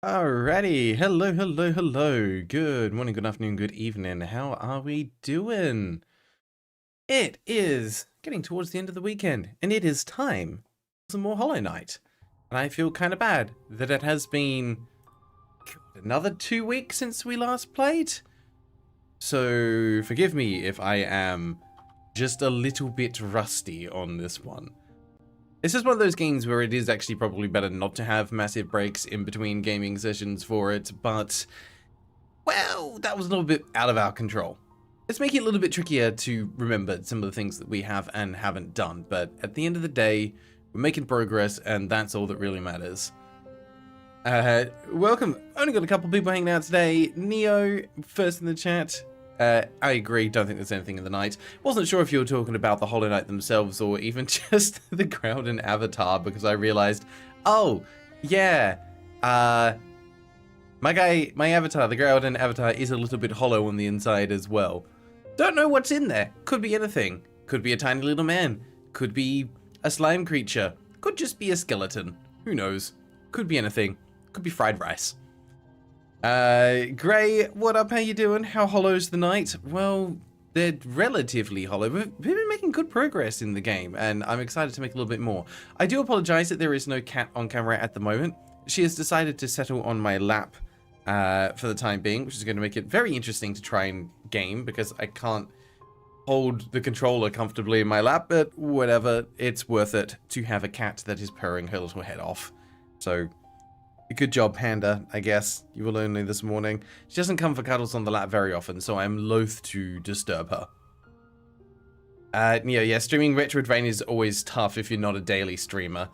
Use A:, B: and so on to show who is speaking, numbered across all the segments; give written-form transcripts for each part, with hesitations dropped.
A: Alrighty, hello. Good morning, good afternoon, good evening. How are we doing? It is getting towards the end of the weekend, and it is time for some more Hollow Knight. And I feel kind of bad that it has been another 2 weeks since we last played. So forgive me if I am just a little bit rusty on this one. This is one of those games where it is actually probably better not to have massive breaks in between gaming sessions for it, but, well, that was a little bit out of our control. It's making it a little bit trickier to remember some of the things that we have and haven't done, but at the end of the day, we're making progress, and that's all that really matters. Welcome. Only got a couple people hanging out today. Neo, first in the chat. I agree, don't think there's anything in the night. Wasn't sure if you were talking about the Hollow Knight themselves or even just the Graeldon avatar, because I realized, oh, yeah, my avatar, the Graeldon avatar, is a little bit hollow on the inside as well. Don't know what's in there. Could be anything. Could be a tiny little man. Could be a slime creature. Could just be a skeleton. Who knows? Could be anything. Could be fried rice. Gray, what up? How you doing? How hollow's the night? Well, they're relatively hollow. We've been making good progress in the game, and I'm excited to make a little bit more. I do apologize that there is no cat on camera at the moment. She has decided to settle on my lap for the time being, which is going to make it very interesting to try and game, because I can't hold the controller comfortably in my lap, but whatever, it's worth it to have a cat that is purring her little head off. So, good job, Panda, I guess. You were lonely this morning. She doesn't come for cuddles on the lap very often, so I'm loath to disturb her. Yeah, streaming Retroidvania is always tough if you're not a daily streamer,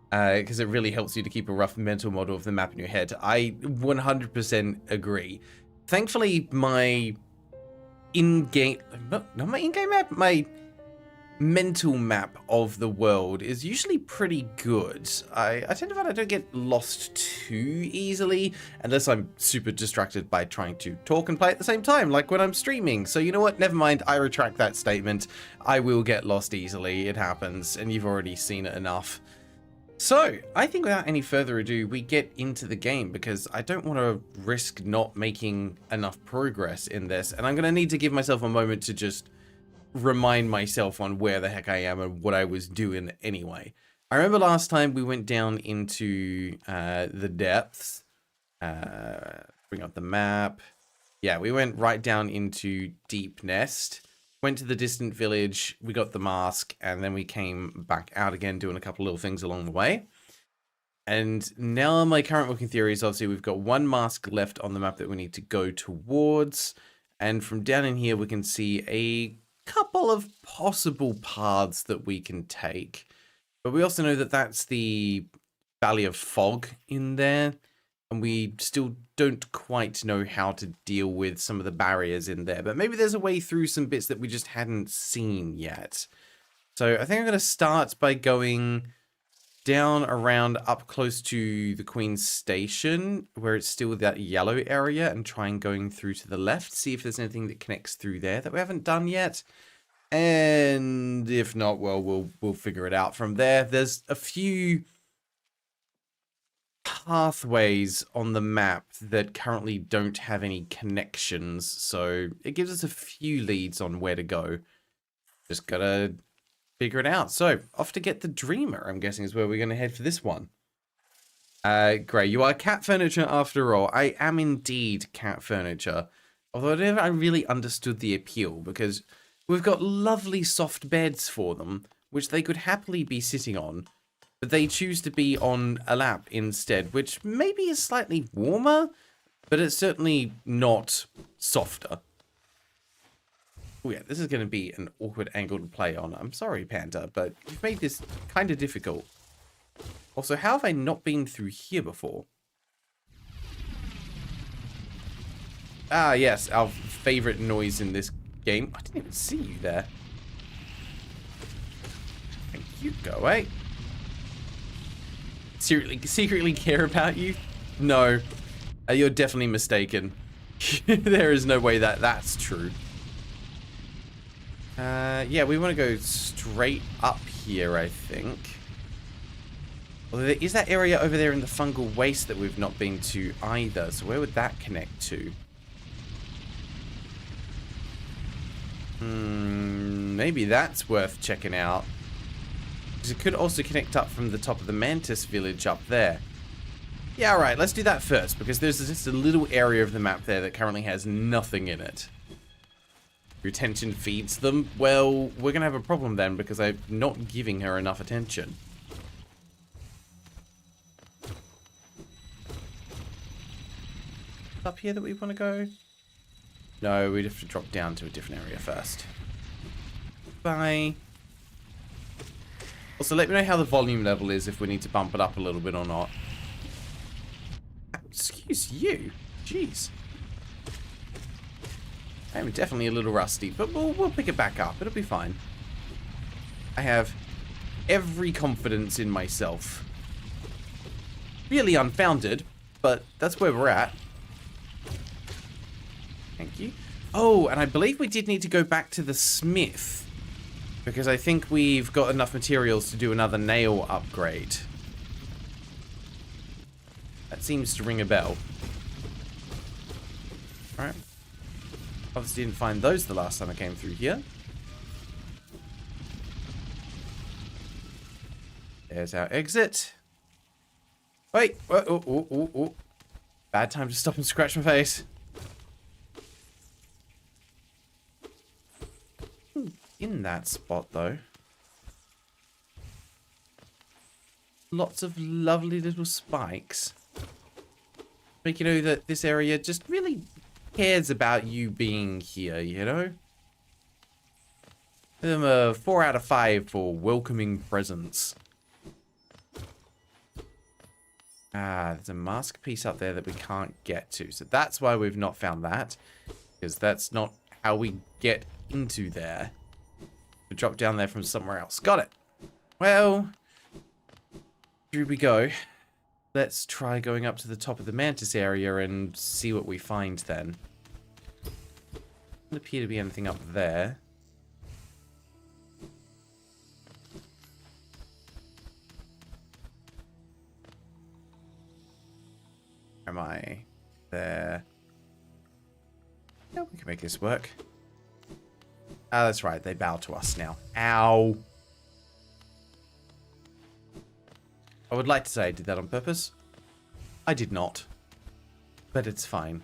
A: because it really helps you to keep a rough mental model of the map in your head. I 100% agree. Thankfully, my in-game... not my in-game map, my mental map of the world is usually pretty good. I tend to find I don't get lost too easily, unless I'm super distracted by trying to talk and play at the same time, like when I'm streaming. So you know what, never mind, I retract that statement. I will get lost easily, it happens, and you've already seen it enough. So, I think without any further ado, we get into the game, because I don't want to risk not making enough progress in this, and I'm going to need to give myself a moment to just remind myself on where the heck I am and what I was doing anyway. I remember last time we went down into the depths. Bring up the map. Yeah, we went right down into Deep Nest. Went to the distant village, we got the mask, and then we came back out again doing a couple little things along the way. And now my current working theory is obviously we've got one mask left on the map that we need to go towards. And from down in here we can see a couple of possible paths that we can take, but we also know that that's the Valley of Fog in there, and we still don't quite know how to deal with some of the barriers in there, but maybe there's a way through some bits that we just hadn't seen yet. So I think I'm going to start by going down around up close to the Queen's Station, where it's still that yellow area, and try and going through to the left, see if there's anything that connects through there that we haven't done yet. And if not, well, we'll figure it out from there. There's a few pathways on the map that currently don't have any connections, so it gives us a few leads on where to go. Just gotta figure it out. So, off to get the Dreamer, I'm guessing, is where we're going to head for this one. Gray, you are cat furniture after all. I am indeed cat furniture. Although I never really understood the appeal, because we've got lovely soft beds for them, which they could happily be sitting on, but they choose to be on a lap instead, which maybe is slightly warmer, but it's certainly not softer. Oh yeah, this is going to be an awkward angle to play on. I'm sorry, Panda, but you've made this kind of difficult. Also, how have I not been through here before? Ah, yes, our favorite noise in this game. I didn't even see you there. Thank you, go away. Secretly care about you? No, you're definitely mistaken. There is no way that that's true. Yeah, we want to go straight up here, I think. Although there is that area over there in the fungal waste that we've not been to either. So where would that connect to? Maybe that's worth checking out. Because it could also connect up from the top of the Mantis village up there. Yeah, alright, let's do that first, because there's just a little area of the map there that currently has nothing in it. Your attention feeds them. Well, we're going to have a problem then, because I'm not giving her enough attention. Up here that we want to go? No, we'd have to drop down to a different area first. Bye. Also, let me know how the volume level is, if we need to bump it up a little bit or not. Excuse you. Jeez. I'm definitely a little rusty, but we'll pick it back up. It'll be fine. I have every confidence in myself. Really unfounded, but that's where we're at. Thank you. Oh, and I believe we did need to go back to the smith, because I think we've got enough materials to do another nail upgrade. That seems to ring a bell. Alright. Obviously didn't find those the last time I came through here. There's our exit. Wait. Oh. Bad time to stop and scratch my face. In that spot, though. Lots of lovely little spikes. Make you know that this area just really cares about you being here, you know? Give them a 4 out of 5 for welcoming presence. Ah, there's a mask piece up there that we can't get to. So that's why we've not found that. Because that's not how we get into there. We drop down there from somewhere else. Got it. Well, here we go. Let's try going up to the top of the Mantis area and see what we find then. Doesn't appear to be anything up there. Am I there? Yeah, we can make this work. Ah, that's right. They bow to us now. Ow. I would like to say I did that on purpose. I did not. But it's fine.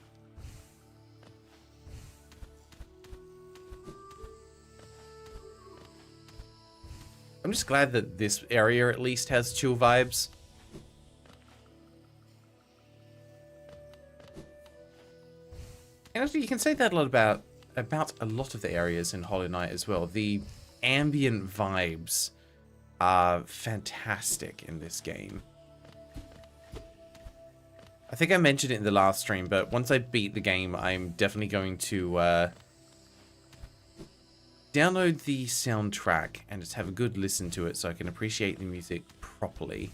A: I'm just glad that this area at least has chill vibes. And actually, you can say that a lot about a lot of the areas in Hollow Knight as well. The ambient vibes are fantastic in this game. I think I mentioned it in the last stream, but once I beat the game, I'm definitely going to download the soundtrack and just have a good listen to it so I can appreciate the music properly.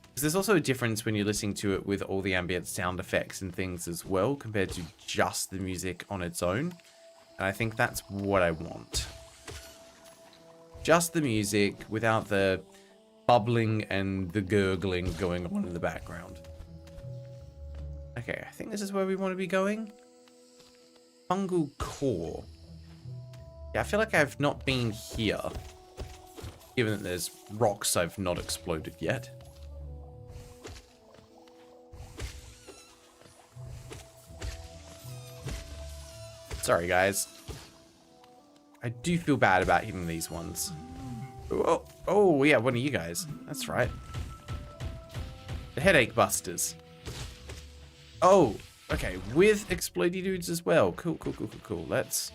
A: Because there's also a difference when you're listening to it with all the ambient sound effects and things as well, compared to just the music on its own. And I think that's what I want. Just the music without the bubbling and the gurgling going on in the background. Okay, I think this is where we want to be going. Fungal core. Yeah, I feel like I've not been here. Given that there's rocks I've not exploded yet. Sorry, guys. I do feel bad about hitting these ones. Oh, yeah, one of you guys. That's right. The headache busters. Oh, okay, with explodey dudes as well. Cool. Let's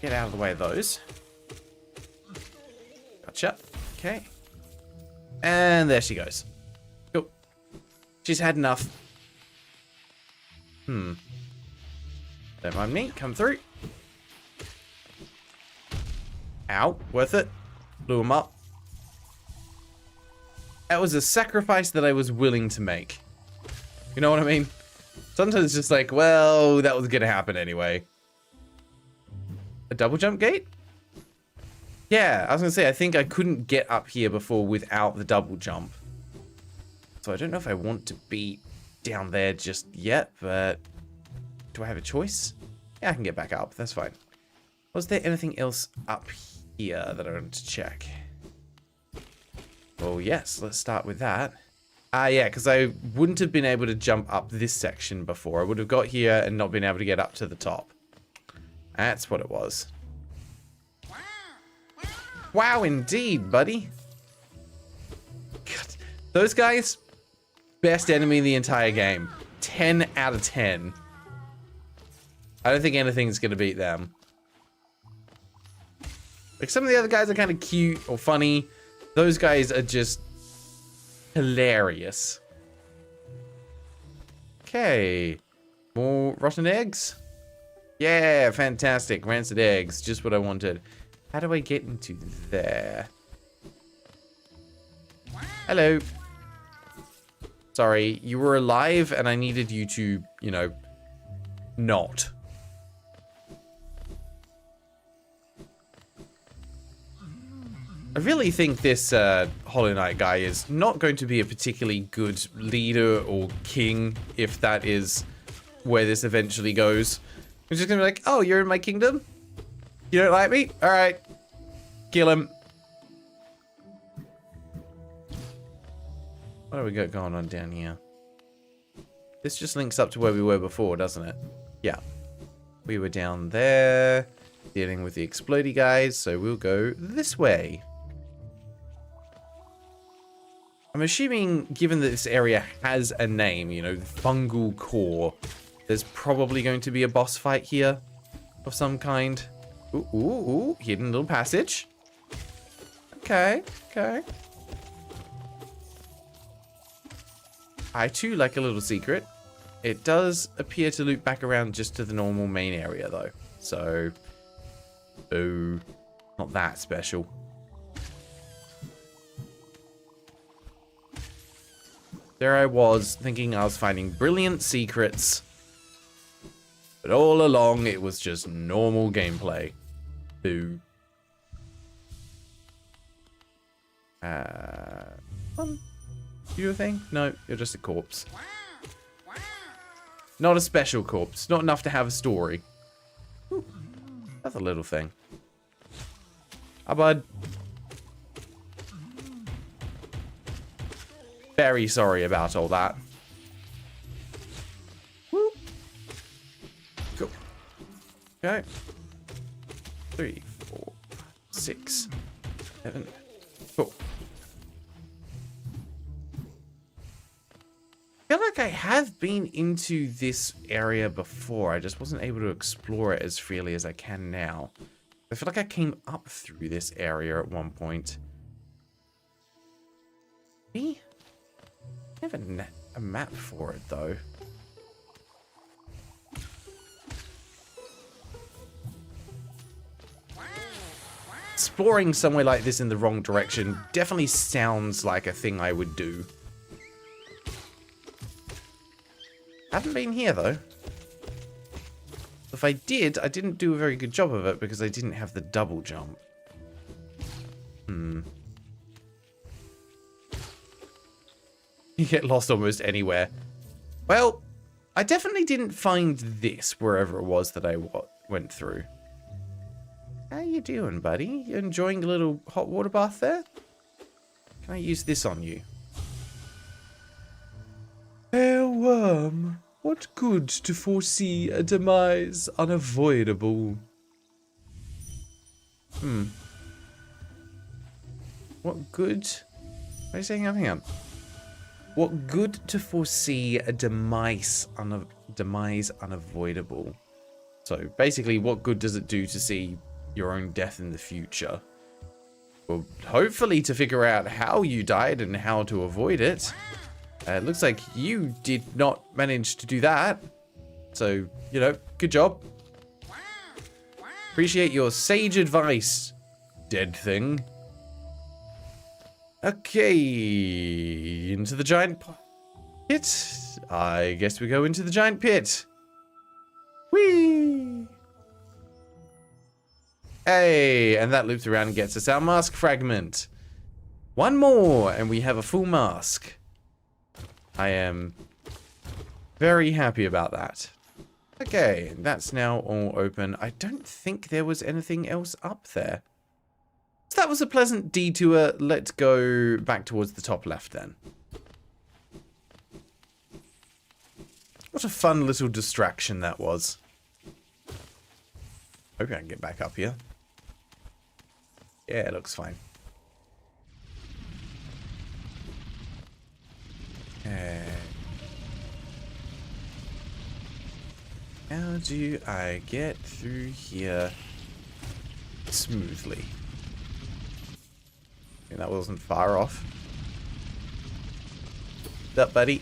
A: get out of the way of those. Gotcha. Okay. And there she goes. Cool. She's had enough. Don't mind me. Come through. Ow. Worth it. Blew him up. That was a sacrifice that I was willing to make. You know what I mean? Sometimes it's just like, well, that was gonna happen anyway. A double jump gate? Yeah, I was gonna say, I think I couldn't get up here before without the double jump. So I don't know if I want to be down there just yet, but do I have a choice? Yeah, I can get back up. That's fine. Was there anything else up here that I wanted to check? Well, yes, let's start with that. Yeah, because I wouldn't have been able to jump up this section before. I would have got here and not been able to get up to the top. That's what it was. Wow, indeed, buddy. God, those guys, best enemy in the entire game. 10 out of 10. I don't think anything's going to beat them. Like, some of the other guys are kind of cute or funny. Those guys are just hilarious. Okay. More rotten eggs? Yeah, fantastic. Rancid eggs. Just what I wanted. How do I get into there? Hello. Sorry, you were alive and I needed you to, you know, not. I really think this Hollow Knight guy is not going to be a particularly good leader or king, if that is where this eventually goes. He's just going to be like, oh, you're in my kingdom? You don't like me? Alright. Kill him. What do we got going on down here? This just links up to where we were before, doesn't it? Yeah. We were down there, dealing with the explodey guys, so we'll go this way. I'm assuming, given that this area has a name, you know, Fungal Core, there's probably going to be a boss fight here of some kind. Ooh, ooh, ooh, hidden little passage. Okay, okay. I too like a little secret. It does appear to loop back around just to the normal main area though. So, oh, not that special. There I was, thinking I was finding brilliant secrets. But all along, it was just normal gameplay. Boo. You a thing? No, you're just a corpse. Not a special corpse. Not enough to have a story. Ooh, that's a little thing. Hi, bud. Very sorry about all that. Woo. Cool. Okay. 3, 4, 6, 7. Cool. I feel like I have been into this area before. I just wasn't able to explore it as freely as I can now. I feel like I came up through this area at one point. Me? I have a map for it, though. Exploring somewhere like this in the wrong direction definitely sounds like a thing I would do. Haven't been here, though. If I did, I didn't do a very good job of it because I didn't have the double jump. You get lost almost anywhere. Well, I definitely didn't find this wherever it was that I went through. How you doing, buddy? You enjoying a little hot water bath there? Can I use this on you? Fair worm, what good to foresee a demise unavoidable? What good? What are you saying? Hang on. What good to foresee a demise unavoidable? So basically, what good does it do to see your own death in the future? Well, hopefully to figure out how you died and how to avoid it. It looks like you did not manage to do that. So, you know, good job. Appreciate your sage advice, dead thing. Okay, into the giant pit. I guess we go into the giant pit. Whee! Hey, and that loops around and gets us our mask fragment. One more, and we have a full mask. I am very happy about that. Okay, that's now all open. I don't think there was anything else up there. So that was a pleasant detour. Let's go back towards the top left then. What a fun little distraction that was. Hope I can get back up here. Yeah, it looks fine. Okay. How do I get through here smoothly? Okay, that wasn't far off. What's up, buddy?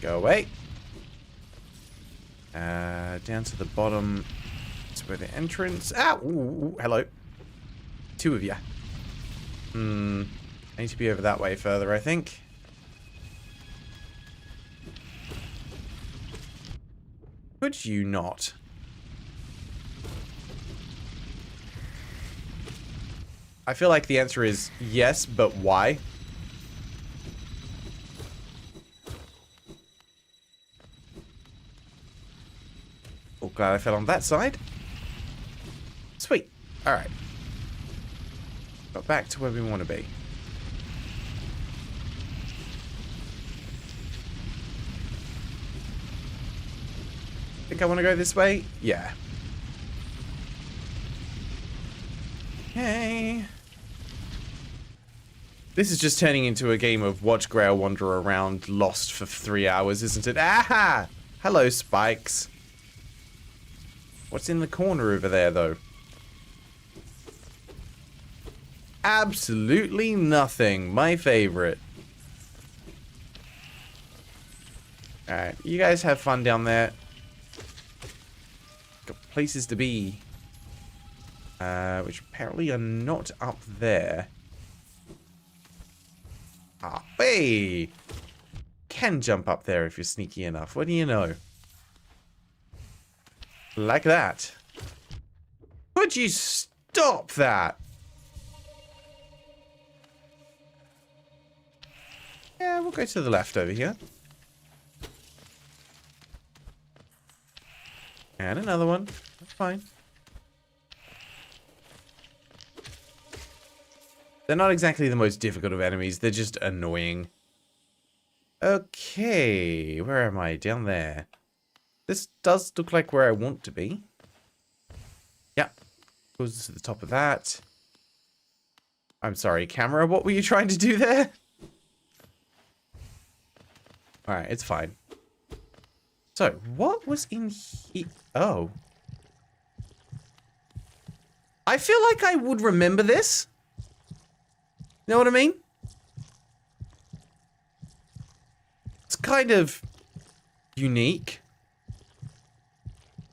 A: Go away. Down to the bottom. That's where the entrance. Ah! Ooh, hello. Two of you. I need to be over that way further, I think. Could you not? I feel like the answer is yes, but why? Oh, glad I fell on that side. Sweet. Alright. Got back to where we want to be. Think I want to go this way? Yeah. Okay. This is just turning into a game of watch Grail wander around lost for 3 hours, isn't it? Aha! Hello, spikes. What's in the corner over there, though? Absolutely nothing. My favorite. Alright, you guys have fun down there. Got places to be. Which apparently are not up there. Ah, hey! Can jump up there if you're sneaky enough. What do you know? Like that. Would you stop that? Yeah, we'll go to the left over here. And another one. That's fine. They're not exactly the most difficult of enemies. They're just annoying. Okay. Where am I? Down there. This does look like where I want to be. Yeah. Goes to the top of that. I'm sorry, camera. What were you trying to do there? Alright, it's fine. So, what was in here? Oh. I feel like I would remember this. You know what I mean? It's kind of unique.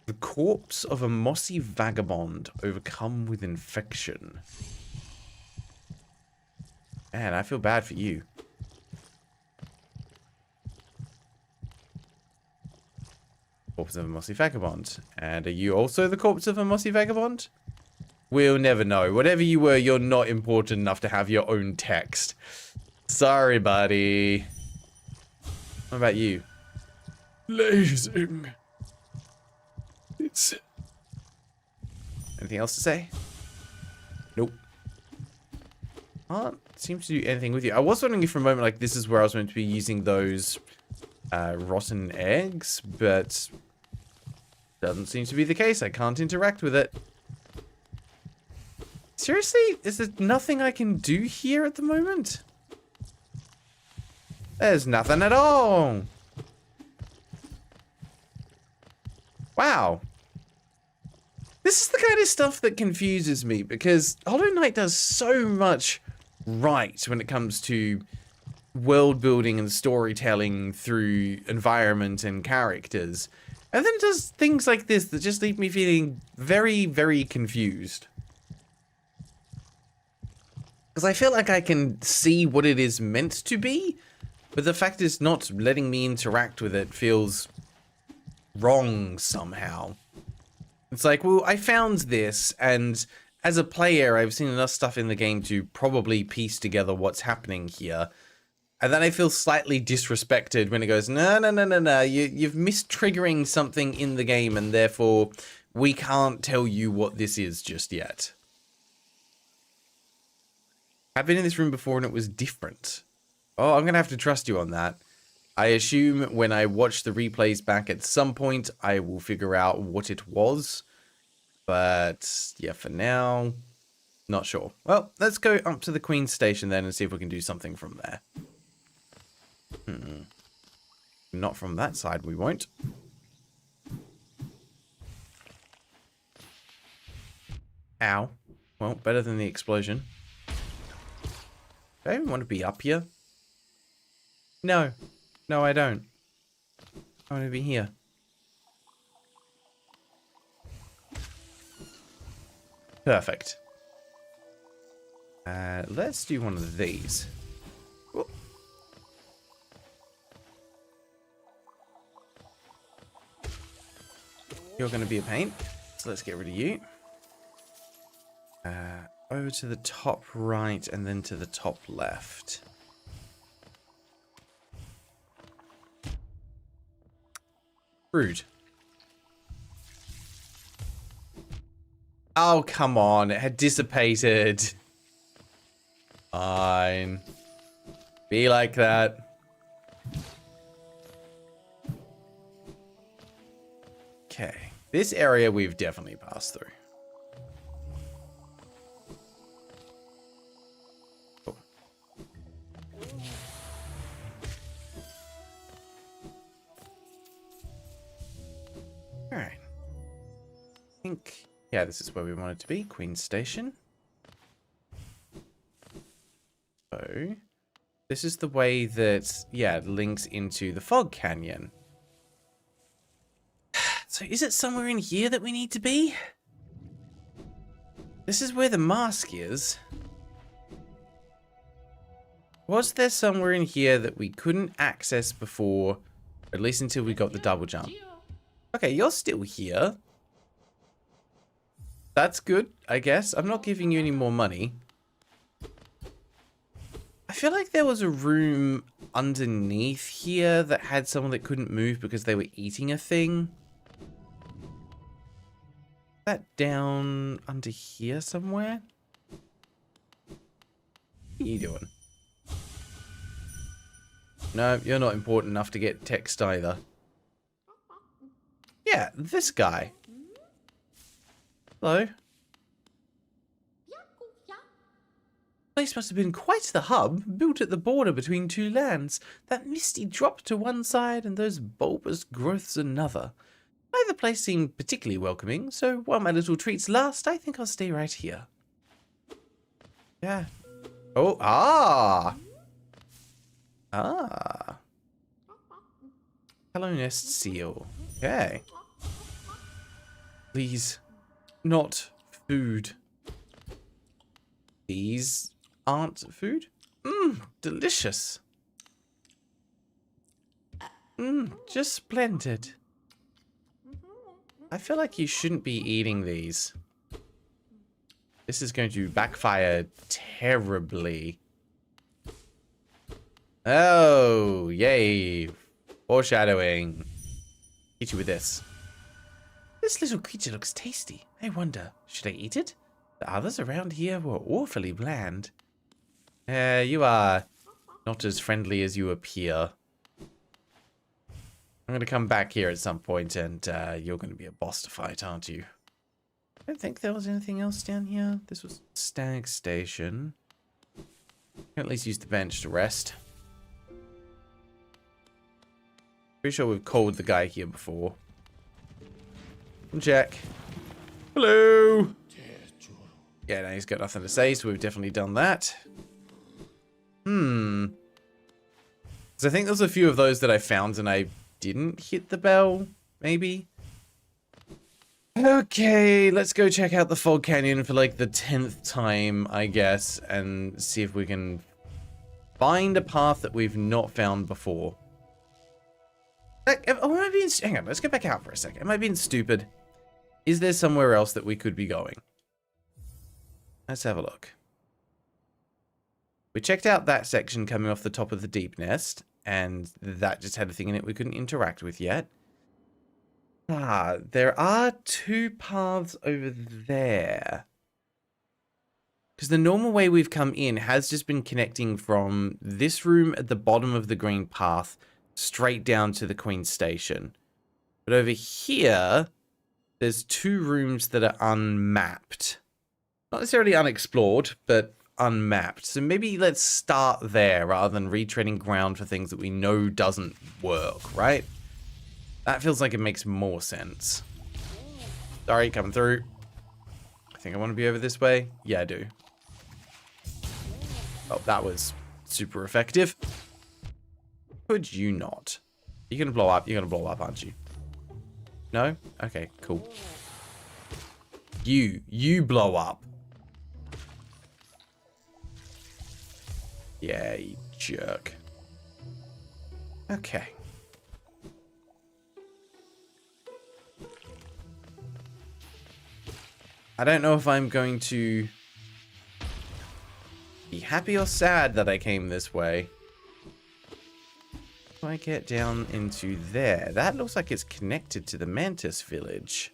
A: The corpse of a mossy vagabond overcome with infection. Man, I feel bad for you. Corpse of a mossy vagabond. And are you also the corpse of a mossy vagabond? We'll never know. Whatever you were, you're not important enough to have your own text. Sorry, buddy. What about you? Blazing. It's... Anything else to say? Nope. Can't seem to do anything with you. I was wondering if for a moment, like, this is where I was meant to be using those rotten eggs, but doesn't seem to be the case. I can't interact with it. Seriously? Is there nothing I can do here at the moment? There's nothing at all. Wow. This is the kind of stuff that confuses me, because Hollow Knight does so much right when it comes to world building and storytelling through environment and characters. And then it does things like this that just leave me feeling very, very confused. Because I feel like I can see what it is meant to be, but the fact it's not letting me interact with it feels wrong somehow. It's like, well, I found this, and as a player, I've seen enough stuff in the game to probably piece together what's happening here. And then I feel slightly disrespected when it goes, no, you've missed triggering something in the game, and therefore we can't tell you what this is just yet. I've been in this room before and it was different. Oh, I'm going to have to trust you on that. I assume when I watch the replays back at some point, I will figure out what it was. But yeah, for now, not sure. Well, let's go up to the Queen's Station then and see if we can do something from there. Not from that side, we won't. Ow. Well, better than the explosion. Do I even want to be up here? No. No, I don't. I want to be here. Perfect. Let's do one of these. Whoop. You're going to be a pain, so let's get rid of you. Over to the top right and then to the top left. Rude. Oh, come on. It had dissipated. Fine. Be like that. Okay. This area we've definitely passed through. Cool. Alright. I think, yeah, this is where we want it to be. Queen's Station. So, this is the way that, yeah, links into the Fog Canyon. So is it somewhere in here that we need to be? This is where the mask is. Was there somewhere in here that we couldn't access before, at least until we got the double jump? Okay, you're still here. That's good, I guess. I'm not giving you any more money. I feel like there was a room underneath here that had someone that couldn't move because they were eating a thing. That down under here somewhere? What are you doing? No, you're not important enough to get text either. Yeah, this guy. Hello. The place must have been quite the hub, built at the border between two lands. That misty drop to one side and those bulbous growths another. Neither place seemed particularly welcoming, so while my little treats last, I think I'll stay right here. Yeah. Oh, ah! Ah. Hello, nest seal. Okay. Please, not food. These aren't food? Mmm, delicious. Mmm, just splendid. I feel like you shouldn't be eating these. This is going to backfire terribly. Oh, yay. Foreshadowing. Eat you with this. This little creature looks tasty. I wonder, should I eat it? The others around here were awfully bland. You are not as friendly as you appear. I'm going to come back here at some point and you're going to be a boss to fight, aren't you? I don't think there was anything else down here. This was Stag Station. At least use the bench to rest. Pretty sure we've called the guy here before. Jack. Hello. Yeah, no, he's got nothing to say, so we've definitely done that. So I think there's a few of those that I found and I didn't hit the bell, maybe. Okay, let's go check out the Fog Canyon for like the 10th time, I guess, and see if we can find a path that we've not found before. Am I being... Hang on, let's go back out for a second. Am I being stupid? Is there somewhere else that we could be going? let's have a look. We checked out that section coming off the top of the deep nest, and that just had a thing in it we couldn't interact with yet. Ah, there are 2 paths over there. Because the normal way we've come in has just been connecting from this room at the bottom of the green path straight down to the Queen's Station. But over here, there's 2 rooms that are unmapped. Not necessarily unexplored, but unmapped. So maybe let's start there rather than retreading ground for things that we know doesn't work, right? That feels like it makes more sense. Sorry, coming through. I think I want to be over this way. Yeah, I do. Oh, that was super effective. Could you not? You're going to blow up. You're going to blow up, aren't you? No? Okay, cool. You blow up. Yeah, you jerk. Okay. I don't know if I'm going to be happy or sad that I came this way. If I get down into there, that looks like it's connected to the Mantis village.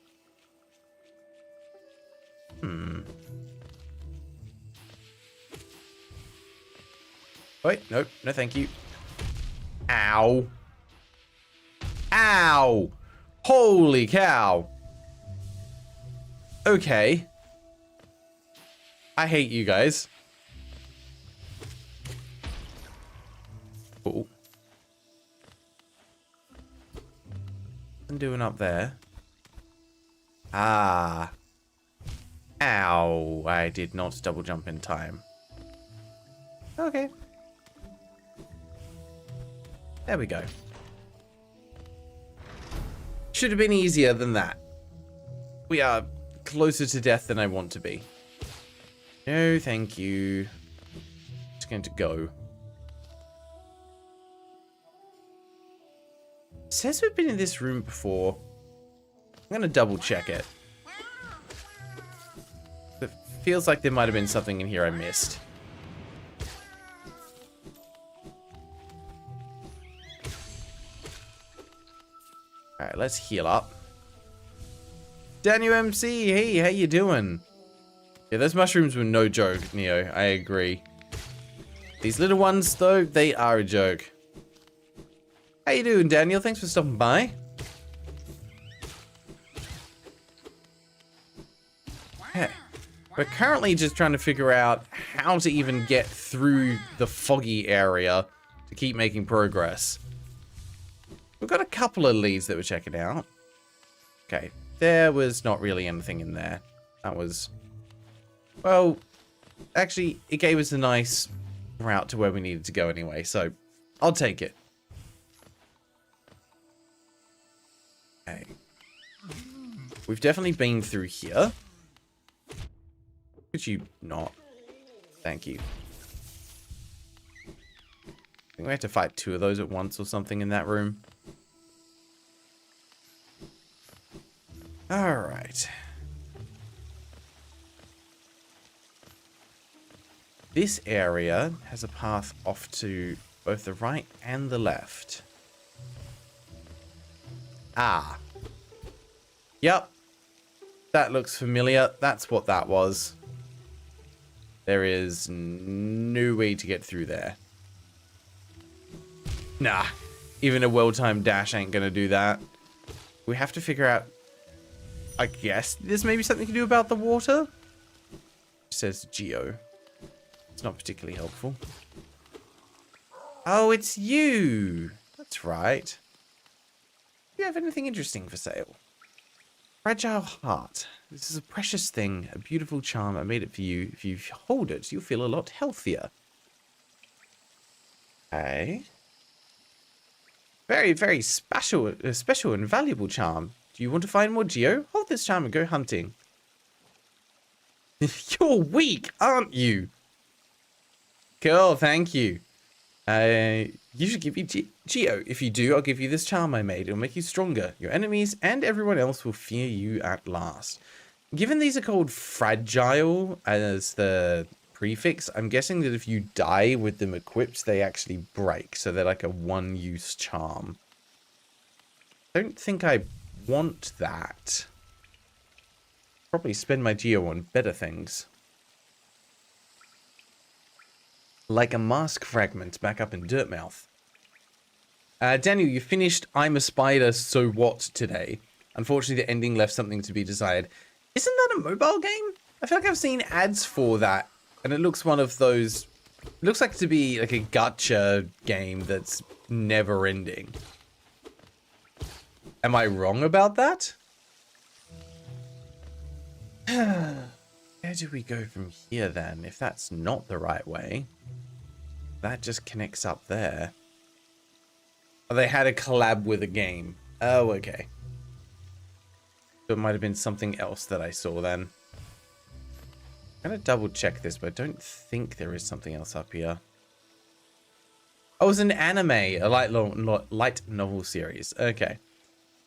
A: Wait, nope, no thank you. Ow. Ow! Holy cow! Okay. I hate you guys. Cool. What's I'm doing up there? Ah. Ow. I did not double jump in time. Okay. There we go. Should have been easier than that. We are closer to death than I want to be. No, thank you. Just going to go. It says we've been in this room before. I'm going to double check it. It feels like there might have been something in here I missed. Alright, let's heal up. Daniel MC, hey, how you doing? Yeah, those mushrooms were no joke, Neo. I agree. These little ones, though, they are a joke. How you doing, Daniel? Thanks for stopping by. Yeah. We're currently just trying to figure out how to even get through the foggy area to keep making progress. We've got a couple of leads that we're checking out. Okay, there was not really anything in there. That was... Well, actually, it gave us a nice route to where we needed to go anyway, so I'll take it. Okay. We've definitely been through here. Could you not? Thank you. I think we have to fight 2 of those at once or something in that room. Alright. This area has a path off to both the right and the left. Ah. Yep. That looks familiar. That's what that was. There is no way to get through there. Nah. Even a well-timed dash ain't gonna do that. We have to figure out... I guess there's maybe something to do about the water? It says Geo. It's not particularly helpful. Oh, it's you! That's right. Do you have anything interesting for sale? Fragile heart. This is a precious thing, a beautiful charm. I made it for you. If you hold it, you'll feel a lot healthier. Okay. Very, very special and valuable charm. Do you want to find more Geo? Hold this charm and go hunting. You're weak, aren't you? Cool, thank you. You should give me Geo. If you do, I'll give you this charm I made. It'll make you stronger. Your enemies and everyone else will fear you at last. Given these are called fragile as the prefix, I'm guessing that if you die with them equipped, they actually break. So they're like a one-use charm. I don't think I want that. Probably spend my geo on better things. Like a mask fragment back up in Dirtmouth. Daniel, you finished I'm a Spider, So What today. Unfortunately, the ending left something to be desired. Isn't that a mobile game? I feel like I've seen ads for that. And it looks one of those... It looks like to be like a gacha game that's never ending. Am I wrong about that? Where do we go from here then? If that's not the right way. That just connects up there. Oh, they had a collab with a game. Oh, okay. So it might have been something else that I saw then. I'm gonna double check this, but I don't think there is something else up here. Oh, it's an anime, a light novel series. Okay.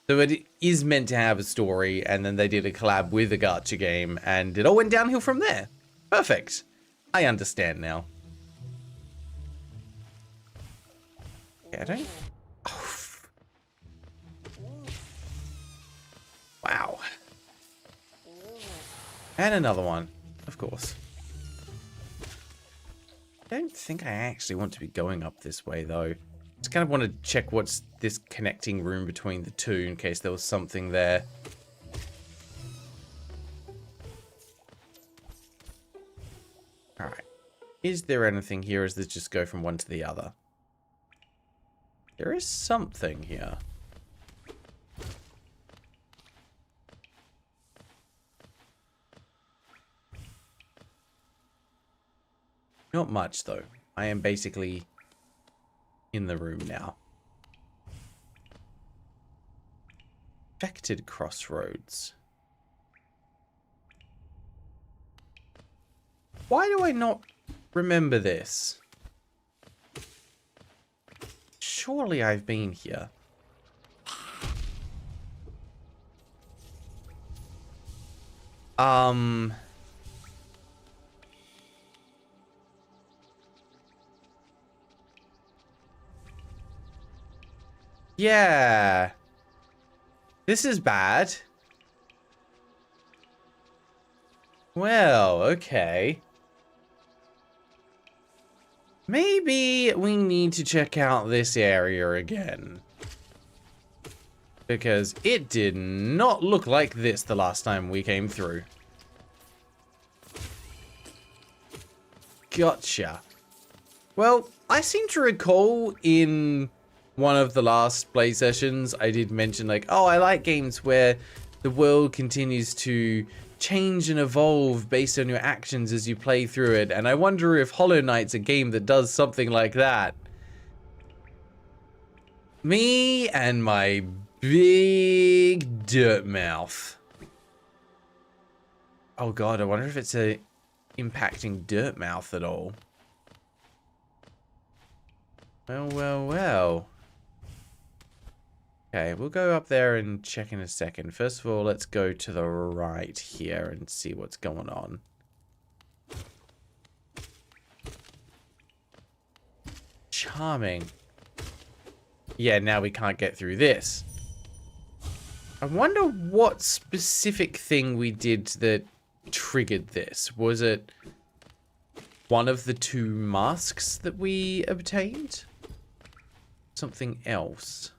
A: So it is meant to have a story, and then they did a collab with a gacha game, and it all went downhill from there. Perfect. I understand now. Yeah, I don't... Oh. Wow. And another one, of course. I don't think I actually want to be going up this way, though. Just kind of want to check what's this connecting room between the two in case there was something there. Alright. Is there anything here, or does this just go from one to the other? There is something here. Not much, though. I am basically in the room now. Infected crossroads. Why do I not remember this? Surely I've been here. Yeah. This is bad. Well, okay. Maybe we need to check out this area again. Because it did not look like this the last time we came through. Gotcha. Well, I seem to recall in one of the last play sessions, I did mention like, oh, I like games where the world continues to change and evolve based on your actions as you play through it. And I wonder if Hollow Knight's a game that does something like that. Me and my big dirt mouth. Oh god, I wonder if it's impacting dirt mouth at all. Well, well, well. Okay, we'll go up there and check in a second. First of all, let's go to the right here and see what's going on. Charming. Yeah, now we can't get through this. I wonder what specific thing we did that triggered this. Was it one of the two masks that we obtained? Something else?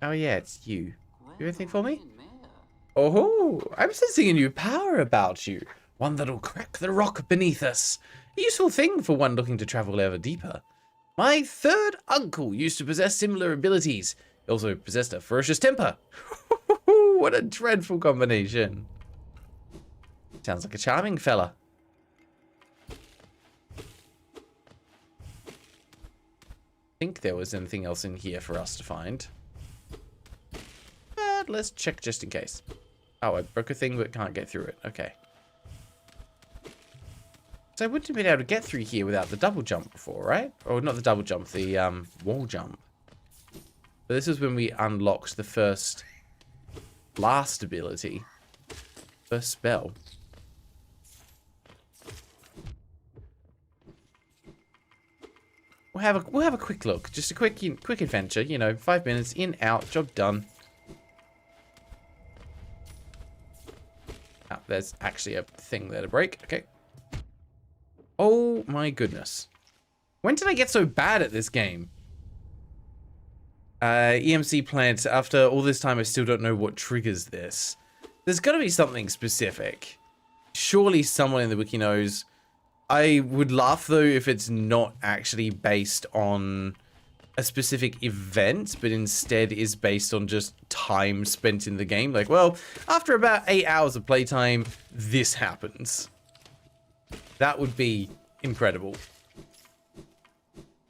A: Oh yeah, it's you. You anything for me? Oh, I'm sensing a new power about you. One that'll crack the rock beneath us. A useful thing for one looking to travel ever deeper. My third uncle used to possess similar abilities. He also possessed a ferocious temper. What a dreadful combination. Sounds like a charming fella. I think there was anything else in here for us to find. But let's check just in case. Oh, I broke a thing but can't get through it. Okay. So I wouldn't have been able to get through here without the double jump before, right? Or not the double jump, the wall jump. But this is when we unlocked the first blast ability. First spell. We'll have a quick look. Just a quick adventure, you know, 5 minutes, in, out, job done. Oh, there's actually a thing there to break. Okay. Oh my goodness. When did I get so bad at this game? EMC plant, after all this time I still don't know what triggers this. There's got to be something specific. Surely someone in the wiki knows. I would laugh though if it's not actually based on a specific event, but instead is based on just time spent in the game. Like, well, after about 8 hours of playtime, this happens. That would be incredible.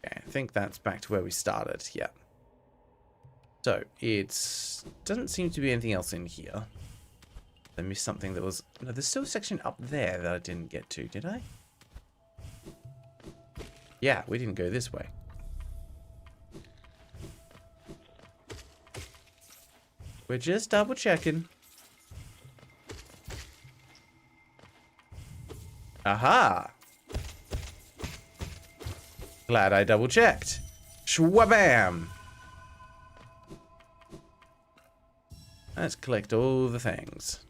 A: Okay, I think that's back to where we started. Yeah. So, doesn't seem to be anything else in here. I missed something that was... No, there's still a section up there that I didn't get to, did I? Yeah, we didn't go this way. We're just double checking. Aha! Glad I double checked. Shwabam! Let's collect all the things.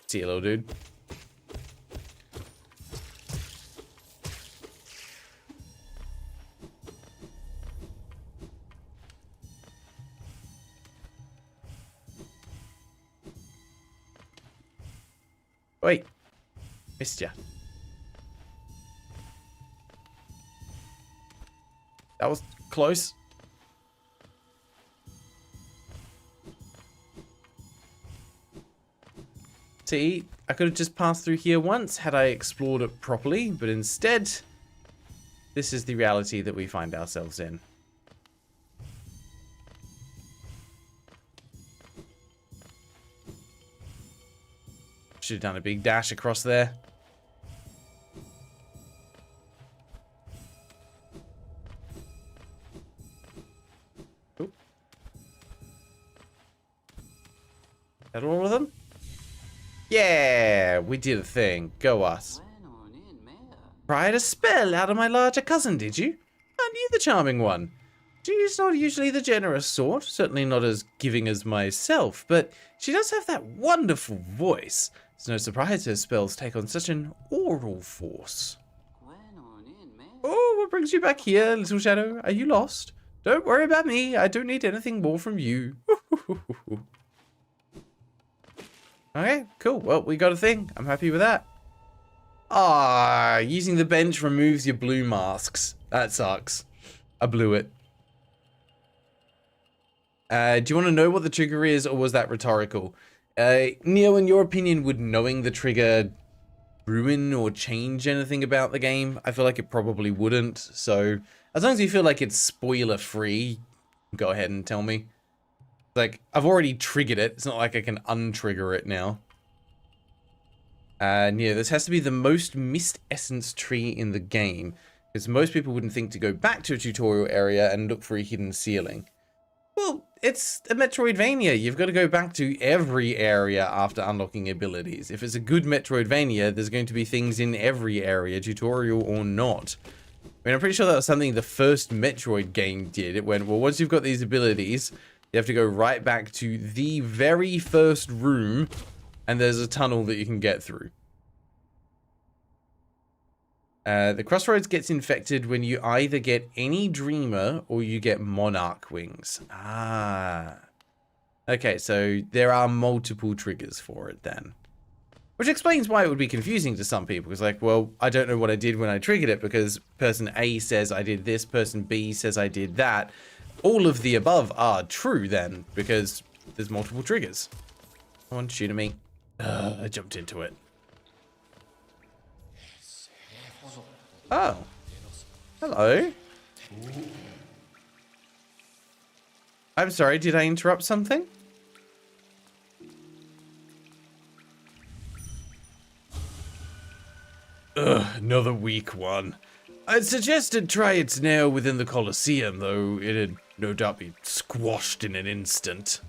A: See you, little dude. Wait. Missed ya. That was close. See, I could have just passed through here once had I explored it properly, but instead, this is the reality that we find ourselves in. Should have done a big dash across there. Oop. That all of them? Yeah, we did a thing. Go us. Tried a spell out of my larger cousin, did you? Aren't you the charming one? She's not usually the generous sort, certainly not as giving as myself, but she does have that wonderful voice. It's no surprise her spells take on such an oral force. Oh, what brings you back here, little shadow? Are you lost? Don't worry about me. I don't need anything more from you. Okay, cool. Well, we got a thing. I'm happy with that. Ah, using the bench removes your blue masks. That sucks. I blew it. Do you want to know what the trigger is, or was that rhetorical? Neo, in your opinion, would knowing the trigger ruin or change anything about the game? I feel like it probably wouldn't. So, as long as you feel like it's spoiler-free, go ahead and tell me. Like, I've already triggered it. It's not like I can untrigger it now. Yeah, this has to be the most missed essence tree in the game, because most people wouldn't think to go back to a tutorial area and look for a hidden ceiling. Well, it's a Metroidvania. You've got to go back to every area after unlocking abilities. If it's a good Metroidvania, there's going to be things in every area, tutorial or not. I mean, I'm pretty sure that was something the first Metroid game did. It went, well, once you've got these abilities, you have to go right back to the very first room, and there's a tunnel that you can get through. The crossroads gets infected when you either get any dreamer or you get monarch wings. Ah. Okay, so there are multiple triggers for it then. Which explains why it would be confusing to some people. It's like, well, I don't know what I did when I triggered it because person A says I did this, person B says I did that. All of the above are true then, because there's multiple triggers. Come on, shoot at me. I jumped into it. Oh. Hello. I'm sorry, did I interrupt something? Ugh, another weak one. I'd suggested try its nail within the Colosseum, though it'd no doubt be squashed in an instant.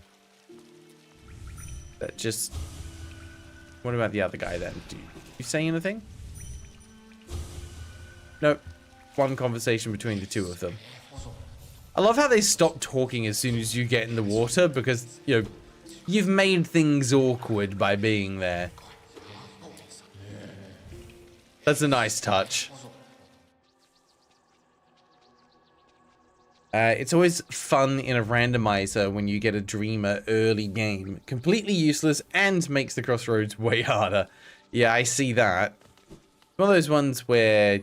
A: That just... What about the other guy then? Do you say anything? Nope. One conversation between the two of them. I love how they stop talking as soon as you get in the water, because, you know, you've made things awkward by being there. That's a nice touch. It's always fun in a randomizer when you get a dreamer early game. Completely useless and makes the crossroads way harder. Yeah, I see that. One of those ones where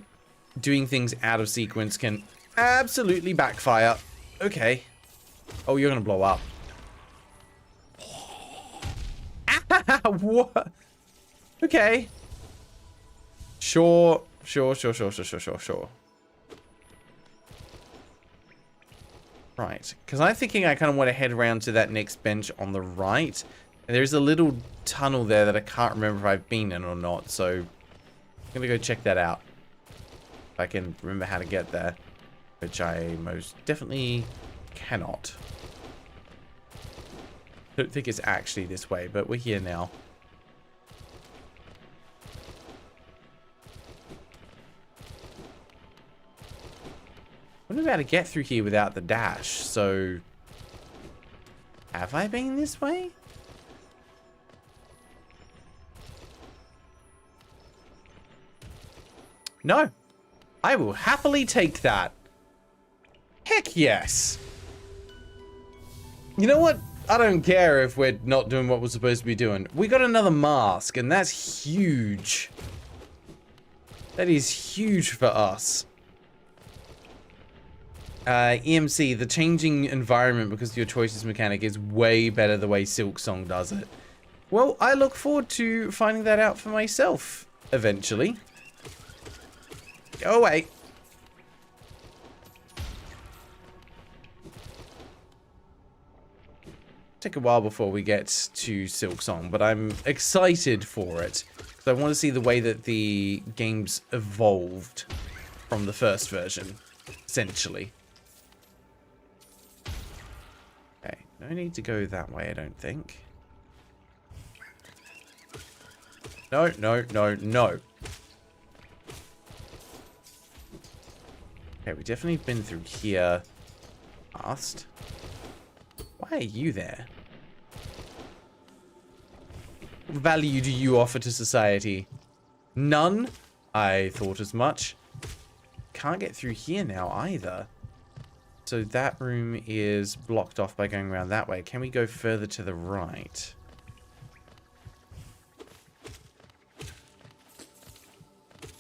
A: doing things out of sequence can absolutely backfire. Okay. Oh, you're gonna blow up. What? Okay. Sure. Right, because I'm thinking I kind of want to head around to that next bench on the right. And there's a little tunnel there that I can't remember if I've been in or not, so I'm going to go check that out. If I can remember how to get there, which I most definitely cannot. I don't think it's actually this way, but we're here now. I wouldn't be able to get through here without the dash, so... Have I been this way? No. I will happily take that. Heck yes. You know what? I don't care if we're not doing what we're supposed to be doing. We got another mask, and that's huge. That is huge for us. EMC, the changing environment because of your choices mechanic is way better the way Silksong does it. Well, I look forward to finding that out for myself eventually. Go away. Take a while before we get to Silksong, but I'm excited for it. Because I want to see the way that the game's evolved from the first version, essentially. Okay, no need to go that way, I don't think. No, no, no, no. Okay, we've definitely been through here past. Why are you there? What value do you offer to society? None? I thought as much. Can't get through here now either. So that room is blocked off by going around that way. Can we go further to the right?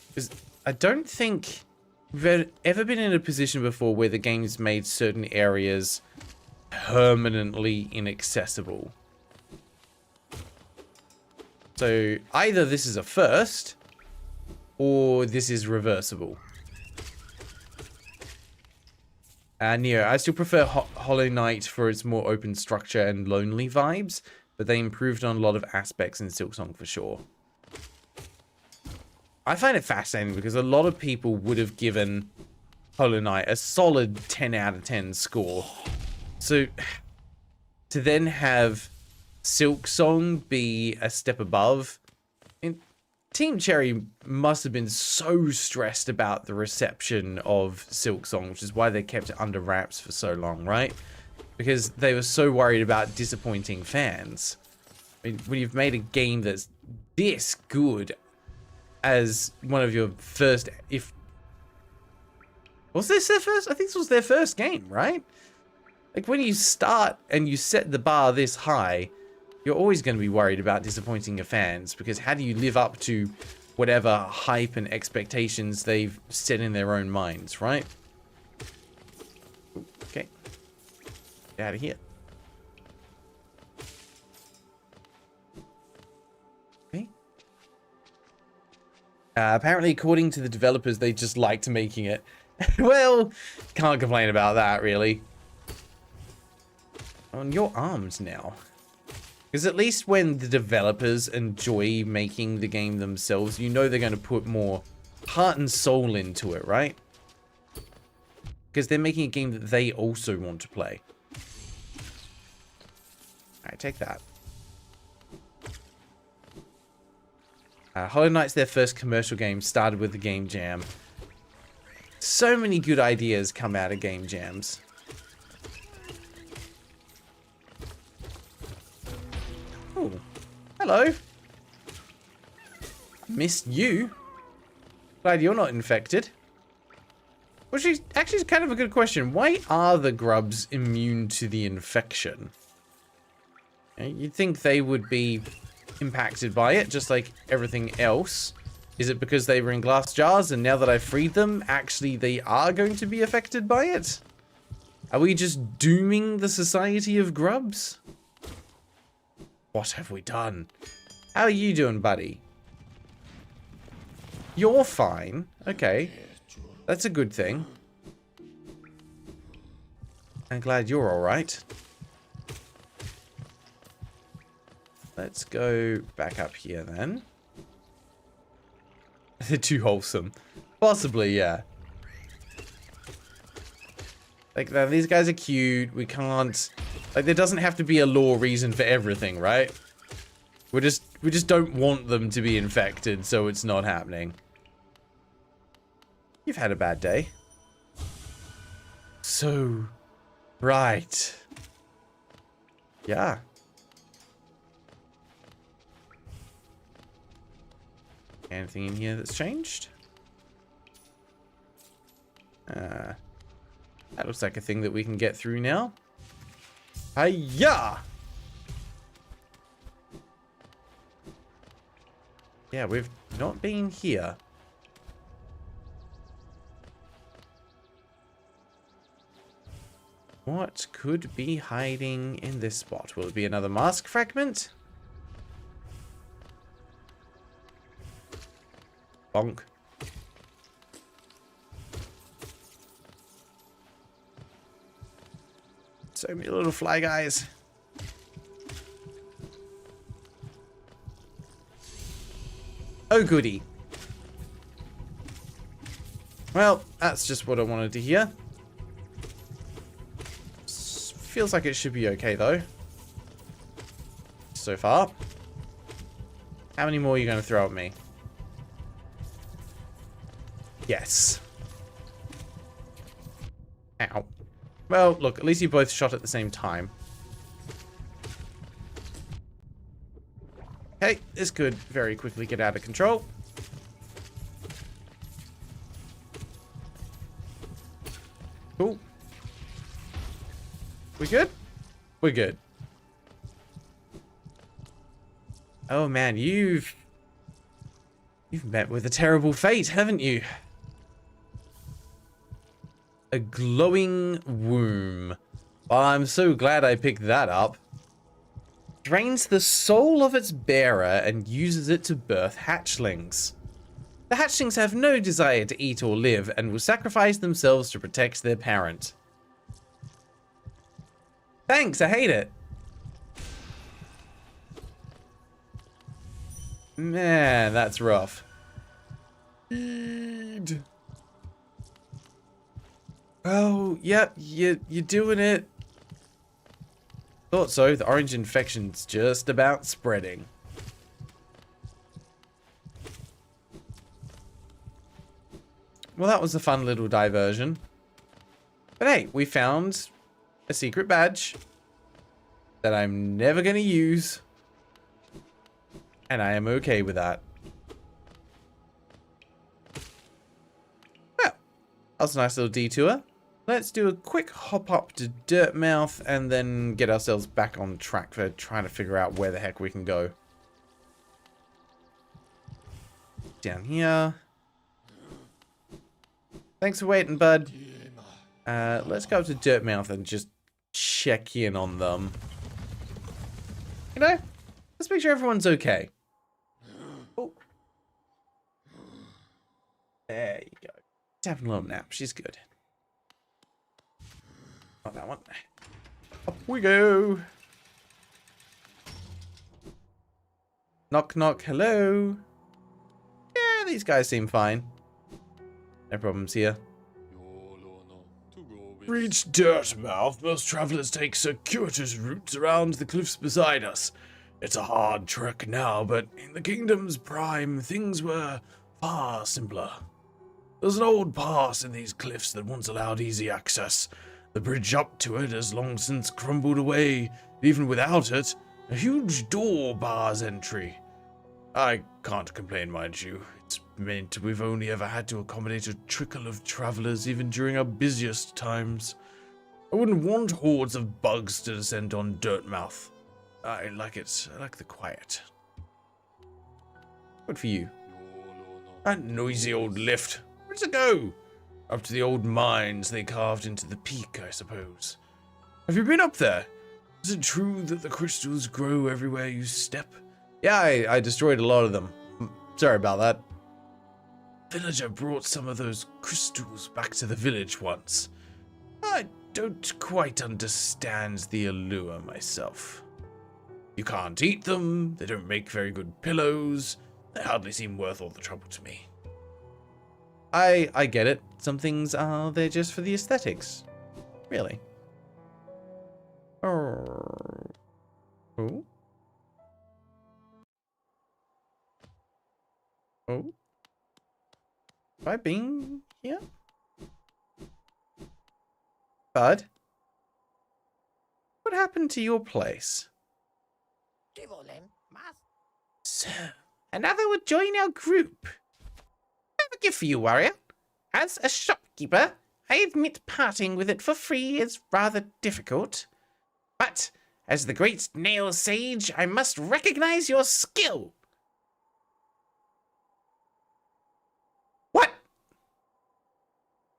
A: Because I don't think we've ever been in a position before where the game's made certain areas permanently inaccessible. So either this is a first, or this is reversible. Neo, I still prefer Hollow Knight for its more open structure and lonely vibes, but they improved on a lot of aspects in Silksong for sure. I find it fascinating because a lot of people would have given Hollow Knight a solid 10 out of 10 score. So, to then have Silksong be a step above, Team Cherry must have been so stressed about the reception of Silksong, which is why they kept it under wraps for so long, right? Because they were so worried about disappointing fans. I mean, when you've made a game that's this good as one of your first, was this their first? I think this was their first game, right? Like, when you start and you set the bar this high, you're always going to be worried about disappointing your fans, because how do you live up to whatever hype and expectations they've set in their own minds, right? Okay. Get out of here. Okay. Apparently, according to the developers, they just liked making it. Well, can't complain about that, really. On your arms now. Because at least when the developers enjoy making the game themselves, you know they're going to put more heart and soul into it, right? Because they're making a game that they also want to play. Alright, take that. Hollow Knight's their first commercial game, started with the Game Jam. So many good ideas come out of Game Jams. Oh, hello. Missed you. Glad you're not infected. Which is actually kind of a good question. Why are the grubs immune to the infection? You'd think they would be impacted by it, just like everything else. Is it because they were in glass jars and now that I've freed them, actually they are going to be affected by it? Are we just dooming the society of grubs? What have we done? How are you doing, buddy? You're fine. Okay. That's a good thing. I'm glad you're alright. Let's go back up here then. They're too wholesome. Possibly, yeah. Like, these guys are cute. We can't... Like, there doesn't have to be a lore reason for everything, right? We just don't want them to be infected, so it's not happening. You've had a bad day. So... Right. Yeah. Anything in here that's changed? That looks like a thing that we can get through now. Hiya! Yeah, we've not been here. What could be hiding in this spot? Will it be another mask fragment? Bonk. So many little fly guys. Oh, goody. Well, that's just what I wanted to hear. Feels like it should be okay, though. So far. How many more are you going to throw at me? Yes. Ow. Well, look, at least you both shot at the same time. Okay, this could very quickly get out of control. Cool. We good? We're good. Oh man, you've met with a terrible fate, haven't you? A glowing womb. Well, I'm so glad I picked that up. Drains the soul of its bearer and uses it to birth hatchlings. The hatchlings have no desire to eat or live and will sacrifice themselves to protect their parent. Thanks, I hate it. Man, that's rough. Oh, yep, you're doing it. Thought so. The orange infection's just about spreading. Well, that was a fun little diversion. But hey, we found a secret badge that I'm never going to use. And I am okay with that. Well, that was a nice little detour. Let's do a quick hop up to Dirtmouth and then get ourselves back on track for trying to figure out where the heck we can go. Down here. Thanks for waiting, bud. Let's go up to Dirtmouth and just check in on them. You know, let's make sure everyone's okay. Oh. There you go. Just having a little nap. She's good. Not that one. Up we go. Knock, knock, hello? Yeah, these guys seem fine. No problems here. Reach Dirtmouth, most travelers take circuitous routes around the cliffs beside us. It's a hard trek now, but in the kingdom's prime, things were far simpler. There's an old pass in these cliffs that once allowed easy access. The bridge up to it has long since crumbled away. Even without it, a huge door bars entry. I can't complain, mind you. It's meant we've only ever had to accommodate a trickle of travelers, even during our busiest times. I wouldn't want hordes of bugs to descend on Dirtmouth. I like it. I like the quiet. Good for you. That noisy old lift. Where's it go? Up to the old mines they carved into the peak, I suppose. Have you been up there? Is it true that the crystals grow everywhere you step? Yeah, I destroyed a lot of them. Sorry about that. Villager brought some of those crystals back to the village once. I don't quite understand the allure myself. You can't eat them, they don't make very good pillows, they hardly seem worth all the trouble to me. I get it. Some things are there just for the aesthetics. Really. Oh. Oh. Oh. Have I been here? Bud? What happened to your place? So, another would join our group. I have a gift for you, warrior. As a shopkeeper, I admit parting with it for free is rather difficult. But, as the great nail sage, I must recognize your skill. What?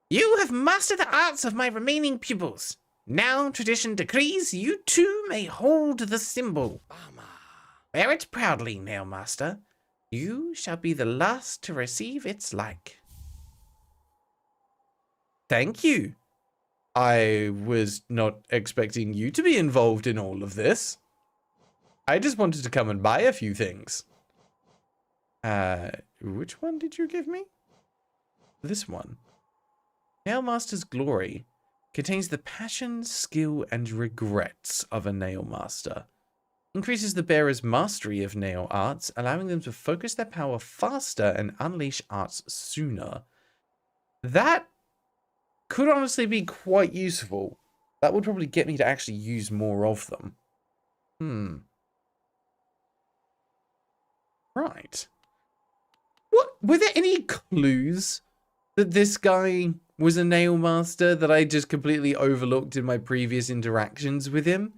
A: You have mastered the arts of my remaining pupils. Now tradition decrees you too may hold the symbol. Bear it proudly, Nail Master. You shall be the last to receive its like. Thank you. I was not expecting you to be involved in all of this. I just wanted to come and buy a few things. Which one did you give me? This one. Nail Master's Glory contains the passion, skill, and regrets of a Nail Master. Increases the bearer's mastery of nail arts, allowing them to focus their power faster and unleash arts sooner. That could honestly be quite useful. That would probably get me to actually use more of them. Right. What? Were there any clues that this guy was a nail master that I just completely overlooked in my previous interactions with him?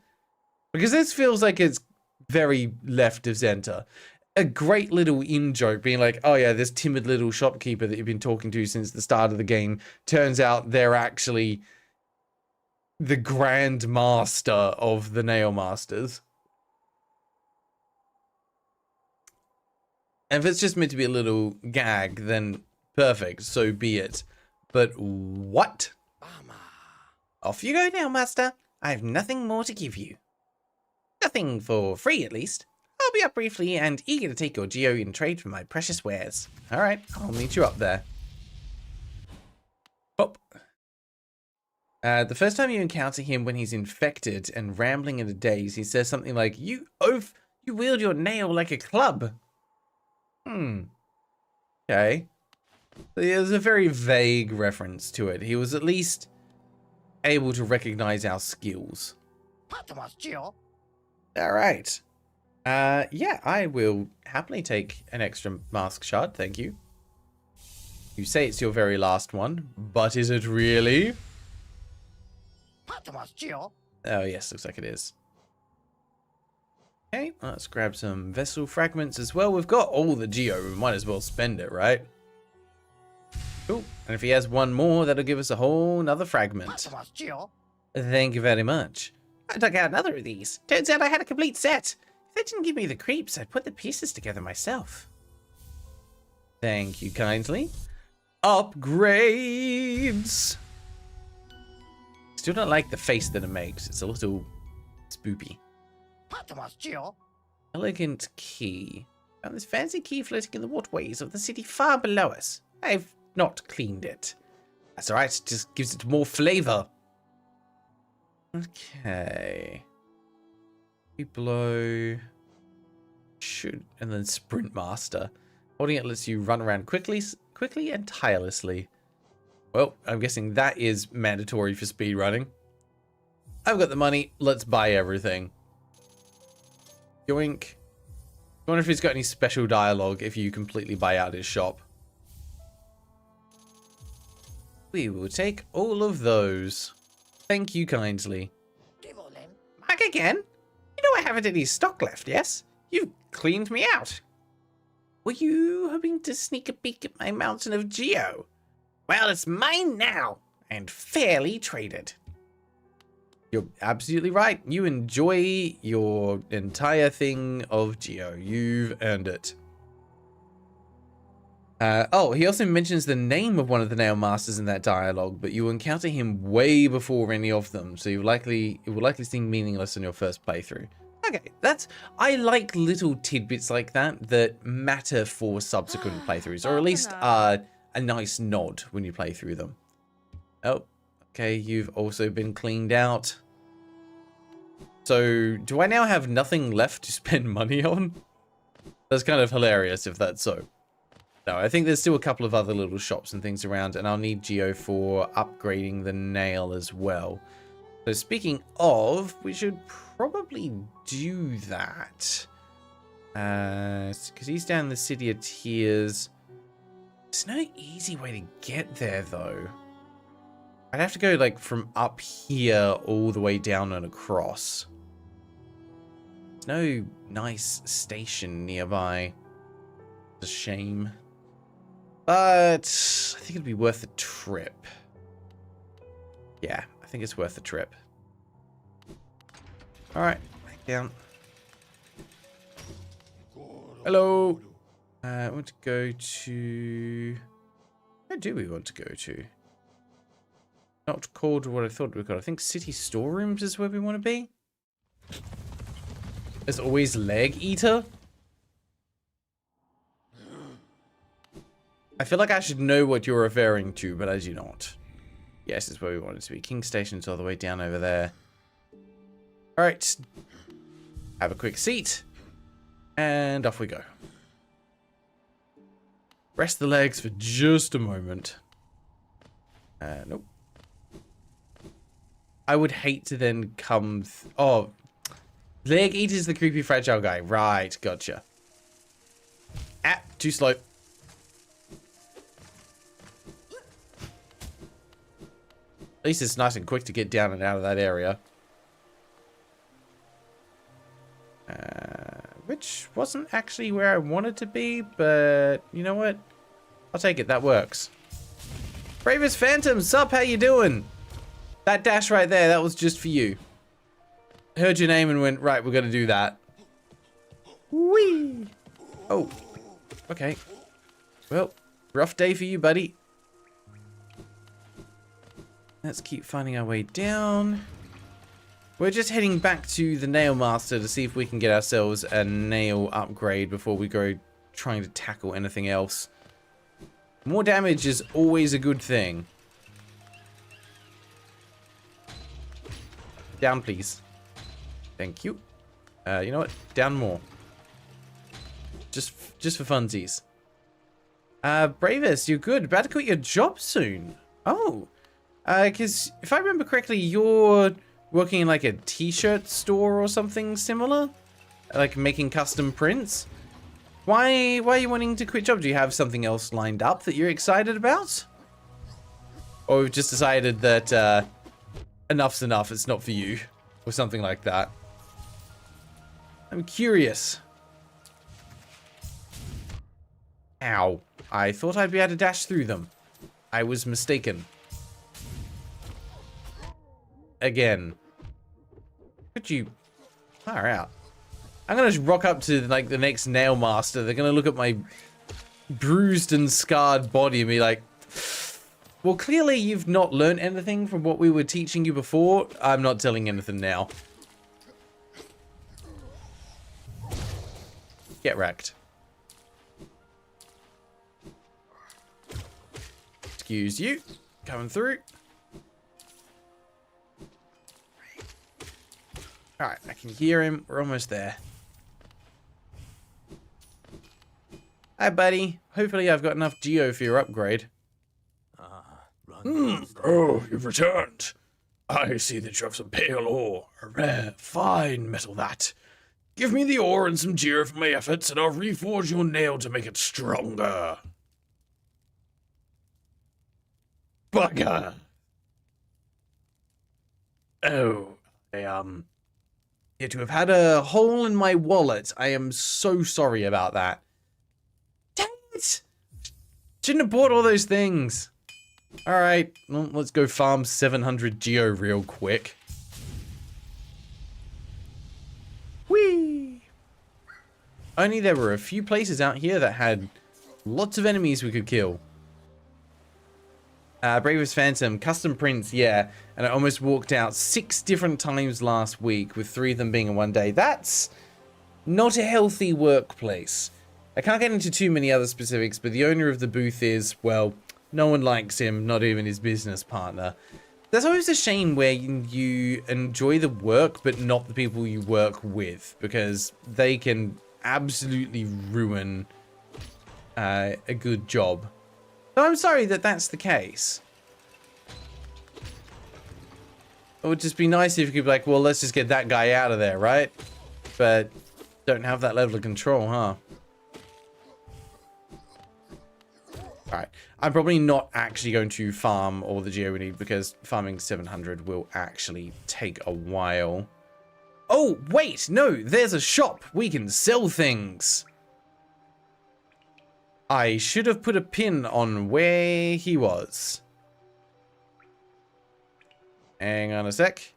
A: Because this feels like it's very left of center. A great little in-joke being like, oh yeah, this timid little shopkeeper that you've been talking to since the start of the game, turns out they're actually the grand master of the nail masters. And if it's just meant to be a little gag, then perfect, so be it. But what? Off you go now, master. I have nothing more to give you. Nothing for free, at least. I'll be up briefly and eager to take your geo in trade for my precious wares. Alright, I'll meet you up there. Hop. The first time you encounter him when he's infected and rambling in a daze, he says something like, You wield your nail like a club. Okay. There's a very vague reference to it. He was at least able to recognize our skills. Alright. Yeah, I will happily take an extra mask shard, thank you. You say it's your very last one, but is it really? Oh yes, looks like it is. Okay, let's grab some vessel fragments as well. We've got all the geo, we might as well spend it, right? Cool, and if he has one more, that'll give us a whole nother fragment. Thank you very much. I dug out another of these. Turns out I had a complete set. If they didn't give me the creeps, I'd put the pieces together myself. Thank you kindly. Upgrades! Still don't like the face that it makes. It's a little spoopy. Elegant key. Found this fancy key floating in the waterways of the city far below us. I've not cleaned it. That's alright, it just gives it more flavor. Okay. We blow. Shoot, and then Sprint Master. Holding it lets you run around quickly and tirelessly. Well, I'm guessing that is mandatory for speed running. I've got the money. Let's buy everything. Yoink. I wonder if he's got any special dialogue if you completely buy out his shop. We will take all of those. Thank you kindly. Back again? You know I haven't any stock left, yes? You've cleaned me out. Were you hoping to sneak a peek at my mountain of geo? Well, it's mine now, and fairly traded. You're absolutely right. You enjoy your entire thing of geo. You've earned it. Oh, he also mentions the name of one of the Nail Masters in that dialogue, but you encounter him way before any of them, so it will likely seem meaningless in your first playthrough. Okay, I like little tidbits like that matter for subsequent playthroughs, or at least a nice nod when you play through them. Oh, okay, you've also been cleaned out. So, do I now have nothing left to spend money on? That's kind of hilarious if that's so. No, I think there's still a couple of other little shops and things around, and I'll need geo for upgrading the nail as well. So speaking of, we should probably do that. Because he's down in the City of Tears. There's no easy way to get there, though. I'd have to go, like, from up here all the way down and across. There's no nice station nearby. It's a shame. But I think it'd be worth the trip. Yeah, I think it's worth the trip. Alright, back down. Hello. I want to go to... Where do we want to go to? Not called what I thought we got. I think city storerooms is where we want to be. There's always leg eater. I feel like I should know what you're referring to, but I do not. Yes, it's where we want it to be. King Station's all the way down over there. Alright. Have a quick seat. And off we go. Rest the legs for just a moment. Nope. I would hate to then come... Oh. Leg Eater's the creepy fragile guy. Right, gotcha. Ah, too slow. At least it's nice and quick to get down and out of that area. Which wasn't actually where I wanted to be, but you know what? I'll take it. That works. Bravest Phantom, sup? How you doing? That dash right there, that was just for you. Heard your name and went, right, we're going to do that. Whee! Oh. Okay. Well, rough day for you, buddy. Let's keep finding our way down. We're just heading back to the Nail Master to see if we can get ourselves a nail upgrade before we go trying to tackle anything else. More damage is always a good thing. Down, please. Thank you. You know what? Down more. Just for funsies. Bravest, you're good. About to quit your job soon. Oh. Because if I remember correctly, you're working in like a t-shirt store or something similar? Like making custom prints? Why are you wanting to quit job? Do you have something else lined up that you're excited about? Or we've just decided that enough's enough, it's not for you. Or something like that. I'm curious. Ow. I thought I'd be able to dash through them. I was mistaken. Again. Could you... Far out. I'm gonna rock up to like the next Nail Master. They're gonna look at my bruised and scarred body and be like, well, clearly you've not learned anything from what we were teaching you before. I'm not telling anything now. Get wrecked. excuse you. Coming through. Alright, I can hear him. We're almost there. Hi, buddy. Hopefully I've got enough geo for your upgrade.
B: Oh, you've returned. I see that you have some pale ore. A rare, fine metal that. Give me the ore and some geo for my efforts, and I'll reforge your nail to make it stronger. Bugger.
A: Oh, I yeah, to have had a hole in my wallet. I am so sorry about that. Dang it! Shouldn't have bought all those things. Alright, well, let's go farm 700 geo real quick. Whee! Only there were a few places out here that had lots of enemies we could kill. Bravest Phantom, custom prints, yeah. And I almost walked out 6 different times last week, with 3 of them being in one day. That's not a healthy workplace. I can't get into too many other specifics, but the owner of the booth is, well, no one likes him, not even his business partner. There's always a shame where you enjoy the work, but not the people you work with, because they can absolutely ruin a good job. So I'm sorry that that's the case. It would just be nice if you could be like, well, let's just get that guy out of there, right? But don't have that level of control, huh? Alright, I'm probably not actually going to farm all the geo we need, because farming 700 will actually take a while. Oh, wait, no, there's a shop. We can sell things. I should have put a pin on where he was. Hang on a sec.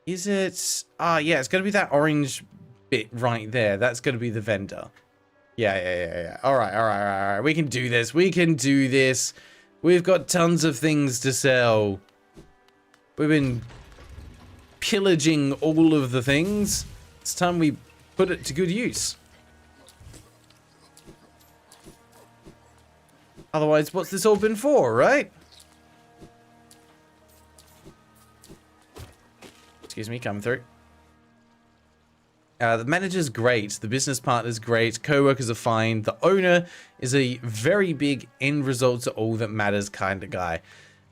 A: Is it... Ah, yeah, it's going to be that orange bit right there. That's going to be the vendor. Yeah. All right. We can do this. We can do this. We've got tons of things to sell. We've been pillaging all of the things. It's time we put it to good use. Otherwise, what's this all been for, right? Excuse me, coming through. The manager's great. The business partner's great. Co-workers are fine. The owner is a very big end result to all that matters kind of guy.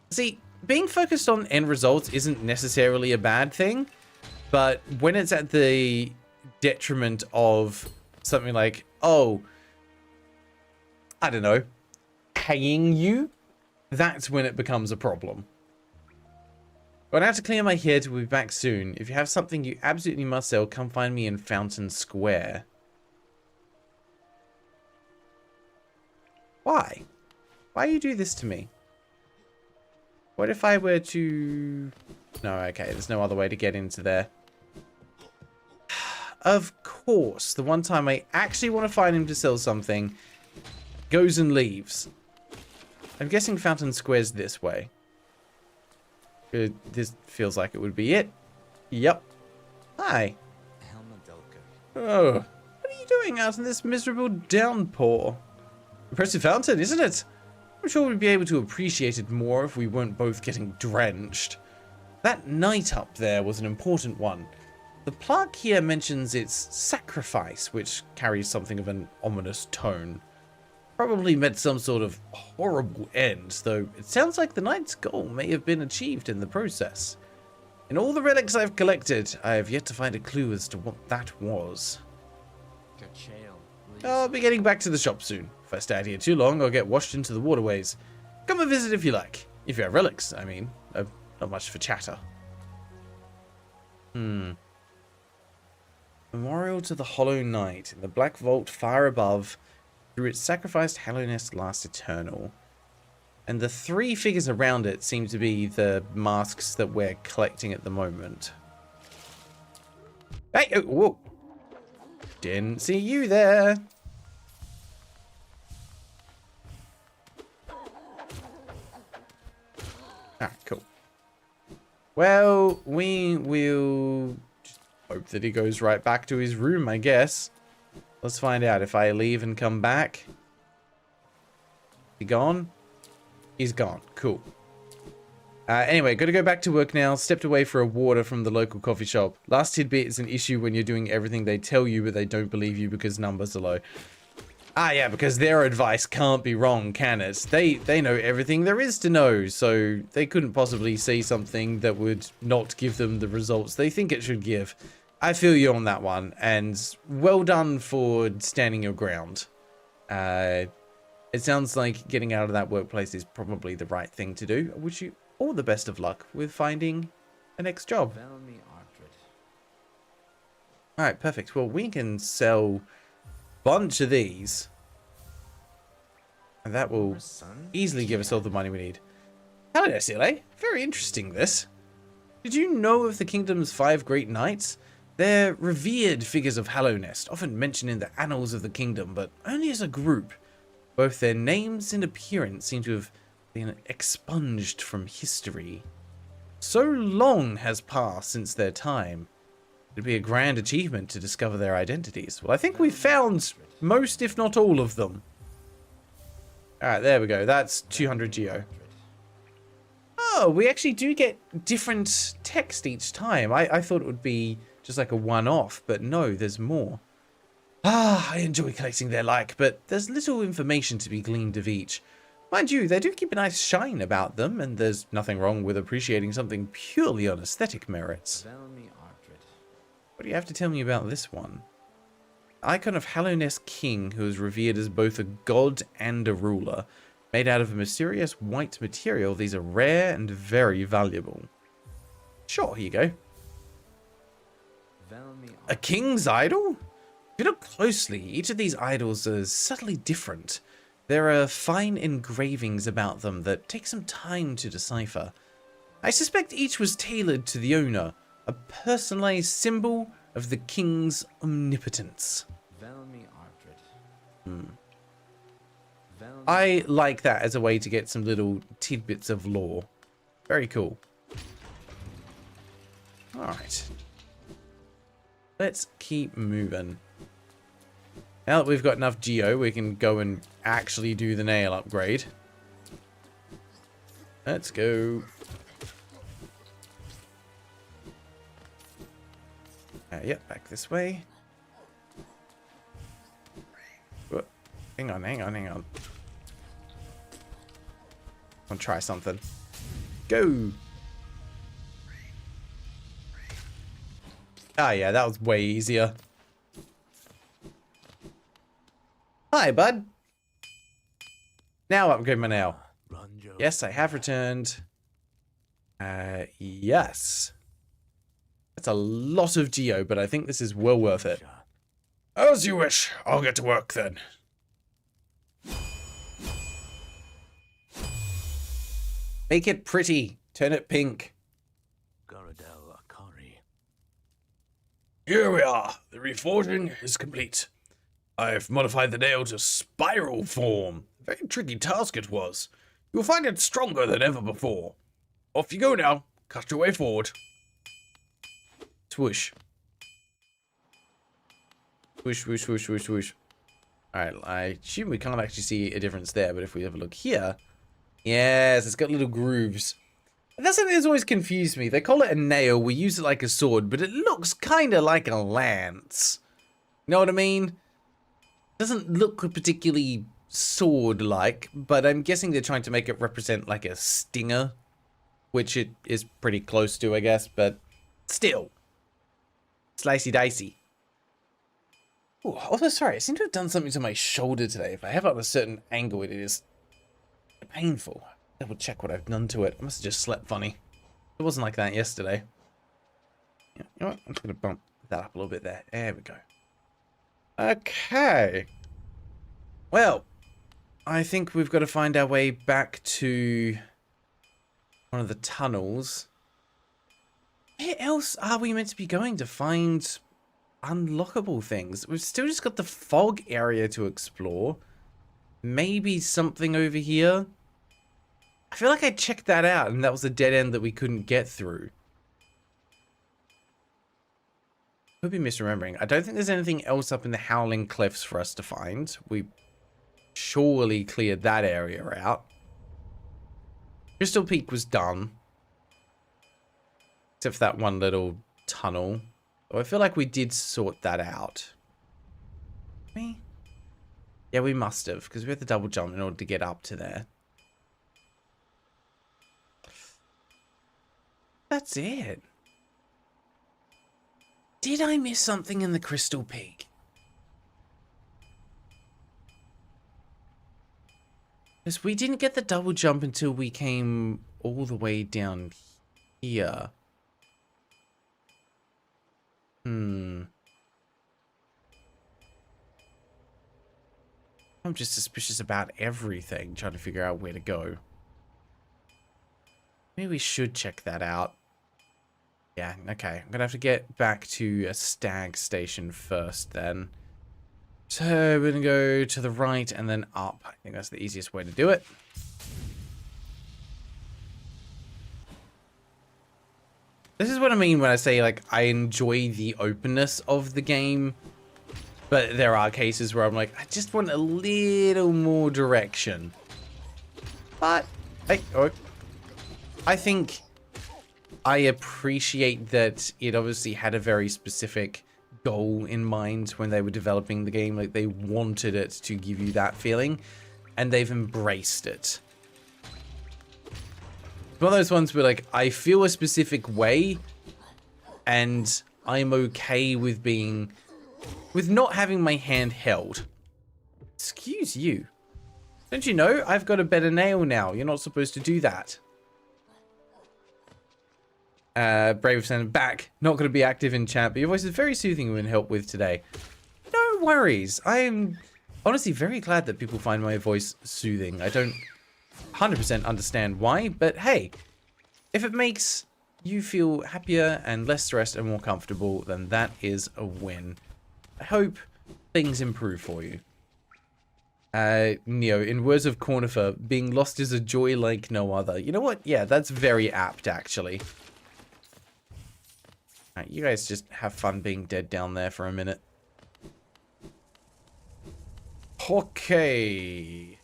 A: See, being focused on end results isn't necessarily a bad thing, but when it's at the detriment of something like, oh, I don't know, paying you, that's when it becomes a problem. Going out to clear my head. We'll be back soon. If you have something you absolutely must sell, come find me in Fountain Square. Why? Why you do this to me? What if I were to... No, okay, there's no other way to get into there. Of course, the one time I actually want to find him to sell something, goes and leaves. I'm guessing Fountain Square's this way. This feels like it would be it. Yep. Hi. Oh, what are you doing out in this miserable downpour? Impressive fountain, isn't it? I'm sure we'd be able to appreciate it more if we weren't both getting drenched. That night up there was an important one. The plaque here mentions its sacrifice, which carries something of an ominous tone. Probably meant some sort of horrible end, though it sounds like the knight's goal may have been achieved in the process. In all the relics I've collected, I have yet to find a clue as to what that was. I'll be getting back to the shop soon. If I stay out here too long, I'll get washed into the waterways. Come and visit if you like. If you have relics, I mean. Not much for chatter. Memorial to the Hollow Knight. In the Black Vault far above, through its sacrificed hallowness last eternal. And the 3 figures around it seem to be the masks that we're collecting at the moment. Hey! Oh, whoa! Didn't see you there! Ah, cool. Well, we will just hope that he goes right back to his room, I guess. Let's find out if I leave and come back. He gone? He's gone. Cool. Anyway, got to go back to work now. Stepped away for a water from the local coffee shop. Last tidbit is an issue when you're doing everything they tell you, but they don't believe you because numbers are low. Ah, yeah, because their advice can't be wrong, can it? They know everything there is to know, so they couldn't possibly say something that would not give them the results they think it should give. I feel you on that one, and well done for standing your ground. It sounds like getting out of that workplace is probably the right thing to do. I wish you all the best of luck with finding a next job. Alright, perfect. Well, we can sell a bunch of these. And that will easily give us all the money we need. Hello, Silly. Very interesting, this. Did you know of the kingdom's 5 great knights? They're revered figures of Hallownest, often mentioned in the annals of the kingdom, but only as a group. Both their names and appearance seem to have been expunged from history. So long has passed since their time. It'd be a grand achievement to discover their identities. Well, I think we've found most, if not all of them. Alright, there we go. That's 200 geo. Oh, we actually do get different text each time. I thought it would be just like a one-off, but no, there's more. Ah, I enjoy collecting their like, but there's little information to be gleaned of each. Mind you, they do keep a nice shine about them, and there's nothing wrong with appreciating something purely on aesthetic merits. What do you have to tell me about this one? Icon of Hallownest King, who is revered as both a god and a ruler. Made out of a mysterious white material, these are rare and very valuable. Sure, here you go. A king's idol? If you look closely, each of these idols is subtly different. There are fine engravings about them that take some time to decipher. I suspect each was tailored to the owner, a personalized symbol of the king's omnipotence. I like that as a way to get some little tidbits of lore. Very cool. Alright. Let's keep moving. Now that we've got enough geo, we can go and actually do the nail upgrade. Let's go. Yep, back this way. Whoa. Hang on. I'm gonna try something. Go! Ah, yeah, that was way easier. Hi, bud. Now upgrade my nail. Yes, I have returned. Yes. That's a lot of geo, but I think this is well worth it.
B: As you wish. I'll get to work then.
A: Make it pretty. Turn it pink.
B: Here we are. The reforging is complete. I've modified the nail to spiral form. A very tricky task it was. You'll find it stronger than ever before. Off you go now. Cut your way forward.
A: Swoosh. Swoosh, swoosh, swoosh, swoosh, swoosh. Alright, I assume we can't actually see a difference there, but if we have a look here... Yes, it's got little grooves. That's something that's always confused me. They call it a nail, we use it like a sword, but it looks kind of like a lance. You know what I mean? Doesn't look particularly sword-like, but I'm guessing they're trying to make it represent like a stinger, which it is pretty close to, I guess, but still. Slicey dicey. Oh, also sorry, I seem to have done something to my shoulder today. If I have it on a certain angle, it is painful. Double check what I've done to it. I must have just slept funny. It wasn't like that yesterday. Yeah, you know what? I'm just going to bump that up a little bit there. There we go. Okay. Well, I think we've got to find our way back to one of the tunnels. Where else are we meant to be going to find unlockable things? We've still just got the fog area to explore. Maybe something over here. I feel like I checked that out and that was a dead end that we couldn't get through. Could be misremembering. I don't think there's anything else up in the Howling Cliffs for us to find. We surely cleared that area out. Crystal Peak was done. Except for that one little tunnel. Oh, I feel like we did sort that out. Me? Yeah, we must have, because we had to double jump in order to get up to there. That's it. Did I miss something in the Crystal Peak? Because we didn't get the double jump until we came all the way down here. I'm just suspicious about everything, trying to figure out where to go. Maybe we should check that out. Yeah, okay. I'm gonna have to get back to a stag station first then. So we're gonna go to the right and then up. I think that's the easiest way to do it. This is what I mean when I say, like, I enjoy the openness of the game. But there are cases where I'm like, I just want a little more direction. But, hey, oh, I think I appreciate that it obviously had a very specific goal in mind when they were developing the game. Like, they wanted it to give you that feeling, and they've embraced it. One of those ones where, like, I feel a specific way, and I'm okay with being... with not having my hand held. Excuse you. Don't you know? I've got a better nail now. You're not supposed to do that. Brave sent back. Not going to be active in chat, but your voice is very soothing and help with today. No worries. I am honestly very glad that people find my voice soothing. I don't 100% understand why, but hey, if it makes you feel happier and less stressed and more comfortable, then that is a win. I hope things improve for you. Neo, in words of Cornifer, being lost is a joy like no other. You know what? Yeah, that's very apt, actually. Alright, you guys just have fun being dead down there for a minute. Okay.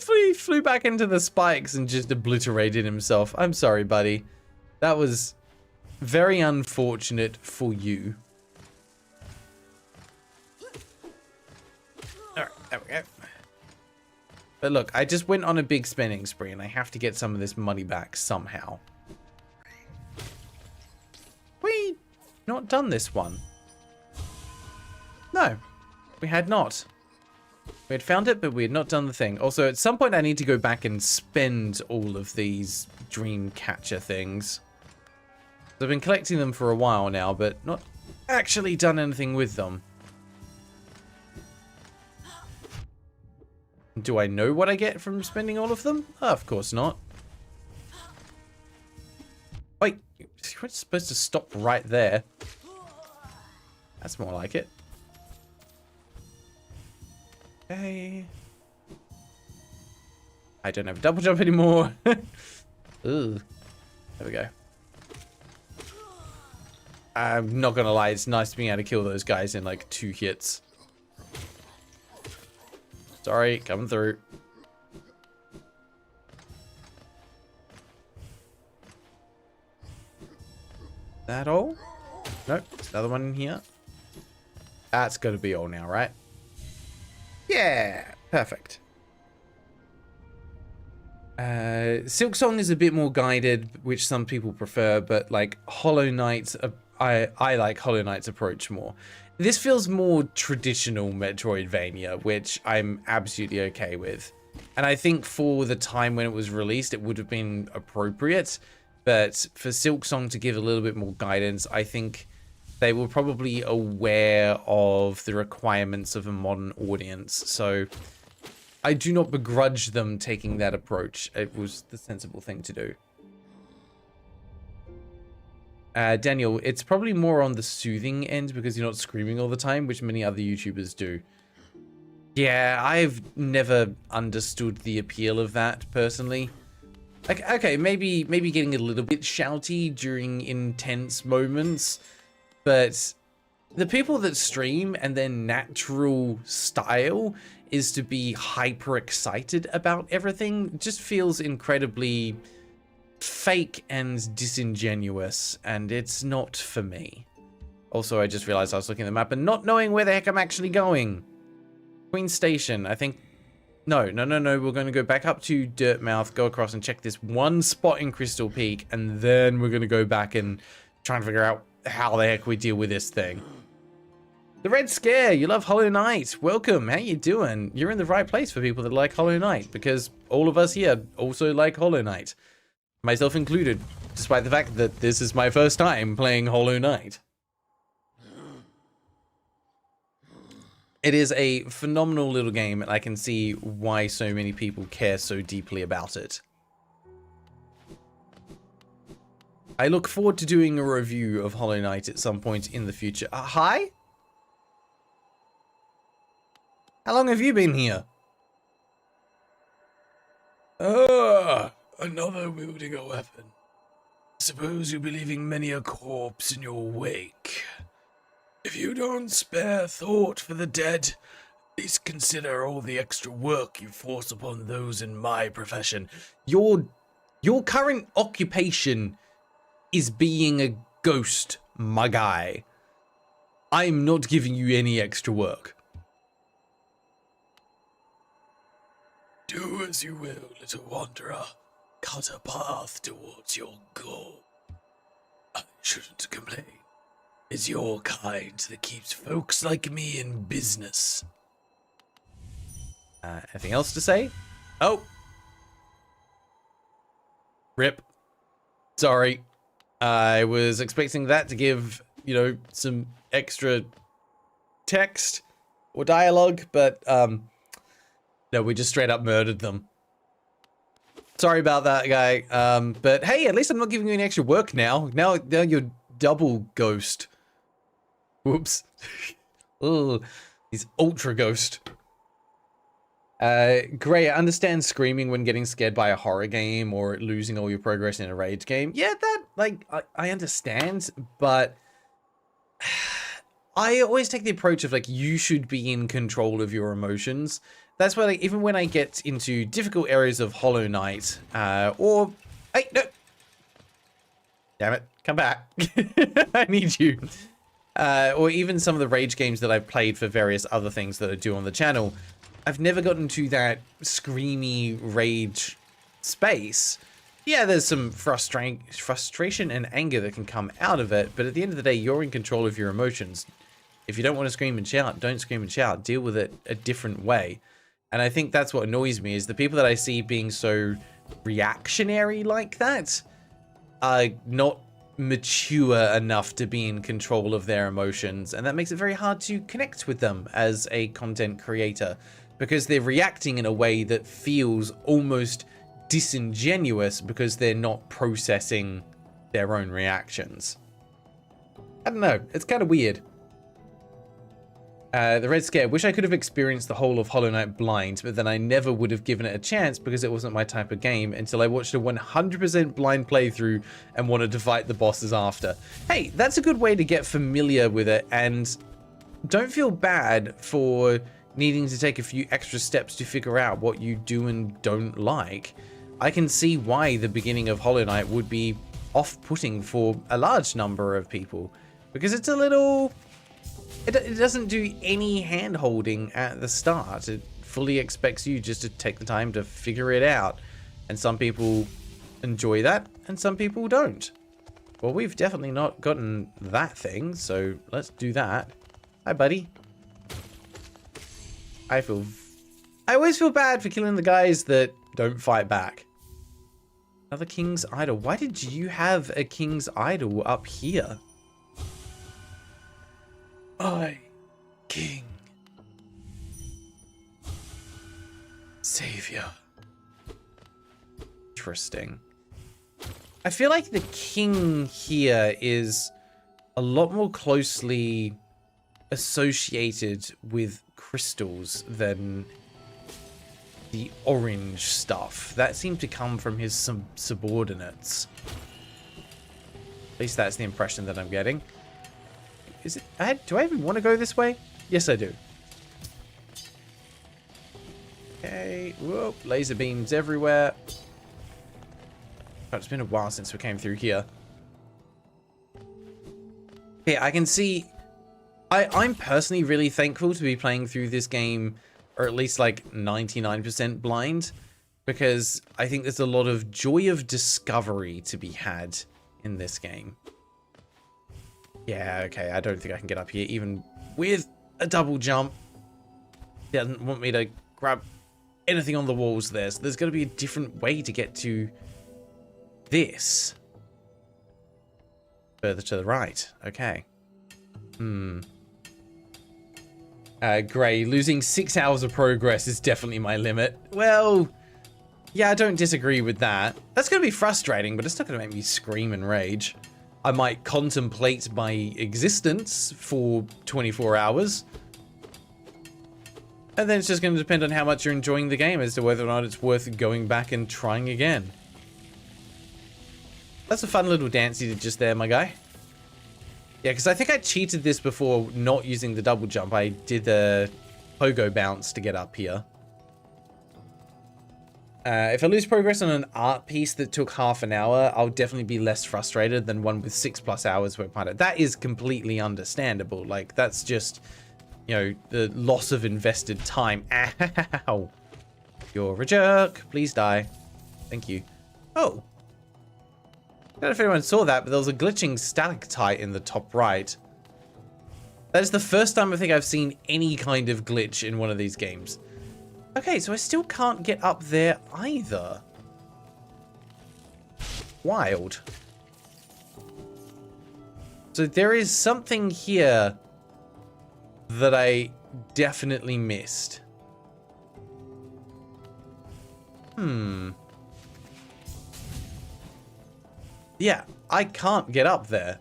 A: He flew back into the spikes and just obliterated himself. I'm sorry, buddy. That was very unfortunate for you. Alright, there we go. But look, I just went on a big spending spree and I have to get some of this money back somehow. We not done this one? No, we had not. We had found it, but we had not done the thing. Also, at some point I need to go back and spend all of these dream catcher things. I've been collecting them for a while now, but not actually done anything with them. Do I know what I get from spending all of them? Oh, of course not. Wait, you're supposed to stop right there. That's more like it. Okay. I don't have a double jump anymore. Ooh. There we go. I'm not gonna lie, it's nice being able to kill those guys in like 2 hits. Sorry, coming through. That all? Nope, there's another one in here. That's gonna be all now, right? Yeah, perfect. Silksong is a bit more guided, which some people prefer, but like Hollow Knight, I like Hollow Knight's approach more. This feels more traditional Metroidvania, which I'm absolutely okay with. And I think for the time when it was released, it would have been appropriate. But for Silksong to give a little bit more guidance, I think they were probably aware of the requirements of a modern audience. So I do not begrudge them taking that approach. It was the sensible thing to do. Daniel, it's probably more on the soothing end because you're not screaming all the time, which many other YouTubers do. Yeah, I've never understood the appeal of that personally. Like, okay, maybe getting a little bit shouty during intense moments, but the people that stream and their natural style is to be hyper excited about everything just feels incredibly fake and disingenuous, and it's not for me. Also, I just realized I was looking at the map and not knowing where the heck I'm actually going. Queen Station, I think. No. We're going to go back up to Dirtmouth, go across and check this one spot in Crystal Peak, and then we're going to go back and try and figure out how the heck we deal with this thing. The Red Scare, you love Hollow Knight. Welcome, how you doing? You're in the right place for people that like Hollow Knight, because all of us here also like Hollow Knight. Myself included, despite the fact that this is my first time playing Hollow Knight. It is a phenomenal little game, and I can see why so many people care so deeply about it. I look forward to doing a review of Hollow Knight at some point in the future. Hi? How long have you been here?
B: Another wielding a weapon. Suppose you'll be leaving many a corpse in your wake. If you don't spare thought for the dead, please consider all the extra work you force upon those in my profession.
A: Your current occupation is being a ghost, my guy. I'm not giving you any extra work.
B: Do as you will, little wanderer. Cut a path towards your goal. I shouldn't complain. It's your kind that keeps folks like me in business.
A: Anything else to say? Oh. Rip. Sorry. I was expecting that to give, you know, some extra text or dialogue, but, no, we just straight up murdered them. Sorry about that, guy. But hey, at least I'm not giving you any extra work now. Now you're double ghost. Whoops. Oh, he's ultra ghost. Gray, I understand screaming when getting scared by a horror game or losing all your progress in a rage game. Yeah, that, like, I understand, but I always take the approach of, like, you should be in control of your emotions. That's why, like, even when I get into difficult areas of Hollow Knight, or... Hey, no! Damn it, come back. I need you. Or even some of the rage games that I've played for various other things that I do on the channel, I've never gotten to that screamy rage space. Yeah, there's some frustration and anger that can come out of it, but at the end of the day, you're in control of your emotions. If you don't want to scream and shout, don't scream and shout. Deal with it a different way. And I think that's what annoys me, is the people that I see being so reactionary like that are not mature enough to be in control of their emotions, and that makes it very hard to connect with them as a content creator, because they're reacting in a way that feels almost disingenuous because they're not processing their own reactions. I don't know, it's kind of weird. The Red Scare, wish I could have experienced the whole of Hollow Knight blind, but then I never would have given it a chance because it wasn't my type of game until I watched a 100% blind playthrough and wanted to fight the bosses after. Hey, that's a good way to get familiar with it, and don't feel bad for needing to take a few extra steps to figure out what you do and don't like. I can see why the beginning of Hollow Knight would be off-putting for a large number of people, because it's a little... It doesn't do any hand-holding at the start. It fully expects you just to take the time to figure it out. And some people enjoy that, and some people don't. Well, we've definitely not gotten that thing, so let's do that. Hi, buddy. I always feel bad for killing the guys that don't fight back. Another King's Idol. Why did you have a King's Idol up here?
B: I, King, Savior.
A: Interesting. I feel like the king here is a lot more closely associated with crystals than the orange stuff. That seemed to come from his subordinates. At least that's the impression that I'm getting. Is it? Do I even want to go this way? Yes, I do. Okay. Whoop. Laser beams everywhere. God, it's been a while since we came through here. Okay, I can see... I'm personally really thankful to be playing through this game, or at least like 99% blind, because I think there's a lot of joy of discovery to be had in this game. Yeah, okay, I don't think I can get up here even with a double jump. He doesn't want me to grab anything on the walls there, so there's got to be a different way to get to this. Further to the right, okay. Gray, losing 6 hours of progress is definitely my limit. Well, yeah, I don't disagree with that. That's going to be frustrating, but it's not going to make me scream and rage. I might contemplate my existence for 24 hours. And then it's just going to depend on how much you're enjoying the game as to whether or not it's worth going back and trying again. That's a fun little dance you did just there, my guy. Yeah, because I think I cheated this before not using the double jump. I did the pogo bounce to get up here. If I lose progress on an art piece that took half an hour, I'll definitely be less frustrated than one with 6+ hours worth of it. That is completely understandable. Like, that's just, you know, the loss of invested time. Ow. You're a jerk. Please die. Thank you. Oh. I don't know if anyone saw that, but there was a glitching stalactite in the top right. That is the first time I think I've seen any kind of glitch in one of these games. Okay, so I still can't get up there either. Wild. So there is something here that I definitely missed. Yeah, I can't get up there.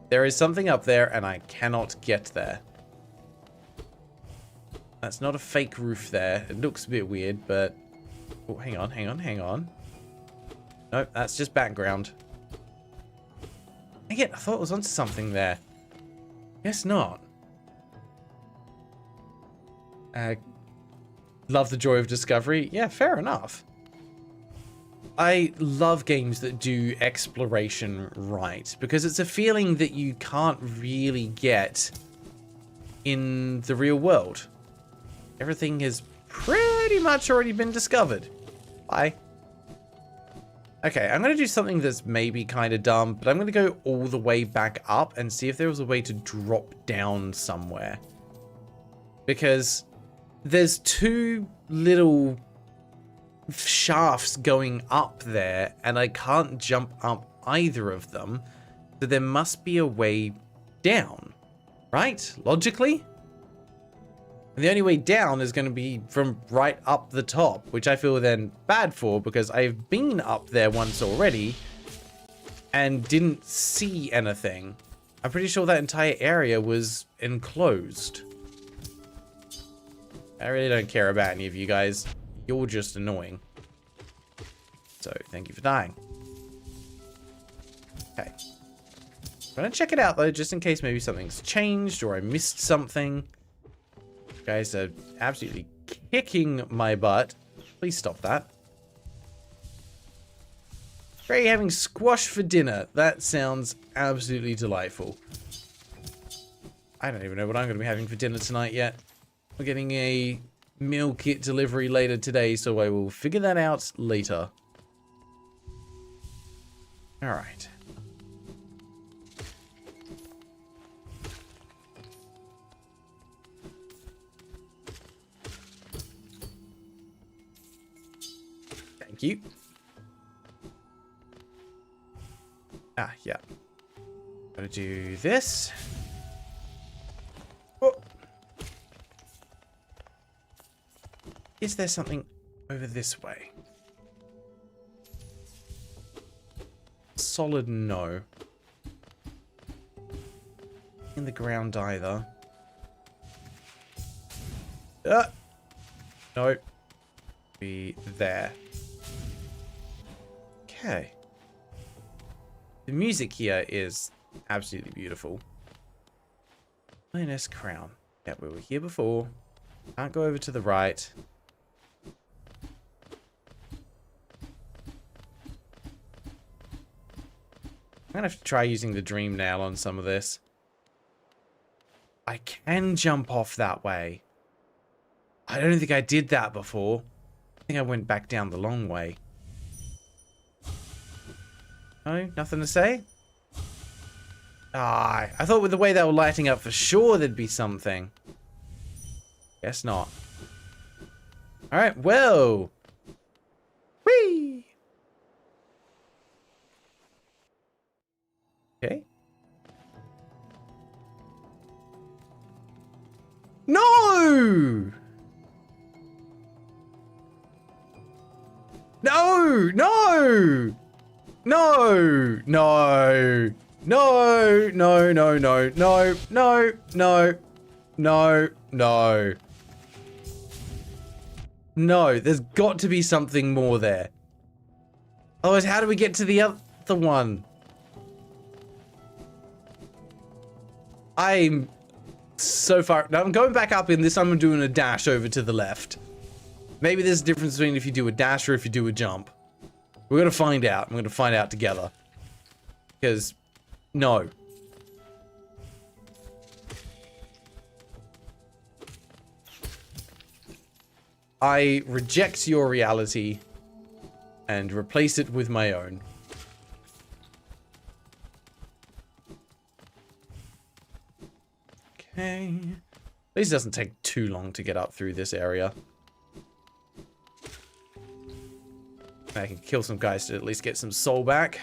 A: There is something up there and I cannot get there. That's not a fake roof there. It looks a bit weird, but... Oh, hang on, hang on, hang on. Nope, that's just background. Dang it, I thought it was onto something there. Guess not. Love the joy of discovery. Yeah, fair enough. I love games that do exploration right, because it's a feeling that you can't really get in the real world. Everything has pretty much already been discovered. Bye. Okay, I'm going to do something that's maybe kind of dumb, but I'm going to go all the way back up and see if there was a way to drop down somewhere. Because there's two little shafts going up there, and I can't jump up either of them. So there must be a way down, right? Logically? And the only way down is going to be from right up the top, which I feel then bad for because I've been up there once already and didn't see anything. I'm pretty sure that entire area was enclosed. I really don't care about any of you guys. You're just annoying. So, thank you for dying. Okay. I'm going to check it out, though, just in case maybe something's changed or I missed something. You guys are absolutely kicking my butt. Please stop that. Great, having squash for dinner. That sounds absolutely delightful. I don't even know what I'm going to be having for dinner tonight yet. We're getting a meal kit delivery later today, so I will figure that out later. Alright. Thank you. Ah, yeah. Gotta do this. Oh. Is there something over this way? Solid no. In the ground either. No. Be there. Okay. The music here is Absolutely beautiful. Lioness crown. Yeah, we were here before. Can't go over to the right. I'm gonna have to try using the dream nail on some of this. I can jump off that way. I don't think I did that before. I think I went back down the long way. No, nothing to say? Ah, I thought with the way they were lighting up for sure there'd be something. Guess not. Alright, well. Whee! Okay. No! No! No! No! No! No! No! No! No! No! No! No! No! No! No! There's got to be something more there. Otherwise, how do we get to the other one? I'm so far. Now I'm going back up in this. I'm doing a dash over to the left. Maybe there's a difference between if you do a dash or if you do a jump. We're gonna find out. I'm gonna find out together. Because, no. I reject your reality and replace it with my own. Okay. At least it doesn't take too long to get up through this area. I can kill some guys to at least get some soul back.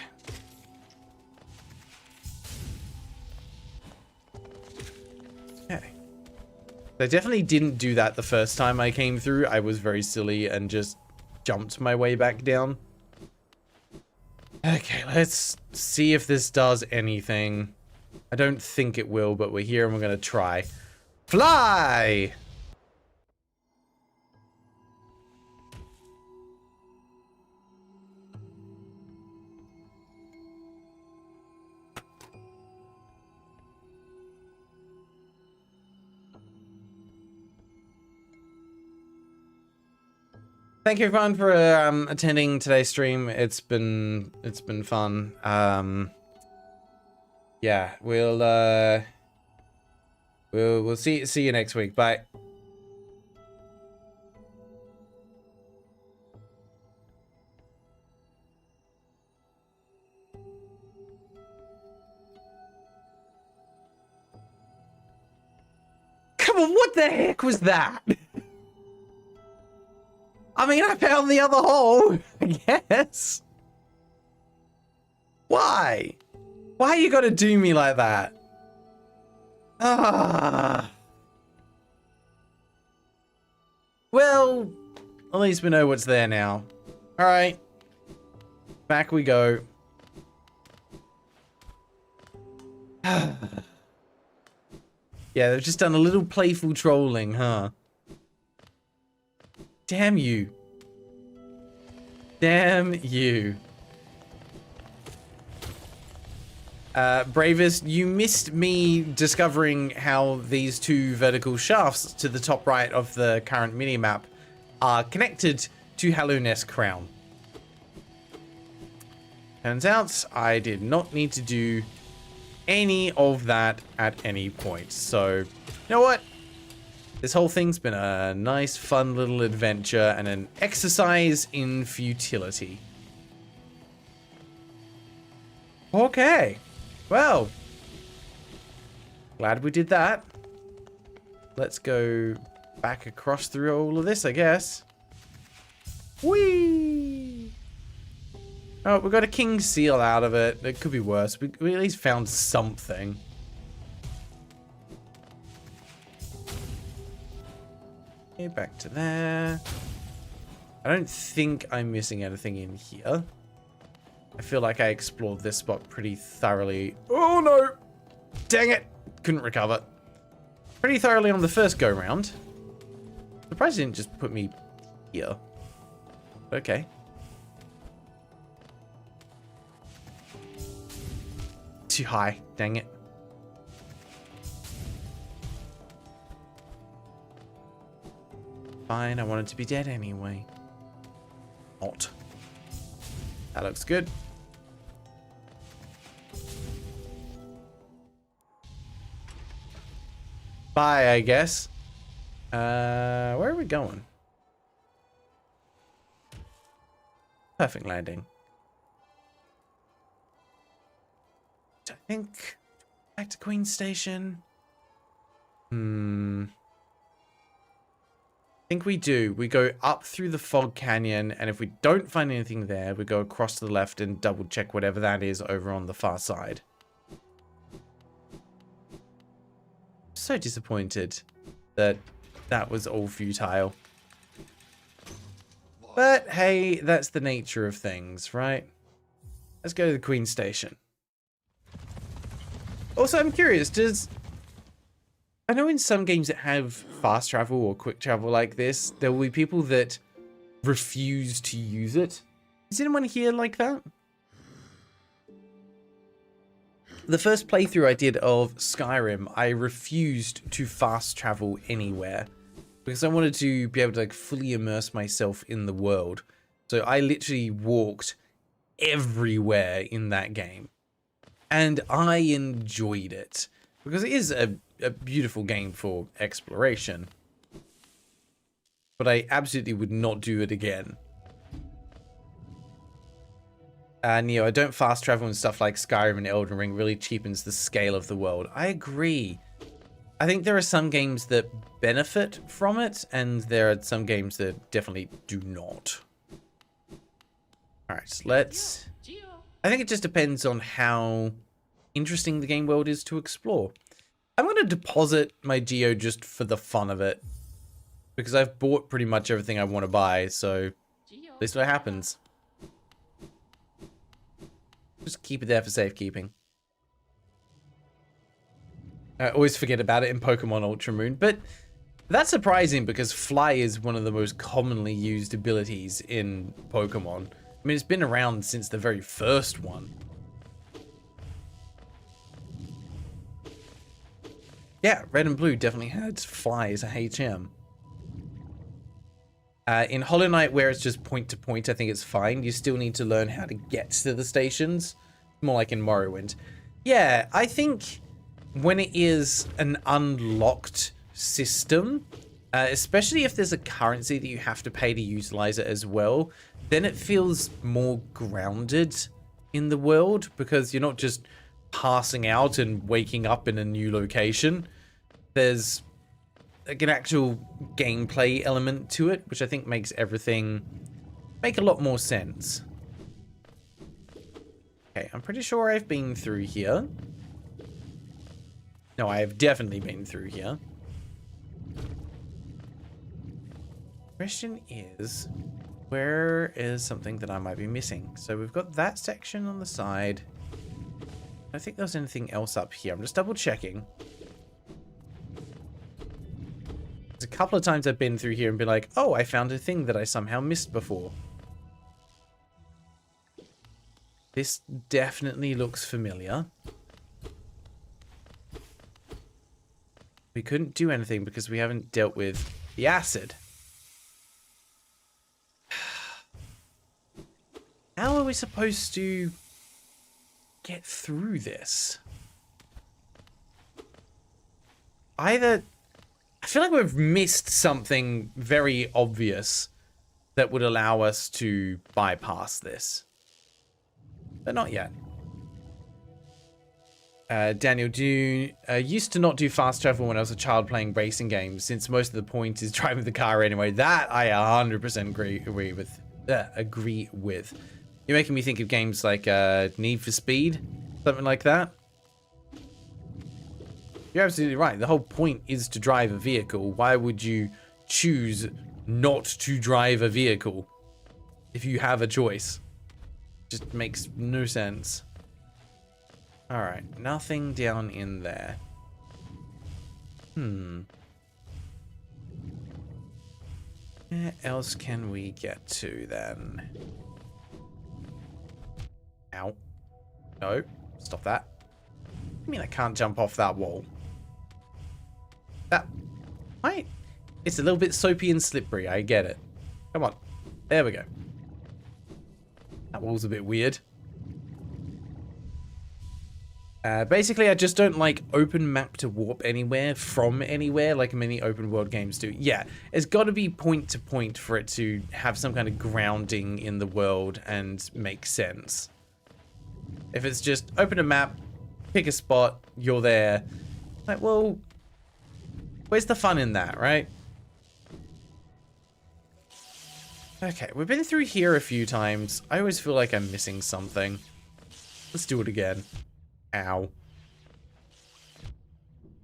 A: Okay. I definitely didn't do that the first time I came through. I was very silly and just jumped my way back down. Okay, let's see if this does anything. I don't think it will, but we're here and we're gonna try. Fly! Thank you everyone for attending today's stream. It's been fun. Yeah, we'll see you next week. Bye. Come on, what the heck was that? I mean, I found the other hole, I guess. Why? Why you gotta do me like that? Ah. Well, at least we know what's there now. Alright. Back we go. Yeah, they've just done a little playful trolling, huh? Damn you. Damn you. Bravest, you missed me discovering how these two vertical shafts to the top right of the current minimap are connected to Hallownest Crown. Turns out I did not need to do any of that at any point. So, you know what? This whole thing's been a nice, fun little adventure and an exercise in futility. Okay. Well. Glad we did that. Let's go back across through all of this, I guess. Whee! Oh, we got a king seal out of it. It could be worse. We at least found something. Okay, back to there. I don't think I'm missing anything in here. I feel like I explored this spot pretty thoroughly. Oh no! Dang it! Couldn't recover. Pretty thoroughly on the first go round. Surprised it didn't just put me here. Okay. Too high. Dang it. Fine, I want it to be dead anyway. Not. That looks good. Bye, I guess. Where are we going? Perfect landing. I think back to Queen Station. I think we do. We go up through the fog canyon, and if we don't find anything there, we go across to the left and double check whatever that is over on the far side. So disappointed that that was all futile. But hey, that's the nature of things, right? Let's go to the Queen Station. Also, I'm curious, I know in some games that have fast travel or quick travel like this, there will be people that refuse to use it. Is anyone here like that? The first playthrough I did of Skyrim, I refused to fast travel anywhere because I wanted to be able to like fully immerse myself in the world. So I literally walked everywhere in that game, and I enjoyed it because it is a beautiful game for exploration. But I absolutely would not do it again. And, you know, I don't fast travel and stuff like Skyrim and Elden Ring really cheapens the scale of the world. I agree. I think there are some games that benefit from it, and there are some games that definitely do not. Alright, let's... I think it just depends on how interesting the game world is to explore. I'm going to deposit my Geo just for the fun of it, because I've bought pretty much everything I want to buy, so at least what happens. Just keep it there for safekeeping. I always forget about it in Pokemon Ultra Moon, but that's surprising because Fly is one of the most commonly used abilities in Pokemon. I mean, it's been around since the very first one. Yeah, Red and Blue definitely had Fly as a HM. In Hollow Knight, where it's just point to point, I think it's fine. You still need to learn how to get to the stations. More like in Morrowind. Yeah, I think when it is an unlocked system, especially if there's a currency that you have to pay to utilize it as well, then it feels more grounded in the world, because you're not just passing out and waking up in a new location. There's like an actual gameplay element to it, which I think makes everything make a lot more sense. Okay, I'm pretty sure I've been through here. No, I have definitely been through here. Question is, where is something that I might be missing? So we've got that section on the side. I don't think there's anything else up here. I'm just double checking. There's a couple of times I've been through here and been like, oh, I found a thing that I somehow missed before. This definitely looks familiar. We couldn't do anything because we haven't dealt with the acid. How are we supposed to get through this? Either... I feel like we've missed something very obvious that would allow us to bypass this. But not yet. Daniel, used to not do fast travel when I was a child playing racing games, since most of the point is driving the car anyway. That I 100% agree with. You're making me think of games like Need for Speed, something like that. You're absolutely right. The whole point is to drive a vehicle. Why would you choose not to drive a vehicle if you have a choice? Just makes no sense. Alright, nothing down in there. Where else can we get to then? Ow. No, stop that. you mean I can't jump off that wall? That... Right? It's a little bit soapy and slippery, I get it. Come on. There we go. That wall's a bit weird. Basically, I just don't like open map to warp anywhere from anywhere like many open world games do. Yeah, it's got to be point to point for it to have some kind of grounding in the world and make sense. If it's just open a map, pick a spot, you're there. Like, well, where's the fun in that, right? Okay, we've been through here a few times. I always feel like I'm missing something. Let's do it again. Ow.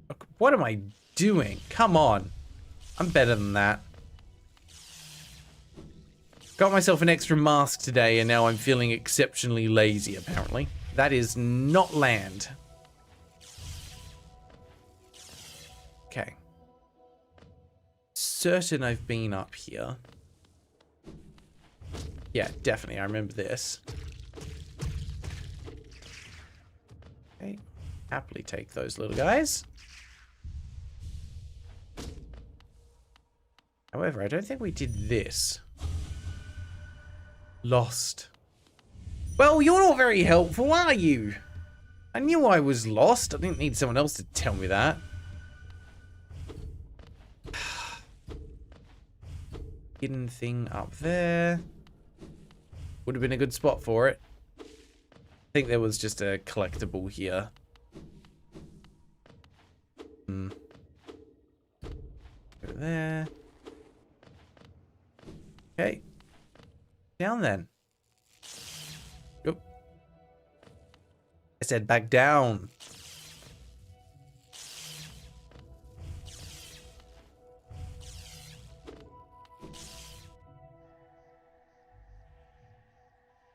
A: Look, what am I doing? Come on. I'm better than that. Got myself an extra mask today, and now I'm feeling exceptionally lazy, apparently. That is not land. Okay. Certain I've been up here. Yeah, definitely. I remember this. Okay. Happily take those little guys. However, I don't think we did this. Lost. Well, you're not very helpful, are you? I knew I was lost. I didn't need someone else to tell me that. Hidden thing up there. Would have been a good spot for it. I think there was just a collectible here. Over there. Okay. Down then. Oop. I said back down.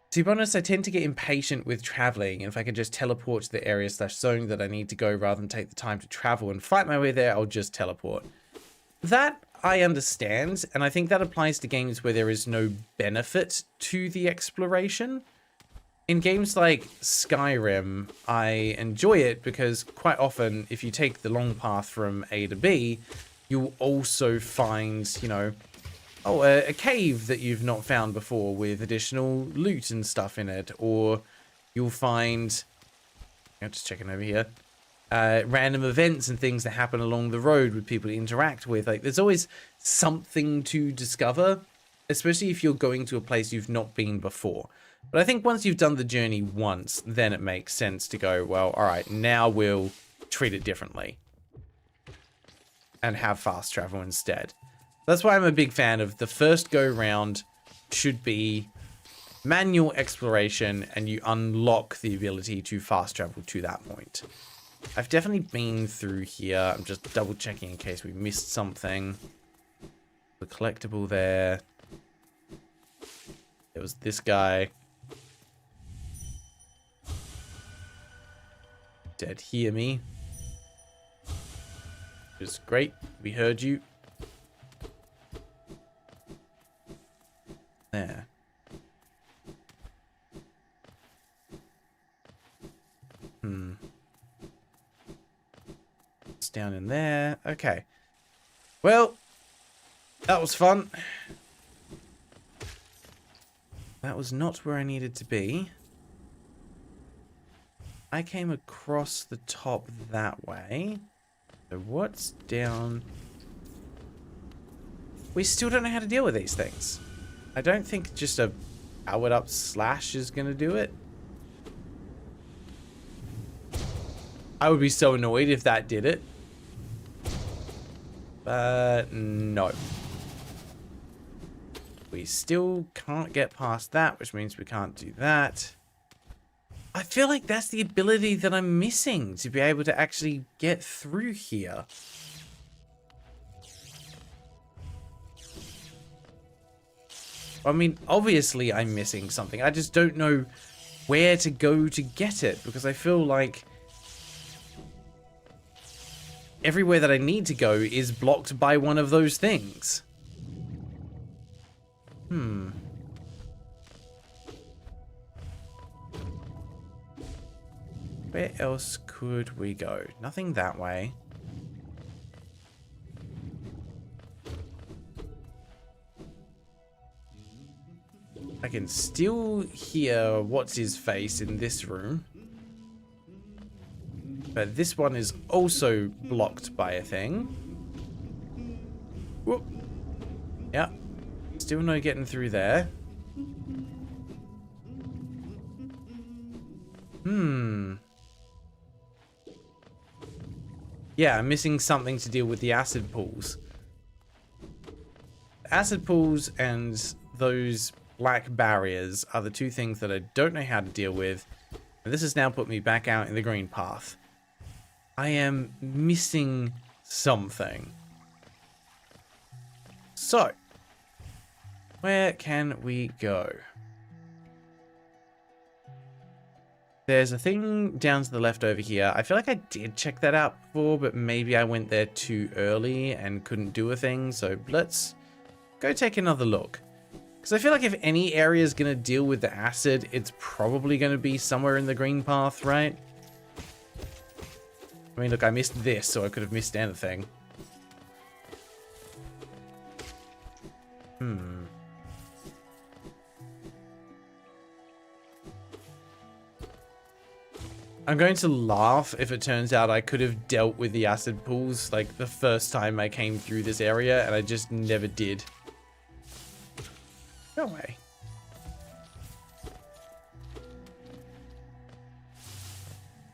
A: To be honest, I tend to get impatient with traveling, and if I can just teleport to the area / zone that I need to go rather than take the time to travel and fight my way there, I'll just teleport. That I understand, and I think that applies to games where there is no benefit to the exploration. In games like Skyrim, I enjoy it because quite often, if you take the long path from A to B, you'll also find, you know, oh, a cave that you've not found before with additional loot and stuff in it. Or you'll find, I'm just checking over here, random events and things that happen along the road with people to interact with. Like, there's always something to discover, especially if you're going to a place you've not been before. But I think once you've done the journey once, then it makes sense to go, well, all right, now we'll treat it differently and have fast travel instead. That's why I'm a big fan of the first go round should be manual exploration, and you unlock the ability to fast travel to that point. I've definitely been through here. I'm just double checking in case we missed something. The collectible there. There was this guy. Dead hear me. Which is great. We heard you. There. It's down in there. Okay. Well, that was fun. That was not where I needed to be. I came across the top that way. So what's down? We still don't know how to deal with these things. I don't think just a powered up slash is going to do it. I would be so annoyed if that did it. But no. We still can't get past that, which means we can't do that. I feel like that's the ability that I'm missing to be able to actually get through here. I mean, obviously I'm missing something. I just don't know where to go to get it, because I feel like everywhere that I need to go is blocked by one of those things. Where else could we go? Nothing that way. I can still hear what's his face in this room. But this one is also blocked by a thing. Whoop. Yeah. Still no getting through there. Yeah, I'm missing something to deal with the acid pools. Acid pools and those black barriers are the two things that I don't know how to deal with. And this has now put me back out in the green path. I am missing something. So, where can we go? There's a thing down to the left over here. I feel like I did check that out before, but maybe I went there too early and couldn't do a thing. So let's go take another look. Because I feel like if any area is going to deal with the acid, it's probably going to be somewhere in the green path, right? I mean, look, I missed this, so I could have missed anything. I'm going to laugh if it turns out I could have dealt with the acid pools like the first time I came through this area and I just never did. Go away.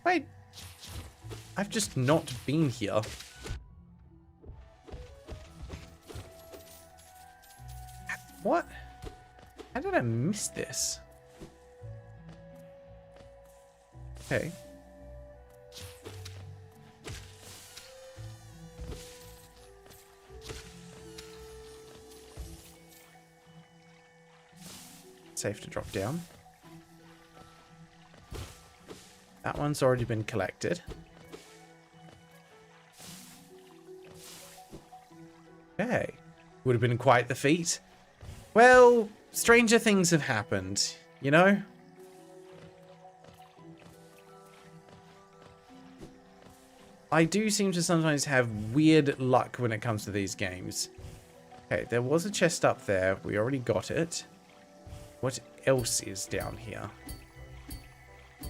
A: Wait. I've just not been here. What? How did I miss this? Okay. Safe to drop down. That one's already been collected. Okay. Would have been quite the feat. Well, stranger things have happened, you know? I do seem to sometimes have weird luck when it comes to these games. Okay, there was a chest up there. We already got it. What else is down here? I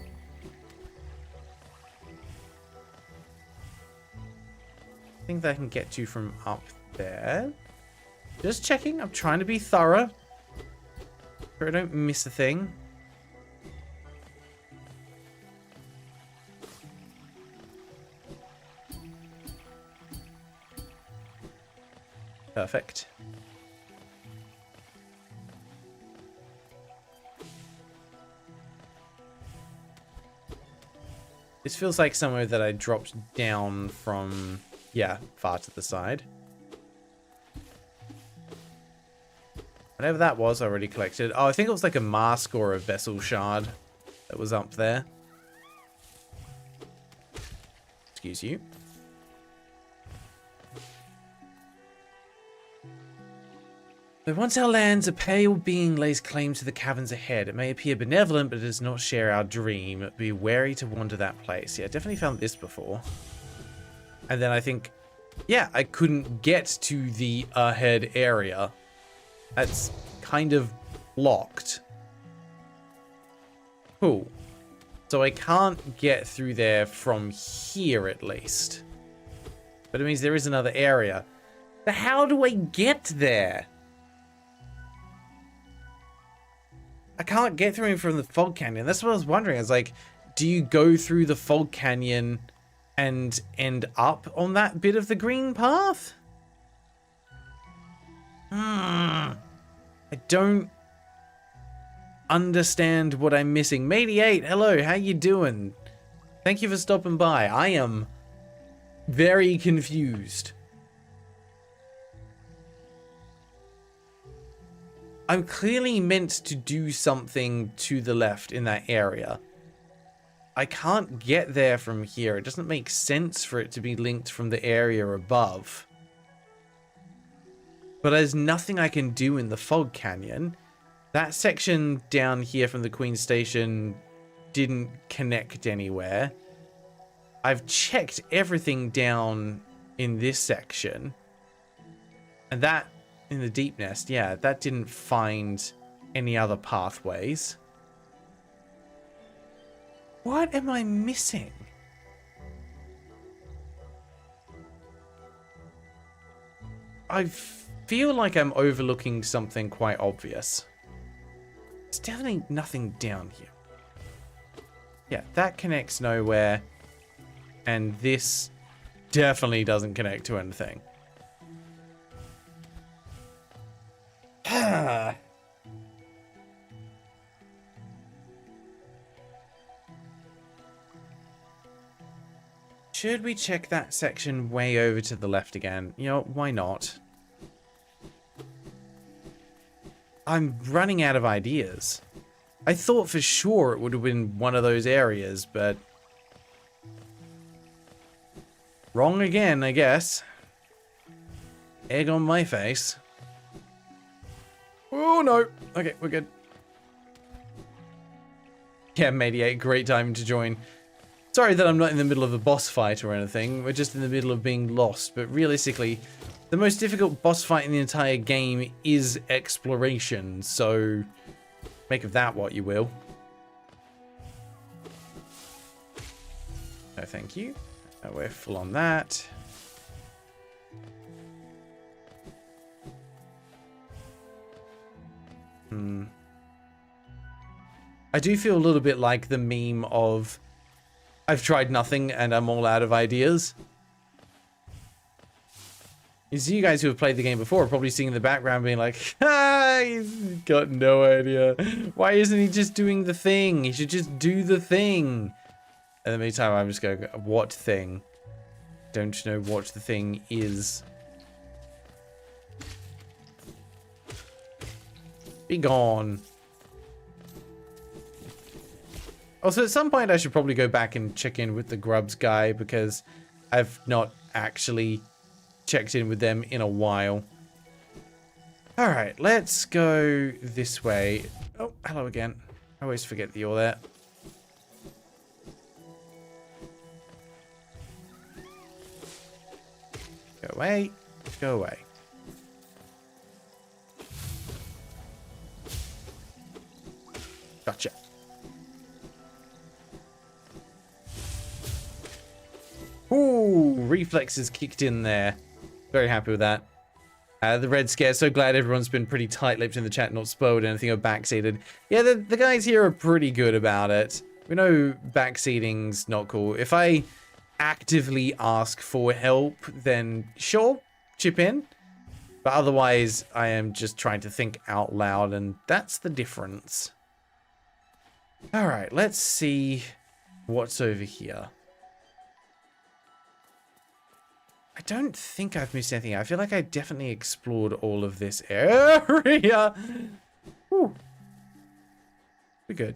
A: think that I can get to from up there. Just checking. I'm trying to be thorough. So I don't miss a thing. Perfect. This feels like somewhere that I dropped down from, yeah, far to the side. Whatever that was, I already collected. Oh, I think it was like a mask or a vessel shard that was up there. Excuse you. Though once our lands, a pale being lays claim to the caverns ahead. It may appear benevolent, but it does not share our dream. Be wary to wander that place. Yeah, I definitely found this before. And then I think, yeah, I couldn't get to the ahead area. That's kind of blocked. Cool. So I can't get through there from here, at least. But it means there is another area. But how do I get there? I can't get through him from the fog canyon. That's what I was wondering. I was like, do you go through the fog canyon and end up on that bit of the green path? I don't understand what I'm missing. Matey8, hello, how you doing? Thank you for stopping by. I am very confused. I'm clearly meant to do something to the left in that area. I can't get there from here. It doesn't make sense for it to be linked from the area above. But there's nothing I can do in the fog canyon. That section down here from the Queen Station didn't connect anywhere. I've checked everything down in this section. And that, in the deep nest, yeah, that didn't find any other pathways. What am I missing? I feel like I'm overlooking something quite obvious. There's definitely nothing down here. Yeah, that connects nowhere. And this definitely doesn't connect to anything. Should we check that section way over to the left again? You know, why not? I'm running out of ideas. I thought for sure it would have been one of those areas, but... wrong again, I guess. Egg on my face. Oh, no. Okay, we're good. Yeah, Mediate, great time to join. Sorry that I'm not in the middle of a boss fight or anything. We're just in the middle of being lost. But realistically, the most difficult boss fight in the entire game is exploration. So, make of that what you will. No, thank you. No, we're full on that. I do feel a little bit like the meme of I've tried nothing and I'm all out of ideas. You guys who have played the game before are probably seeing in the background being like, ah, he's got no idea. Why isn't he just doing the thing? He should just do the thing. In the meantime, I'm just going, what thing? Don't know what the thing is. Be gone. Also, at some point, I should probably go back and check in with the Grubs guy because I've not actually checked in with them in a while. All right, let's go this way. Oh, hello again. I always forget that you're there. Go away. Go away. Gotcha. Ooh, reflexes kicked in there. Very happy with that. The Red Scare, so glad everyone's been pretty tight-lipped in the chat, not spoiled anything or backseated. Yeah, the guys here are pretty good about it. We know backseating's not cool. If I actively ask for help, then sure, chip in. But otherwise, I am just trying to think out loud, and that's the difference. Alright, let's see what's over here. I don't think I've missed anything. I feel like I definitely explored all of this area. Whew. We're good.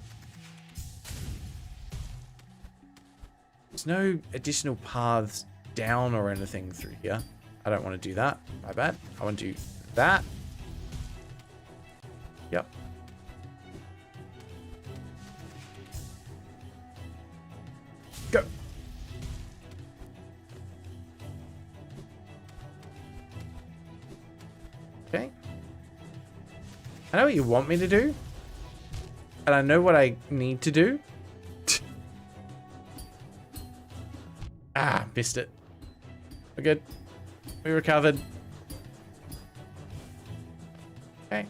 A: There's no additional paths down or anything through here. I don't want to do that. My bad. I want to do that. Yep. Go. Okay. I know what you want me to do. And I know what I need to do. Ah, missed it. We're good. We recovered. Okay.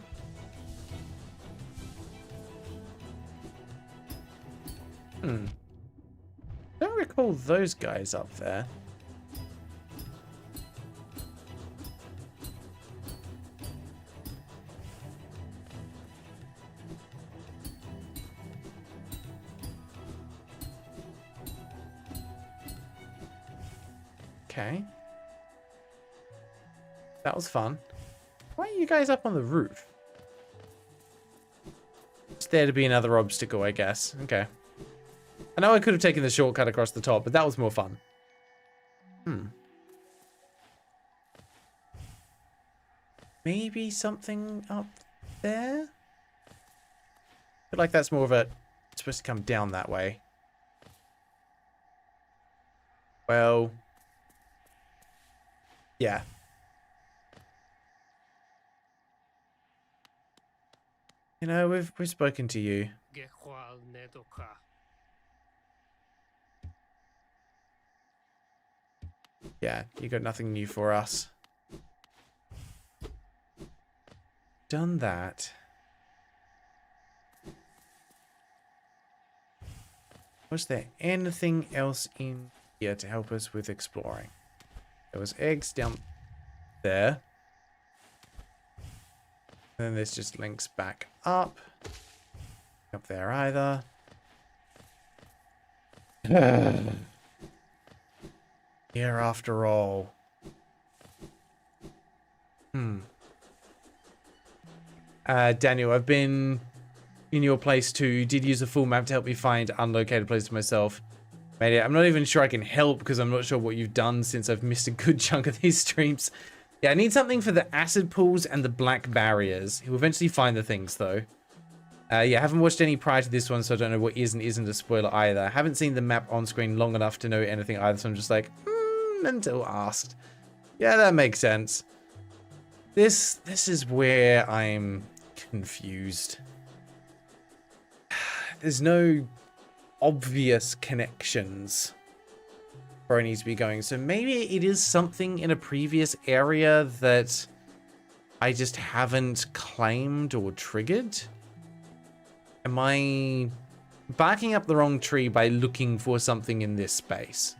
A: Don't recall those guys up there. Okay. That was fun. Why are you guys up on the roof? It's there to be another obstacle, I guess. Okay. I know I could have taken the shortcut across the top, but that was more fun. Maybe something up there? I feel like that's more of a supposed to come down that way. Well, yeah. You know, we've spoken to you. Yeah, you got nothing new for us. Done that. Was there anything else in here to help us with exploring? There was eggs down there. And then this just links back up. Up there either. Here after all. Daniel, I've been in your place too. Did use a full map to help me find unlocated places myself. Made it. I'm not even sure I can help because I'm not sure what you've done since I've missed a good chunk of these streams. Yeah, I need something for the acid pools and the black barriers. He'll eventually find the things though. Yeah, I haven't watched any prior to this one, so I don't know what is and isn't a spoiler either. I haven't seen the map on screen long enough to know anything either, so I'm just like, until asked. Yeah, that makes sense. This is where I'm confused. There's no obvious connections where I need to be going, so maybe it is something in a previous area that I just haven't claimed or triggered. Am I barking up the wrong tree by looking for something in this space?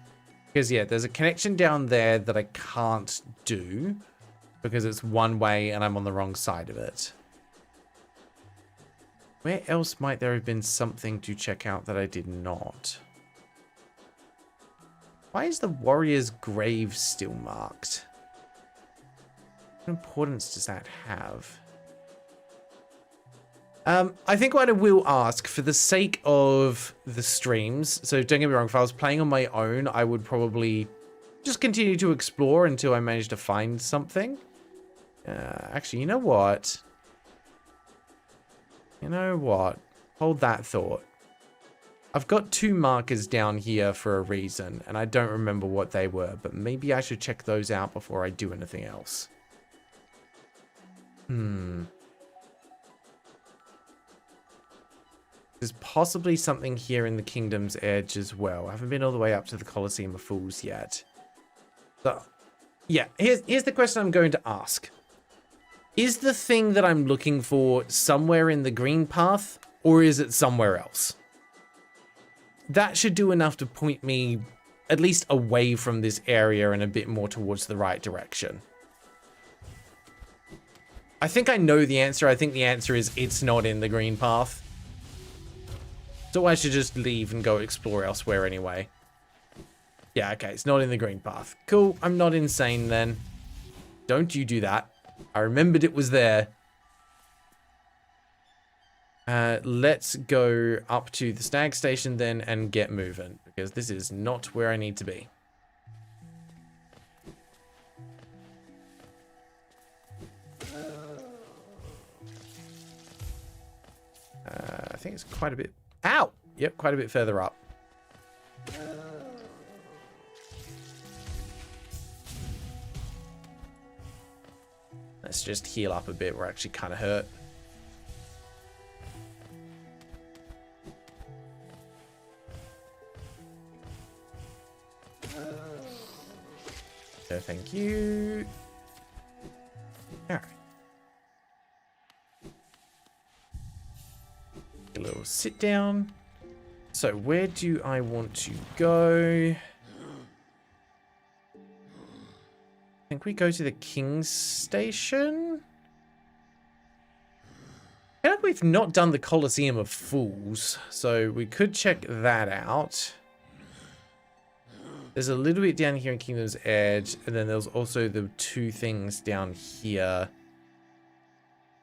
A: Because yeah, there's a connection down there that I can't do because it's one way and I'm on the wrong side of it. Where else might there have been something to check out that I did not? Why is the warrior's grave still marked? What importance does that have? I think what I will ask, for the sake of the streams, so don't get me wrong, if I was playing on my own, I would probably just continue to explore until I manage to find something. Actually, you know what? You know what? Hold that thought. I've got 2 markers down here for a reason, and I don't remember what they were, but maybe I should check those out before I do anything else. There's possibly something here in the Kingdom's Edge as well. I haven't been all the way up to the Colosseum of Fools yet. So, yeah, here's the question I'm going to ask. Is the thing that I'm looking for somewhere in the green path, or is it somewhere else? That should do enough to point me at least away from this area and a bit more towards the right direction. I think I know the answer. I think the answer is it's not in the green path. So I should just leave and go explore elsewhere anyway. Yeah, okay, it's not in the green path. Cool, I'm not insane then. Don't you do that. I remembered it was there. Let's go up to the stag station then and get moving, because this is not where I need to be. I think it's quite a bit... Ow! Yep, quite a bit further up. Let's just heal up a bit. We're actually kind of hurt. So thank you. All right. A little sit down. So where do I want to go? I think we go to the King's Station. I feel like we've not done the Colosseum of Fools, so we could check that out. There's a little bit down here in Kingdom's Edge, and then there's also the 2 things down here.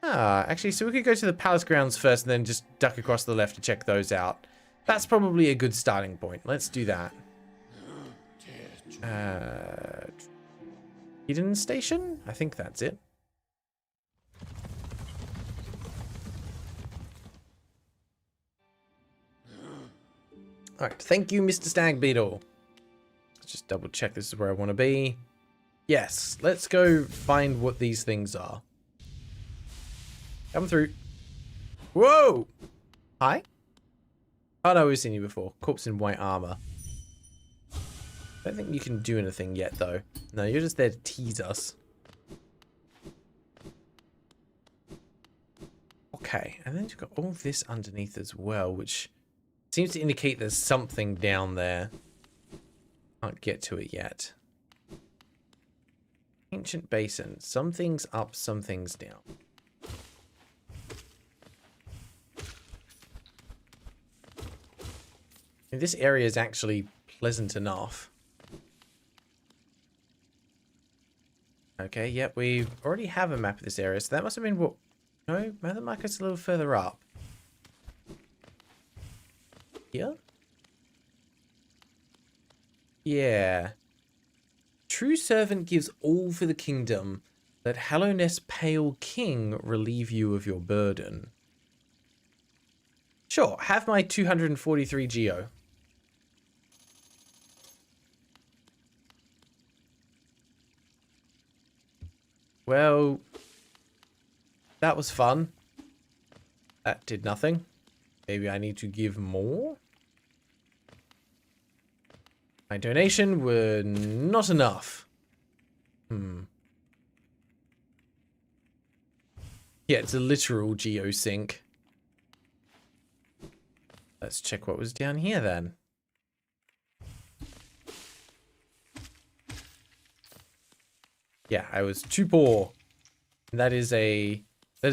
A: Actually, so we could go to the palace grounds first and then just duck across the left to check those out. That's probably a good starting point. Let's do that. Hidden Station? I think that's it. Alright, thank you, Mr. Stag Beetle. Let's just double check this is where I want to be. Yes, let's go find what these things are. Come through. Whoa! Hi? Oh no, we've seen you before. Corpse in white armor. I don't think you can do anything yet, though. No, you're just there to tease us. Okay, and then you've got all this underneath as well, which seems to indicate there's something down there. Can't get to it yet. Ancient basin. Some things up, some things down. And this area is actually pleasant enough. Okay, yep, we already have a map of this area, so that must have been what... No, that might go a little further up. Here? Yeah. True servant gives all for the kingdom. Let Hallowness pale king relieve you of your burden. Sure, have my 243 geo. Well, that was fun. That did nothing. Maybe I need to give more? My donation were not enough. Yeah, it's a literal geosync. Let's check what was down here then. Yeah, I was too poor. And that is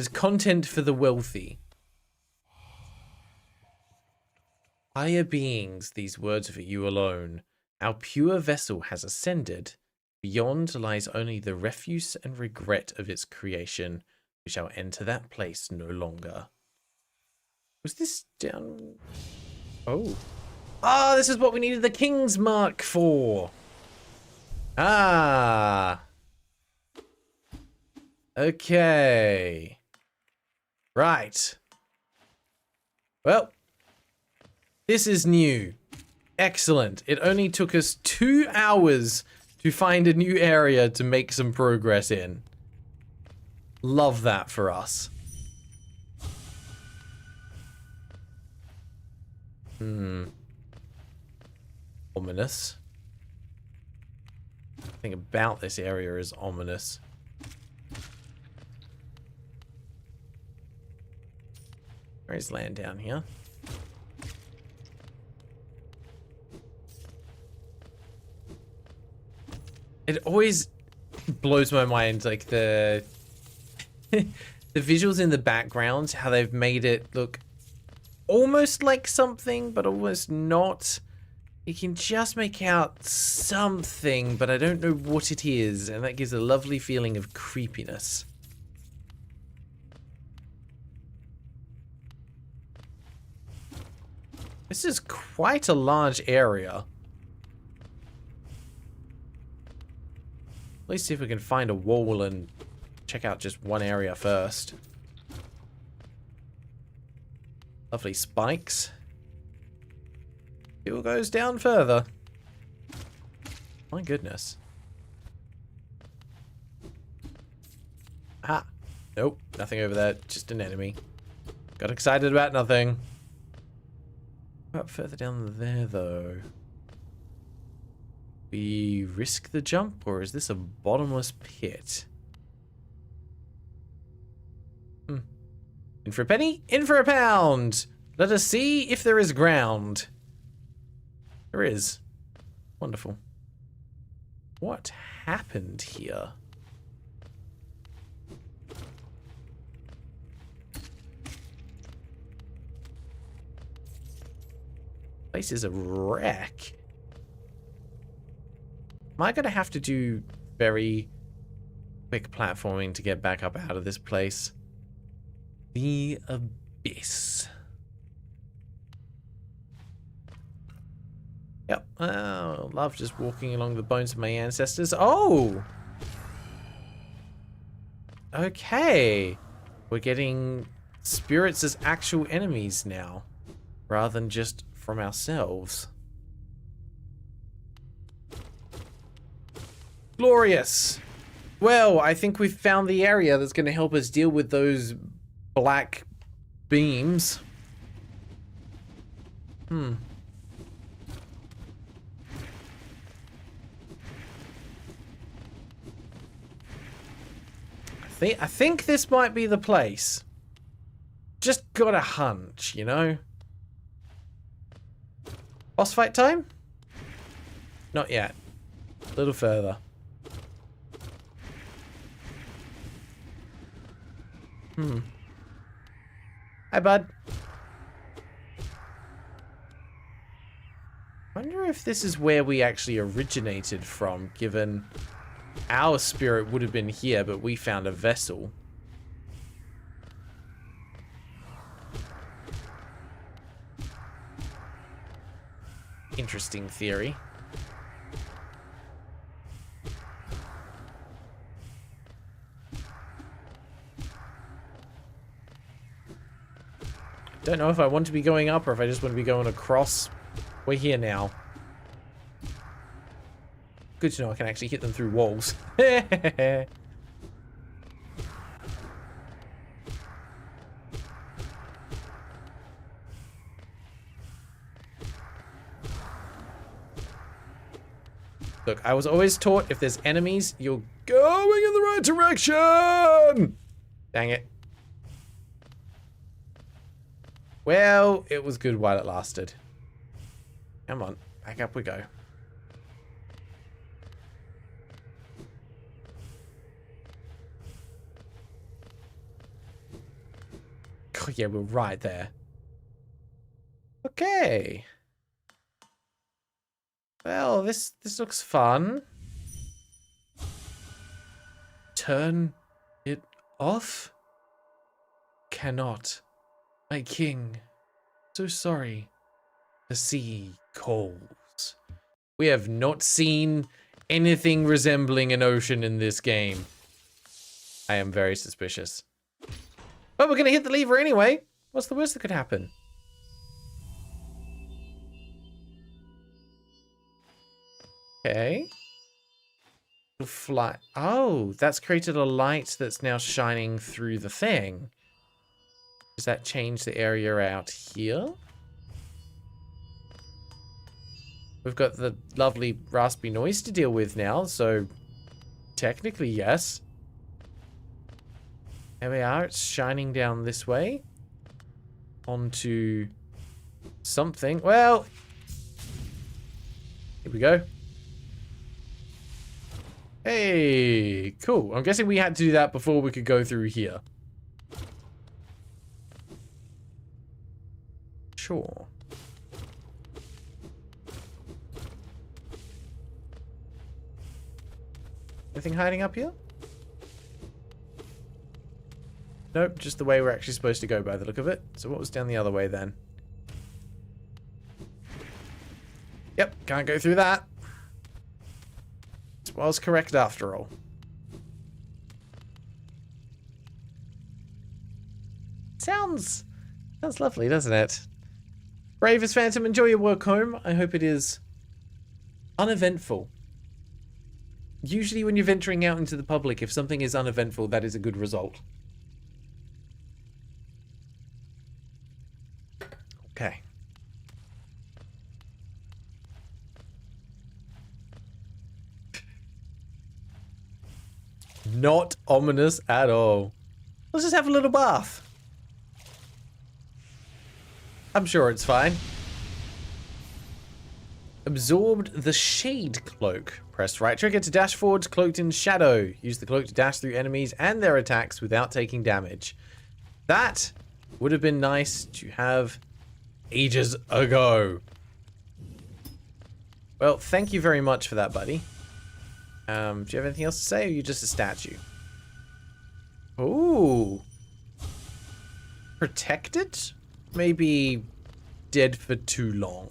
A: content for the wealthy. Higher beings, these words for you alone. Our pure vessel has ascended. Beyond lies only the refuse and regret of its creation. We shall enter that place no longer. Was this down? Oh. Ah, this is what we needed the King's Mark for. Ah. Okay. Right. Well, this is new. Excellent. It only took us 2 hours to find a new area to make some progress in. Love that for us. Ominous. Everything about this area is ominous. There is land down here. It always blows my mind, like the the visuals in the background, how they've made it look almost like something, but almost not. You can just make out something, but I don't know what it is, and that gives a lovely feeling of creepiness. This is quite a large area. At least see if we can find a wall and check out just one area first. Lovely spikes. Fuel goes down further. My goodness. Ah. Nope. Nothing over there. Just an enemy. Got excited about nothing. What about further down there, though? We risk the jump, or is this a bottomless pit? In for a penny, in for a pound! Let us see if there is ground. There is. Wonderful. What happened here? Place is a wreck. Am I gonna have to do very quick platforming to get back up out of this place? The abyss. Yep. Oh, love just walking along the bones of my ancestors. Oh! Okay. We're getting spirits as actual enemies now, rather than just from ourselves. Glorious. Well, I think we've found the area that's going to help us deal with those black beams. I think this might be the place. Just got a hunch, you know? Boss fight time? Not yet. A little further. Hi, bud. Wonder if this is where we actually originated from, given our spirit would have been here, but we found a vessel. Interesting theory. Don't know if I want to be going up or if I just want to be going across. We're here now. Good to know I can actually hit them through walls. Look, I was always taught if there's enemies, you're going in the right direction! Dang it. Well, it was good while it lasted. Come on, back up we go. Oh, yeah, we're right there. Okay. Well, this looks fun. Turn it off? Cannot. My king. So sorry. The sea calls. We have not seen anything resembling an ocean in this game. I am very suspicious. But we're gonna hit the lever anyway. What's the worst that could happen? Okay. Fly. Oh, that's created a light that's now shining through the thing. Does that change the area out here? We've got the lovely raspy noise to deal with now, so technically yes. There we are, it's shining down this way. Onto something. Well, here we go. Hey, cool. I'm guessing we had to do that before we could go through here. Sure. Anything hiding up here? Nope, just the way we're actually supposed to go by the look of it. So what was down the other way then? Yep, can't go through that. Was correct after all. Sounds lovely, doesn't it? Bravest Phantom, enjoy your work home. I hope it is uneventful. Usually when you're venturing out into the public, if something is uneventful, that is a good result. Okay. Not ominous at all. Let's just have a little bath. I'm sure it's fine. Absorbed the shade cloak. Press right trigger to dash forward, cloaked in shadow. Use the cloak to dash through enemies and their attacks without taking damage. That would have been nice to have ages ago. Well, thank you very much for that, buddy. Do you have anything else to say, or are you just a statue? Ooh. Protected? Maybe dead for too long.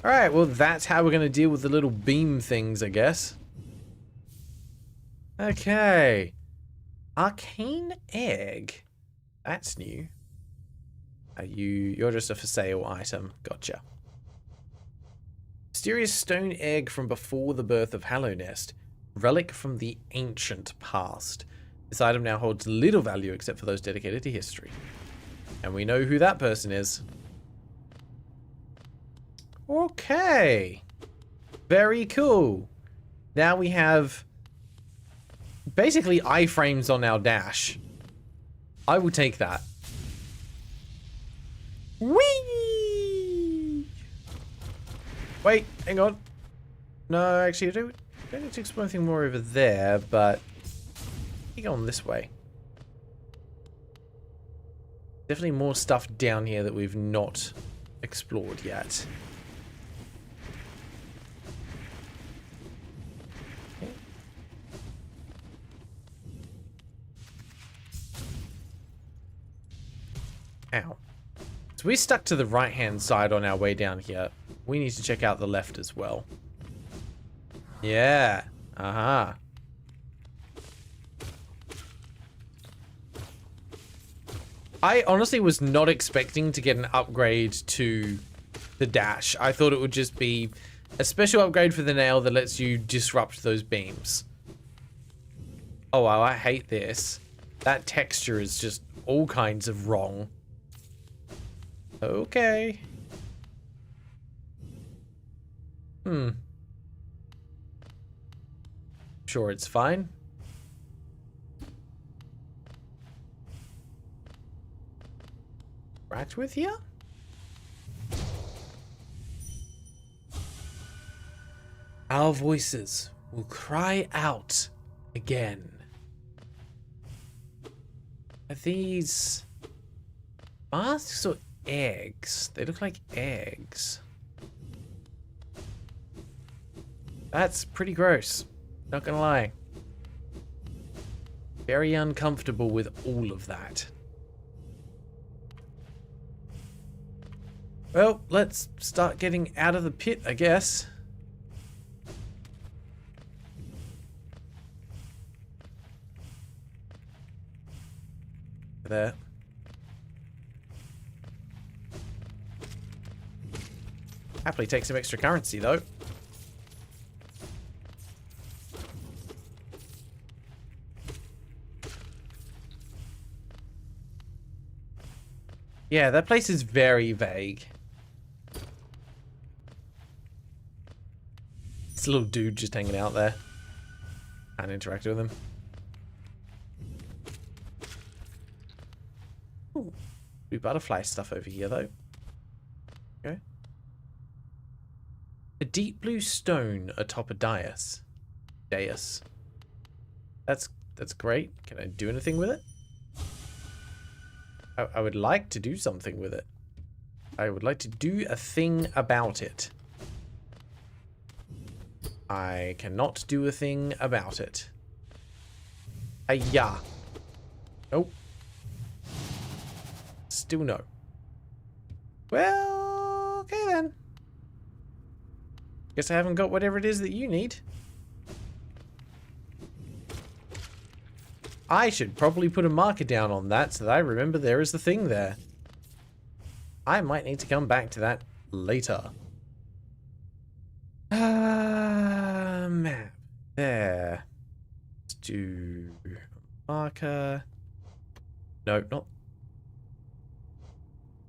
A: Alright, well that's how we're going to deal with the little beam things, I guess. Okay. Arcane egg. That's new. You're just a for sale item. Gotcha. Mysterious stone egg from before the birth of Hallownest. Relic from the ancient past. This item now holds little value except for those dedicated to history. And we know who that person is. Okay. Very cool. Now we have basically iframes on our dash. I will take that. Whee! Wait, hang on. No, actually, I don't need to explore anything more over there, but keep going this way. Definitely more stuff down here that we've not explored yet. Okay. Ow. So we're stuck to the right-hand side on our way down here. We need to check out the left as well. Yeah. Uh-huh. I honestly was not expecting to get an upgrade to the dash. I thought it would just be a special upgrade for the nail that lets you disrupt those beams. Oh, wow, I hate this. That texture is just all kinds of wrong. Okay. Sure, it's fine. Right with you? Our voices will cry out again. Are these masks or eggs? They look like eggs. That's pretty gross. Not gonna lie. Very uncomfortable with all of that. Well, let's start getting out of the pit, I guess. There. Happily take some extra currency, though. Yeah, that place is very vague. This little dude just hanging out there. Can't interact with him. Ooh, blue butterfly stuff over here, though. Okay. A deep blue stone atop a dais. Dais. That's great. Can I do anything with it? I would like to do something with it. I would like to do a thing about it. I cannot do a thing about it. Hiya. Nope. Still no. Well, okay then. Guess I haven't got whatever it is that you need. I should probably put a marker down on that so that I remember there is the thing there. I might need to come back to that later. Map. There. Let's do marker. No, not.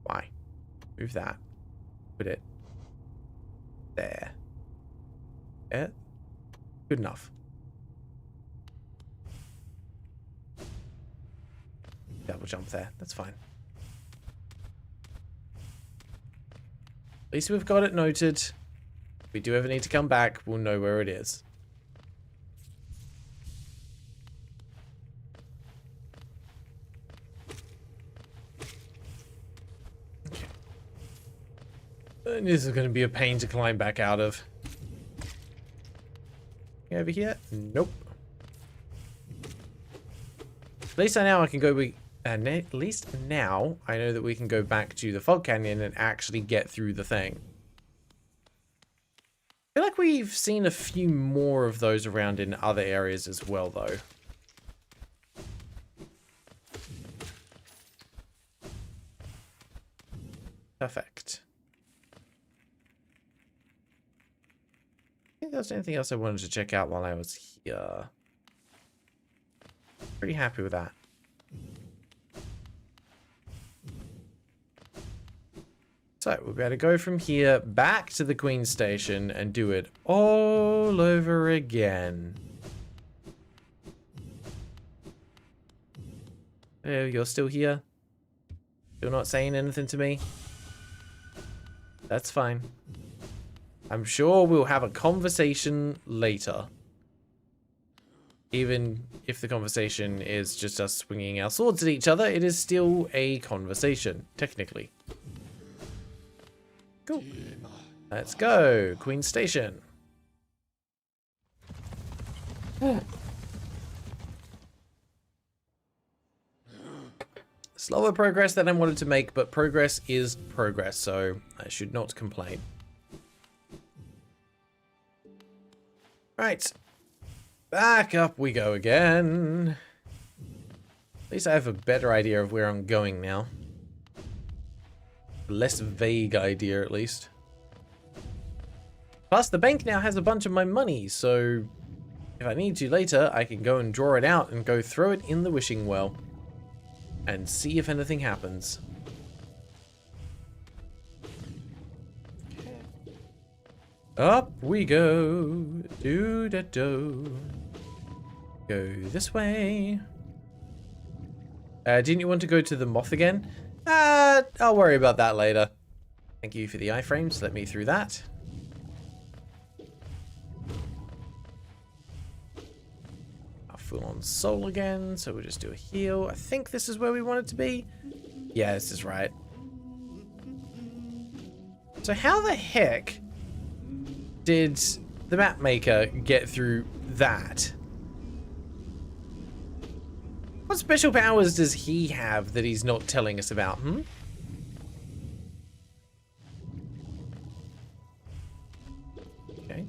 A: Why? Move that. Put it there. Yeah. Good enough. Double jump there. That's fine. At least we've got it noted. If we do ever need to come back, we'll know where it is. Okay. And this is going to be a pain to climb back out of. Over here? Nope. At least now I can go... at least now I know that we can go back to the Fog Canyon and actually get through the thing. I feel like we've seen a few more of those around in other areas as well, though. Perfect. I think there's anything else I wanted to check out while I was here. Pretty happy with that. So we'll be able to go from here back to the Queen Station and do it all over again. Oh, you're still here? Still not saying anything to me? That's fine. I'm sure we'll have a conversation later. Even if the conversation is just us swinging our swords at each other, it is still a conversation, technically. Cool. Let's go. Queen Station. Slower progress than I wanted to make, but progress is progress, so I should not complain. Right. Back up we go again. At least I have a better idea of where I'm going now. Less vague idea, at least. Plus, the bank now has a bunch of my money, so if I need to later, I can go and draw it out and go throw it in the wishing well. And see if anything happens. Up we go. Do-da-do. Go this way. Didn't you want to go to the moth again? I'll worry about that later. Thank you for the iframes. Let me through that. Full on soul again, so we'll just do a heal. I think this is where we want it to be. Yeah, this is right. So how the heck did the map maker get through that? What special powers does he have that he's not telling us about, Okay.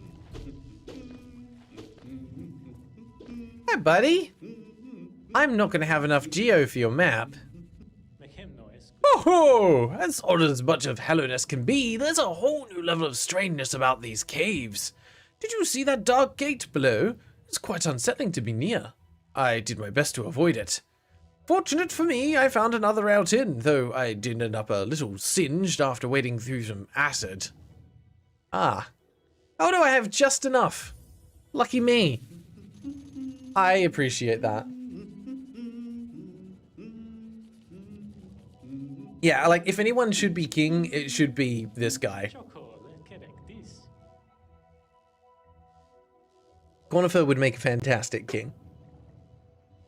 A: Hi, buddy. I'm not going to have enough geo for your map.
C: Make him noise.
A: Oh, as odd as much of hello-ness can be, there's a whole new level of strangeness about these caves. Did you see that dark gate below? It's quite unsettling to be near. I did my best to avoid it. Fortunate for me, I found another route in, though I did end up a little singed after wading through some acid. Ah. How do I have just enough? Lucky me. I appreciate that. Yeah, like, if anyone should be king, it should be this guy. Conifer would make a fantastic king.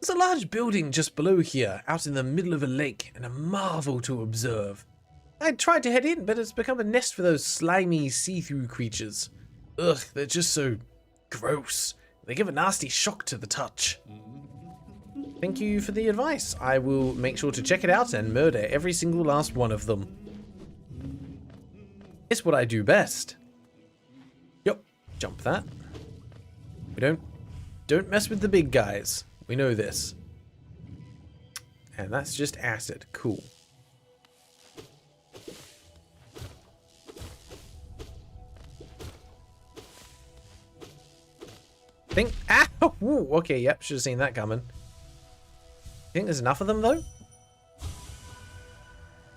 A: There's a large building just below here, out in the middle of a lake, and a marvel to observe. I tried to head in, but it's become a nest for those slimy, see-through creatures. Ugh, they're just so gross. They give a nasty shock to the touch. Thank you for the advice. I will make sure to check it out and murder every single last one of them. It's what I do best. Yep, jump that. We don't mess with the big guys. We know this. And that's just acid. Cool. Think. Ow! Ooh, okay, yep, should have seen that coming. Think there's enough of them though?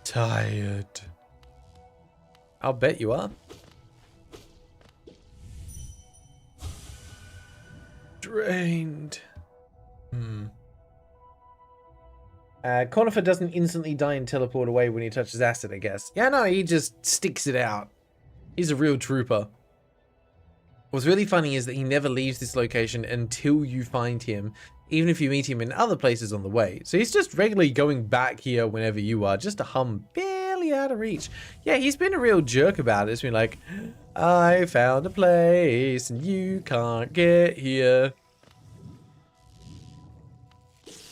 A: Tired. I'll bet you are. Drained. Conifer doesn't instantly die and teleport away when he touches acid, I guess. Yeah, no, he just sticks it out. He's a real trooper. What's really funny is that he never leaves this location until you find him, even if you meet him in other places on the way. So he's just regularly going back here whenever you are, just a hum barely out of reach. Yeah, he's been a real jerk about it. It's been like, I found a place and you can't get here.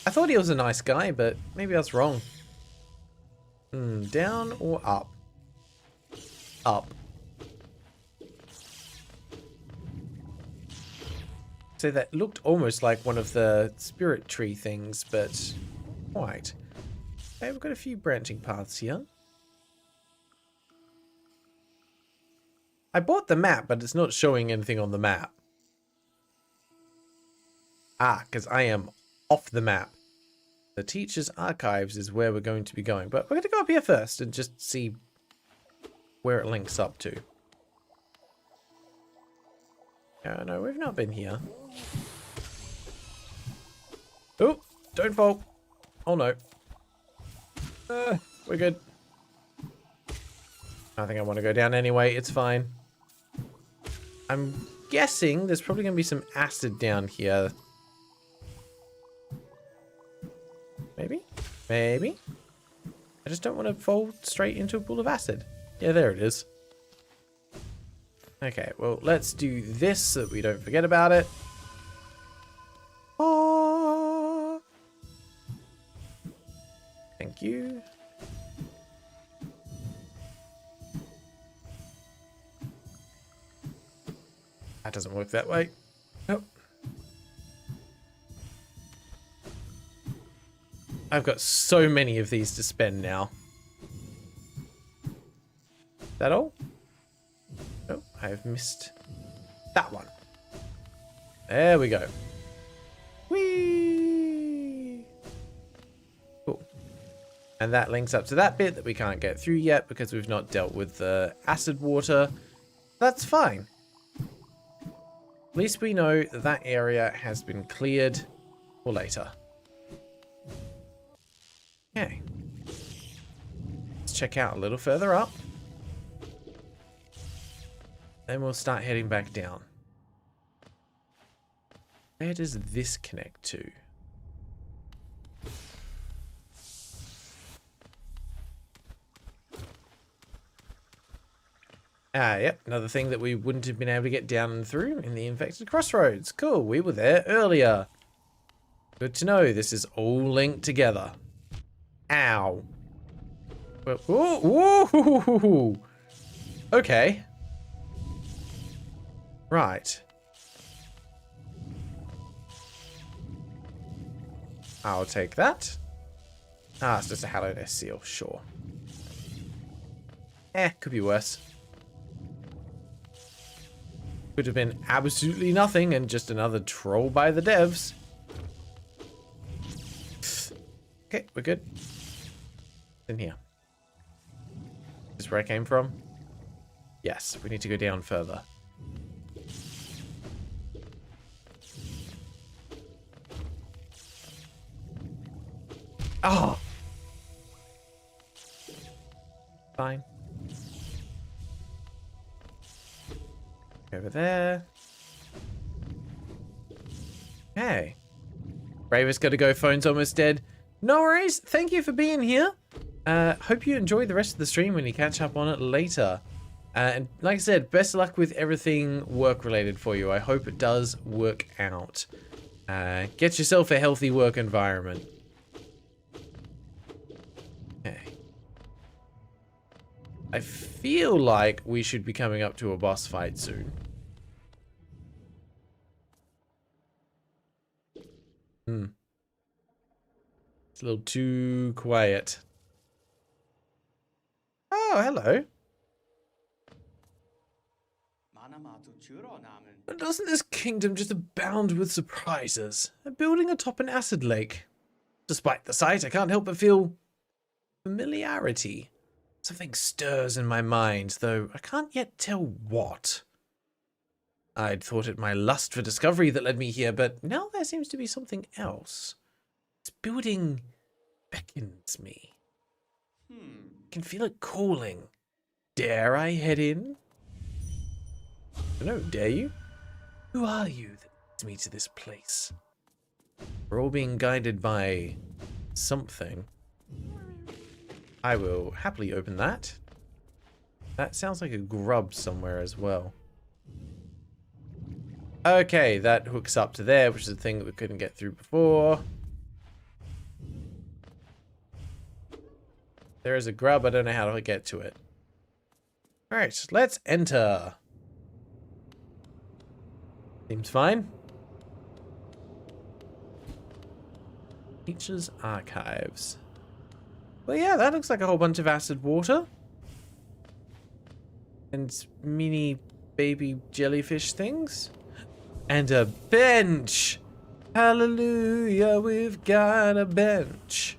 A: I thought he was a nice guy, but maybe I was wrong. Down or up? Up. So that looked almost like one of the spirit tree things, but quite. Okay, we've got a few branching paths here. I bought the map, but it's not showing anything on the map. Ah, because I am off the map. The teacher's archives is where we're going to be going. But we're going to go up here first and just see where it links up to. Oh, no, we've not been here. Oh, don't fall. Oh, no. We're good. I think I want to go down anyway. It's fine. I'm guessing there's probably going to be some acid down here. Maybe? Maybe? I just don't want to fall straight into a pool of acid. Yeah, there it is. Okay, well, let's do this so that we don't forget about it. Oh. Thank you. That doesn't work that way. Nope. I've got so many of these to spend now. Is that all? Oh, I've missed that one. There we go. Whee! Cool. And that links up to that bit that we can't get through yet because we've not dealt with the acid water. That's fine. At least we know that that area has been cleared for later. Okay. Let's check out a little further up. Then we'll start heading back down. Where does this connect to? Ah, yep, another thing that we wouldn't have been able to get down and through in the infected crossroads. Cool, we were there earlier. Good to know this is all linked together. Ow. Ooh. Okay. Right. I'll take that. Ah, it's just a Hello There seal, sure. Could be worse. Could have been absolutely nothing and just another troll by the devs. Okay, we're good. In here. Is this where I came from? Yes, we need to go down further. Oh! Fine. Over there. Hey. Bravest gotta go, phone's almost dead. No worries, thank you for being here. Hope you enjoy the rest of the stream when you catch up on it later. And like I said, best of luck with everything work-related for you. I hope it does work out. Get yourself a healthy work environment. Okay. I feel like we should be coming up to a boss fight soon. It's a little too quiet. Oh, hello. Doesn't this kingdom just abound with surprises? A building atop an acid lake. Despite the sight, I can't help but feel familiarity. Something stirs in my mind, though I can't yet tell what. I'd thought it my lust for discovery that led me here, but now there seems to be something else. This building beckons me. I can feel it calling. Dare I head in? No, dare you? Who are you that leads me to this place? We're all being guided by something. I will happily open that. That sounds like a grub somewhere as well. Okay, that hooks up to there, which is the thing that we couldn't get through before. There is a grub, I don't know how to get to it. Alright, let's enter. Seems fine. Teacher's archives. Well, yeah, that looks like a whole bunch of acid water. And mini baby jellyfish things. And a bench! Hallelujah, we've got a bench.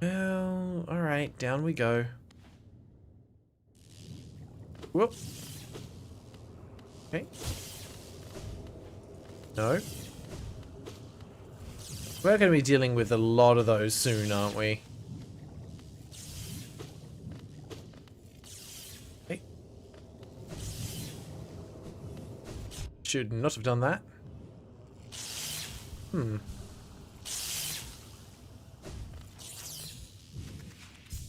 A: Well, alright, down we go. Whoop. Okay. No. We're going to be dealing with a lot of those soon, aren't we? Okay. Should not have done that.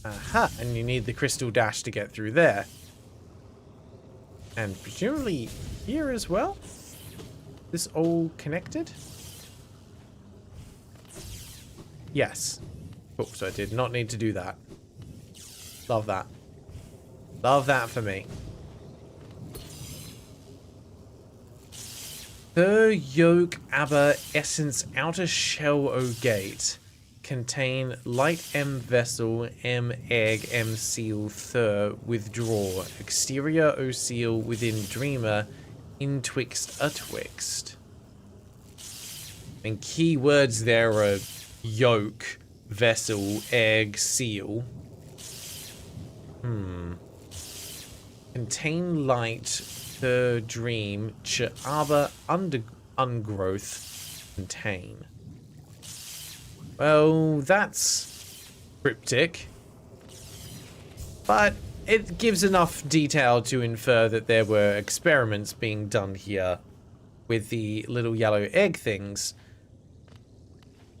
A: Aha, and you need the crystal dash to get through there. And presumably here as well? This all connected? Yes. Oh, so I did not need to do that. Love that. Love that for me. The yolk aber essence outer shell o gate contain light m vessel m egg m seal thur withdraw exterior o seal within dreamer intwixt atwixt. And key words there are yolk, vessel, egg, seal. Contain light, the dream, ch aber ungrowth, contain. Well, that's cryptic. But it gives enough detail to infer that there were experiments being done here with the little yellow egg things.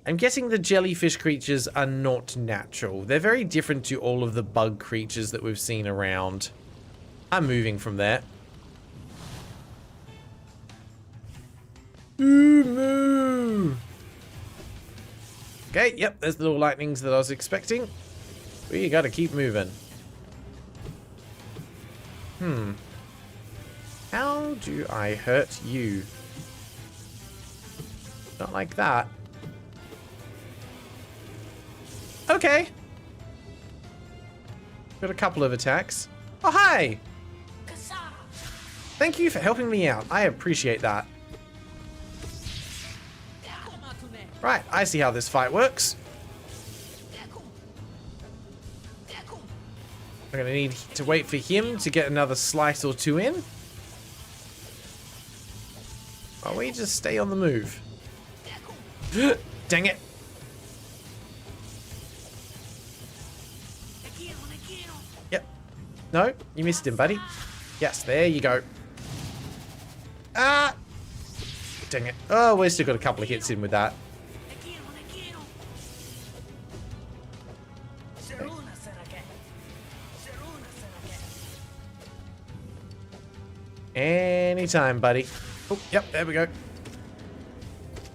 A: I'm guessing the jellyfish creatures are not natural. They're very different to all of the bug creatures that we've seen around. I'm moving from there. Moo! Okay, yep, there's the little lightnings that I was expecting. We gotta keep moving. How do I hurt you? Not like that. Okay. Got a couple of attacks. Oh, hi! Thank you for helping me out. I appreciate that. Right, I see how this fight works. I'm gonna need to wait for him to get another slice or two in. While we just stay on the move. Dang it. Yep. No, you missed him, buddy. Yes, there you go. Ah! Dang it. Oh, we've still got a couple of hits in with that. Anytime, buddy. Oh, yep, there we go.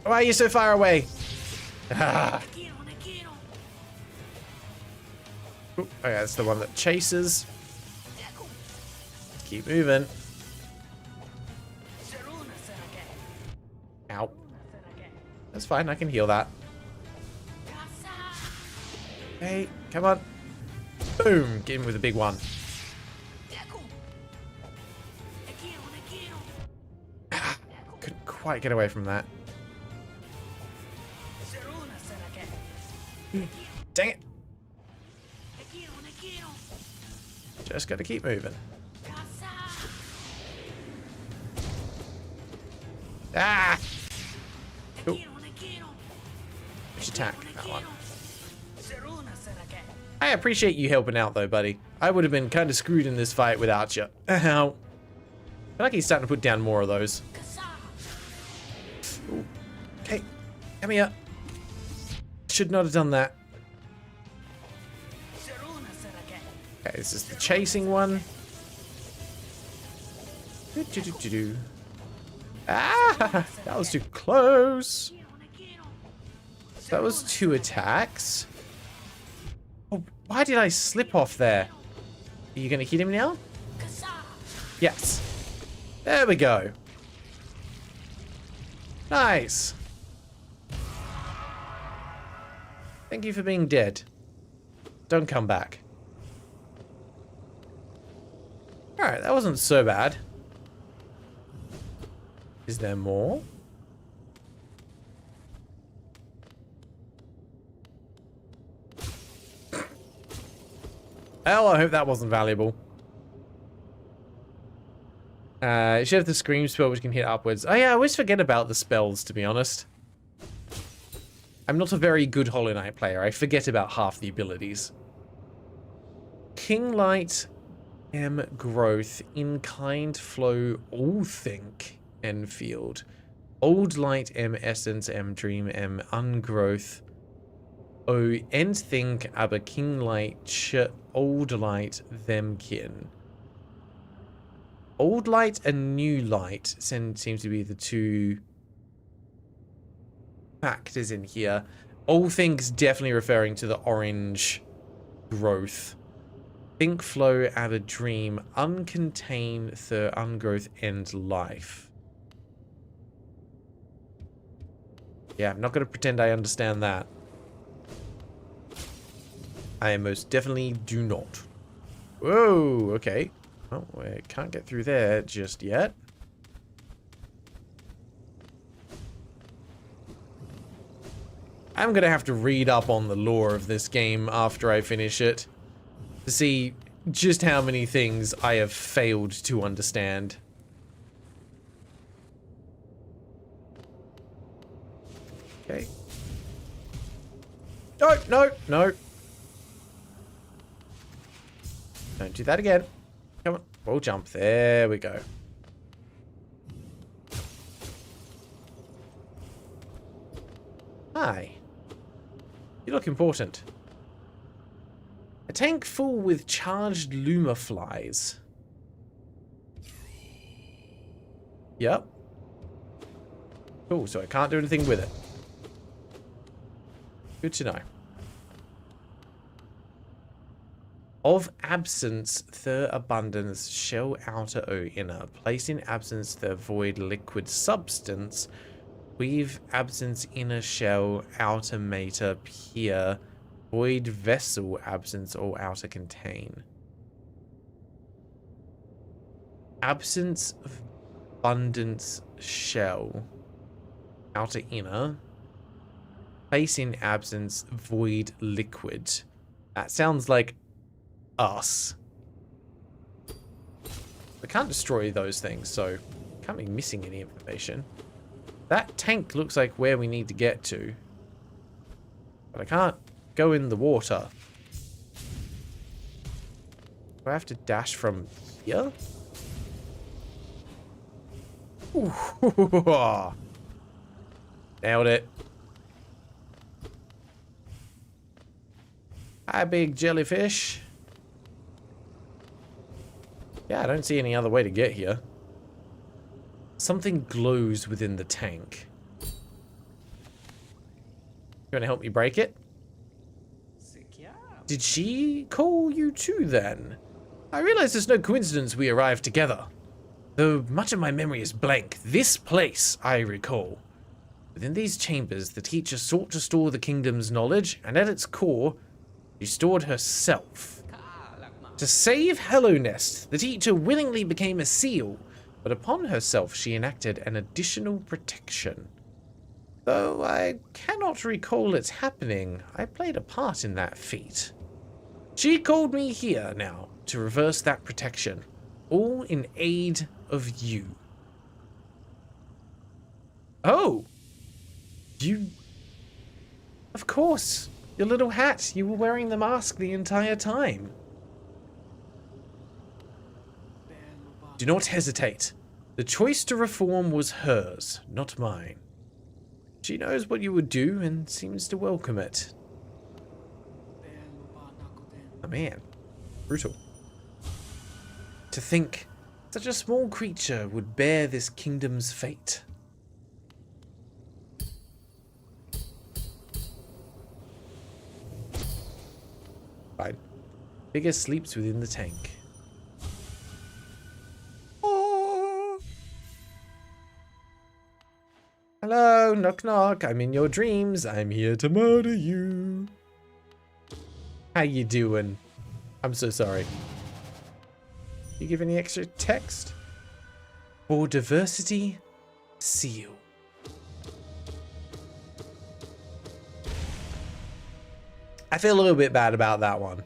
A: Why are you so far away? Ah. Oh, okay, that's the one that chases. Keep moving. Ow. That's fine, I can heal that. Hey, come on. Boom, get him with a big one. Couldn't quite get away from that. Dang it. Just gotta keep moving. Ah! Cool. Which attack? That one. I appreciate you helping out though, buddy. I would have been kind of screwed in this fight without you. Ow. I feel like he's starting to put down more of those. Ooh. Okay, come here. Should not have done that. Okay, this is the chasing one. Ah! That was too close. That was 2 attacks. Oh, why did I slip off there? Are you going to hit him now? Yes. There we go. Nice. Thank you for being dead. Don't come back. Alright, that wasn't so bad. Is there more? Hell, I hope that wasn't valuable. You should have the scream spell which can hit upwards. Oh yeah, I always forget about the spells, to be honest. I'm not a very good Hollow Knight player. I forget about half the abilities. King Light, M Growth, In Kind Flow, All Think, Enfield. Old Light, M Essence, M Dream, M Ungrowth. O End Think, aber King Light, Old Light, Them Kin. Old Light and New Light seems to be the two factors in here. All Think's definitely referring to the orange growth. Think Flow, aber Dream, Uncontain, the Ungrowth, End Life. Yeah, I'm not going to pretend I understand that. I most definitely do not. Whoa, okay. Well, we can't get through there just yet. I'm going to have to read up on the lore of this game after I finish it to see just how many things I have failed to understand. Okay. No, no, no. Don't do that again. Come on. We'll jump. There we go. Hi. You look important. A tank full with charged Luma flies. Yep. Cool, so I can't do anything with it. Good to know. Of absence, the abundance, shell outer o inner. Place in absence the void liquid substance. Weave absence inner shell, outer mater, peer. Void vessel absence or outer contain. Absence abundance shell. Outer inner. Place in absence void liquid. That sounds like us. I can't destroy those things, so can't be missing any information. That tank looks like where we need to get to. But I can't go in the water. Do I have to dash from here? Ooh, nailed it. Hi, big jellyfish. Yeah, I don't see any other way to get here. Something glows within the tank. You want to help me break it? Did she call you too, then? I realize it's no coincidence we arrived together. Though much of my memory is blank, this place I recall. Within these chambers, the teacher sought to store the kingdom's knowledge, and at its core, she stored herself. To save Hello Nest, the teacher willingly became a seal, but upon herself she enacted an additional protection. Though I cannot recall its happening, I played a part in that feat. She called me here now to reverse that protection, all in aid of you. Oh! You... Of course! Your little hat, you were wearing the mask the entire time. Do not hesitate. The choice to reform was hers, not mine. She knows what you would do and seems to welcome it. Oh man, brutal. To think such a small creature would bear this kingdom's fate. Fine. Figure sleeps within the tank. Hello, knock knock. I'm in your dreams. I'm here to murder you. How you doing? I'm so sorry. You give any extra text? For diversity, seal. I feel a little bit bad about that one.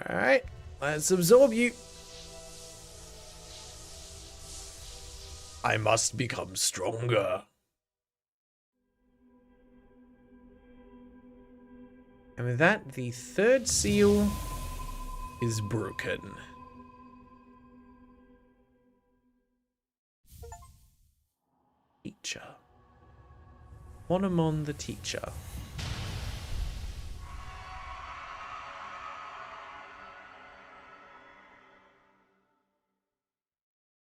A: Alright, let's absorb you.
B: I must become stronger.
A: And with that, the third seal is broken. Teacher. Monomon the teacher.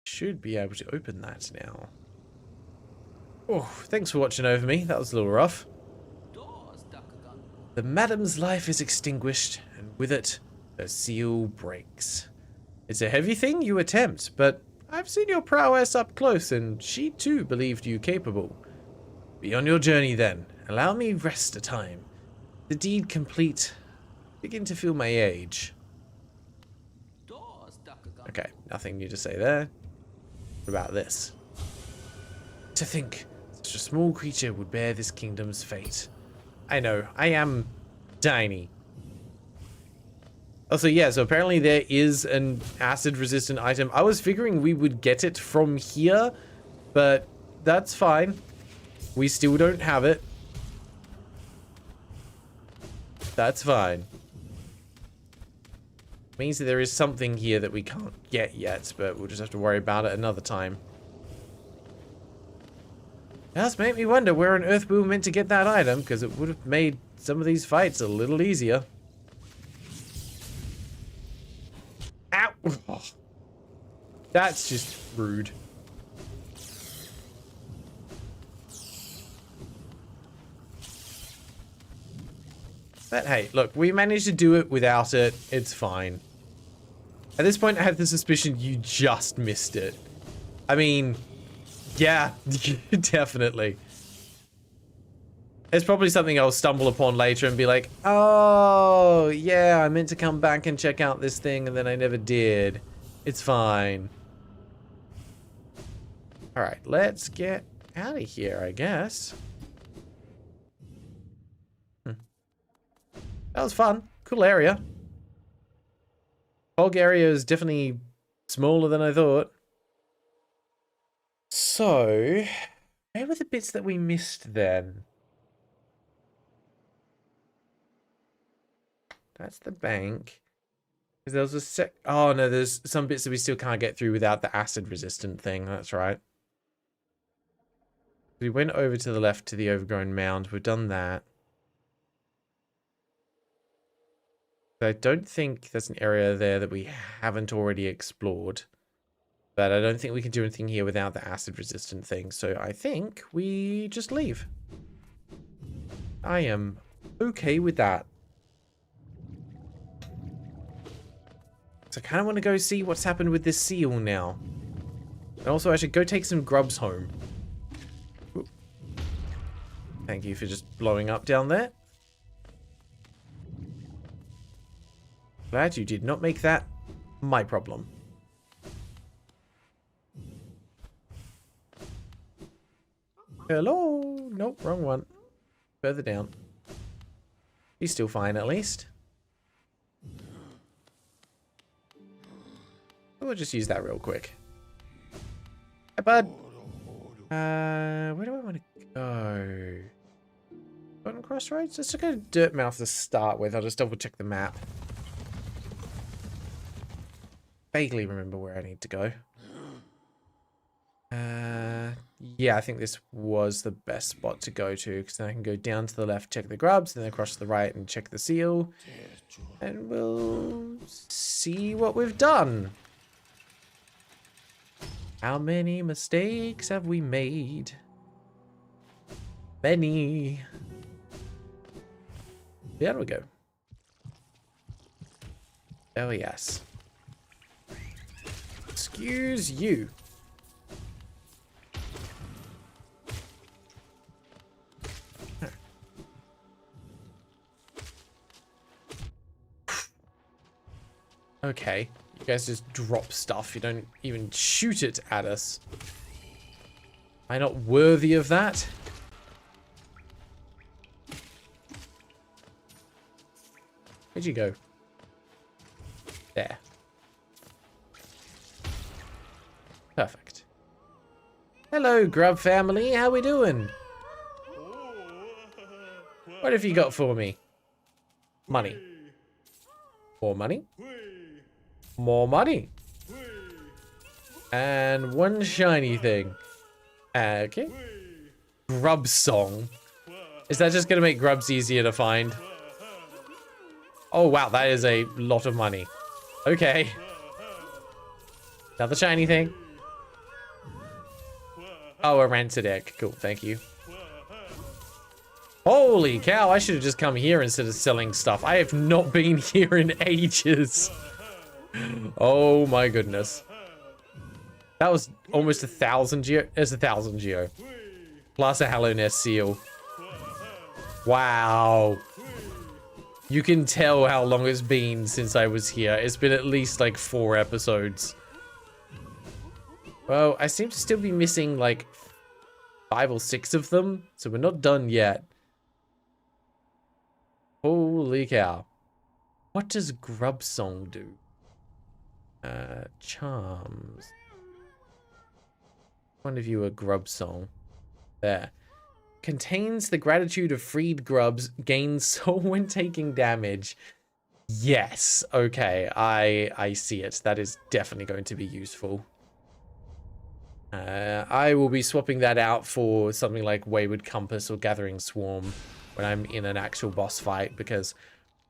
A: Should be able to open that now. Oh, thanks for watching over me. That was a little rough. The madam's life is extinguished, and with it, her seal breaks. It's a heavy thing you attempt, but I've seen your prowess up close, and she too believed you capable. Be on your journey then. Allow me rest a time. The deed complete. Begin to feel my age. Okay, nothing new to say there. What about this? To think such a small creature would bear this kingdom's fate. I know, I am tiny. Also, yeah, so apparently there is an acid-resistant item. I was figuring we would get it from here, but that's fine. We still don't have it. That's fine. Means that there is something here that we can't get yet, but we'll just have to worry about it another time. It does make me wonder where on earth we were meant to get that item, because it would have made some of these fights a little easier. Ow! Oh, that's just rude. But hey, look, we managed to do it without it. It's fine. At this point, I have the suspicion you just missed it. I mean, yeah, definitely. It's probably something I'll stumble upon later and be like, oh, yeah, I meant to come back and check out this thing and then I never did. It's fine. All right, let's get out of here, I guess. That was fun. Cool area. Fog area is definitely smaller than I thought. So, where were the bits that we missed then? That's the bank. There was a oh no, there's some bits that we still can't get through without the acid resistant thing. That's right. We went over to the left to the overgrown mound. We've done that. I don't think there's an area there that we haven't already explored. But I don't think we can do anything here without the acid resistant thing. So I think we just leave. I am okay with that. So I kind of want to go see what's happened with this seal now. And also I should go take some grubs home. Ooh. Thank you for just blowing up down there. Glad you did not make that my problem. Hello? Nope, wrong one. Further down. He's still fine at least. We'll just use that real quick. Hey, bud. Where do I want to go? Button Crossroads? Let's go to Dirtmouth to start with. I'll just double check the map. Vaguely remember where I need to go. Yeah, I think this was the best spot to go to, because then I can go down to the left, check the grubs, then across to the right and check the seal. And we'll see what we've done. How many mistakes have we made? Many. There we go. Oh, yes. Excuse you.
D: Okay. You guys just drop stuff. You don't even shoot it at us. Am I not worthy of that? Where'd you go? There. Perfect. Hello, Grub family. How we doing? What have you got for me? Money. More money. More money. And one shiny thing. Okay. Grub song. Is that just going to make grubs easier to find? Oh, wow. That is a lot of money. Okay. Another shiny thing. Oh, a rancid egg. Cool. Thank you. Holy cow. I should have just come here instead of selling stuff. I have not been here in ages. Oh, my goodness. That was almost 1,000 geo. There's 1,000 geo. Plus a Hello Nest seal. Wow. You can tell how long it's been since I was here. It's been at least like 4 episodes. Well, I seem to still be missing like 5 or 6 of them. So we're not done yet. Holy cow. What does Grub Song do? Charms. One of you a Grub Song. There. Contains the gratitude of freed grubs. Gains soul when taking damage. Yes. Okay. I see it. That is definitely going to be useful. I will be swapping that out for something like Wayward Compass or Gathering Swarm when I'm in an actual boss fight, because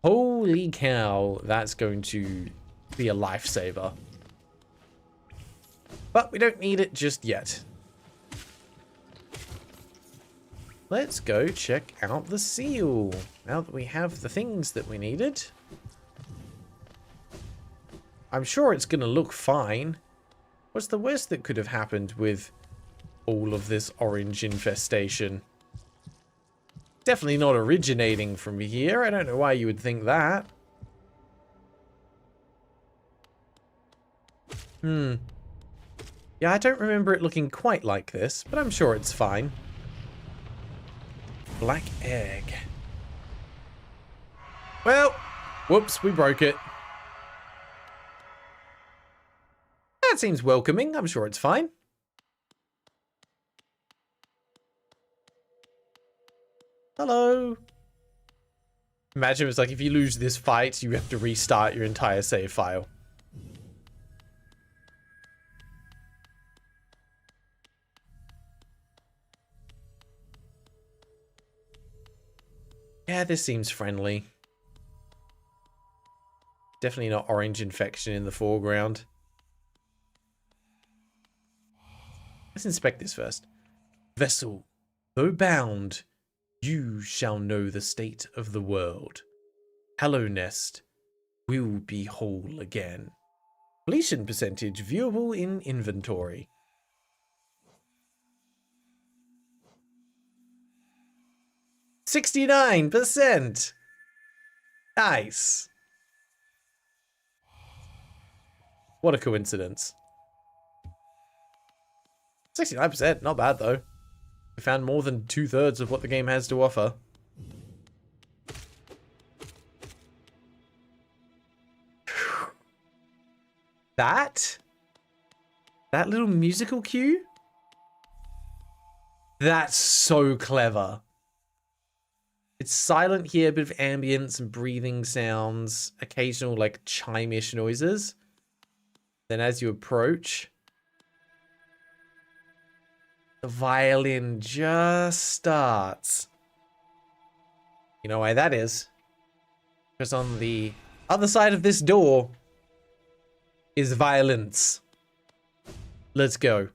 D: holy cow, that's going to be a lifesaver. But we don't need it just yet. Let's go check out the seal. Now that we have the things that we needed. I'm sure it's going to look fine. What's the worst that could have happened with all of this orange infestation? Definitely not originating from here. I don't know why you would think that. Yeah, I don't remember it looking quite like this, but I'm sure it's fine. Black egg. Well, whoops, we broke it. That seems welcoming. I'm sure it's fine. Hello. Imagine it's like if you lose this fight, you have to restart your entire save file. Yeah, this seems friendly. Definitely not orange infection in the foreground. Let's inspect this first. Vessel, though bound, you shall know the state of the world. Hello Nest will be whole again. Completion percentage viewable in inventory. %69%. Nice. What a coincidence. 69%, not bad though. We found more than 2/3 of what the game has to offer. That little musical cue? That's so clever. It's silent here, a bit of ambience and breathing sounds, occasional like chime-ish noises. Then as you approach, the violin just starts. You know why that is? Because on the other side of this door is violence. Let's go.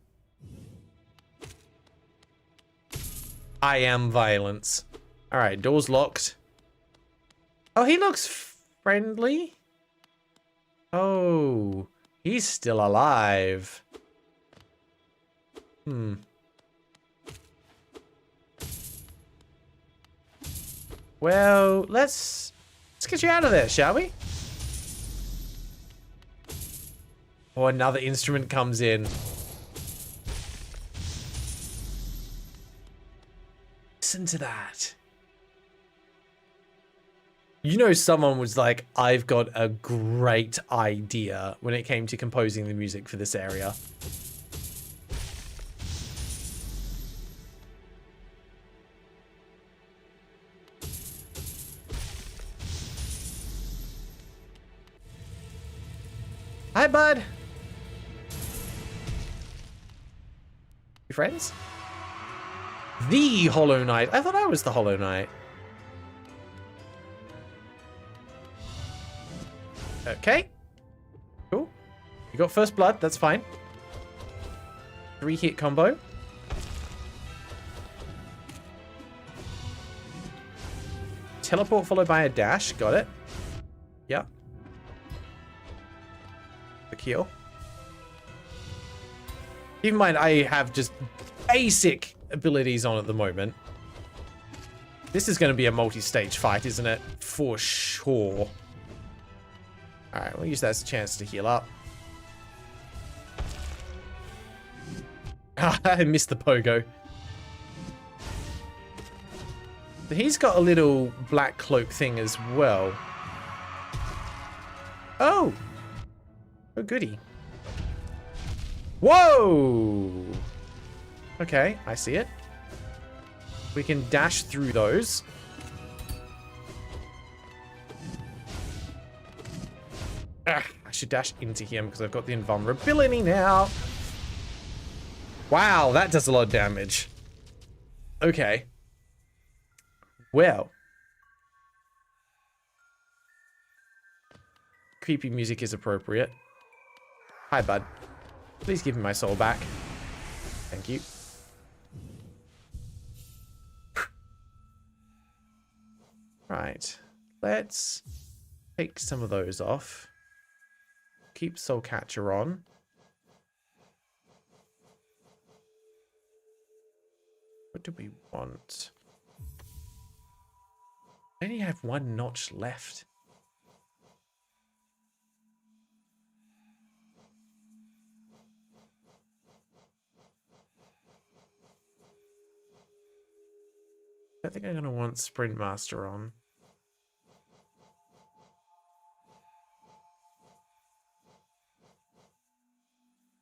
D: I am violence. Alright, door's locked. Oh, he looks friendly. Oh, he's still alive. Well, let's get you out of there, shall we? Oh, another instrument comes in. Listen to that. You know, someone was like, I've got a great idea when it came to composing the music for this area. Hi, bud. You friends? The Hollow Knight. I thought I was the Hollow Knight. Okay. Cool. You got first blood. That's fine. 3-hit combo. Teleport followed by a dash. Got it. Yep. The kill. Keep in mind, I have just basic abilities on at the moment. This is going to be a multi-stage fight, isn't it? For sure. Alright, we'll use that as a chance to heal up. I missed the pogo. He's got a little black cloak thing as well. Oh! Oh, goody. Whoa! Okay, I see it. We can dash through those. I should dash into him because I've got the invulnerability now. Wow, that does a lot of damage. Okay. Well. Creepy music is appropriate. Hi, bud. Please give me my soul back. Thank you. Right. Let's take some of those off. Keep Soul Catcher on. What do we want? I only have one notch left. I think I'm going to want Sprint Master on.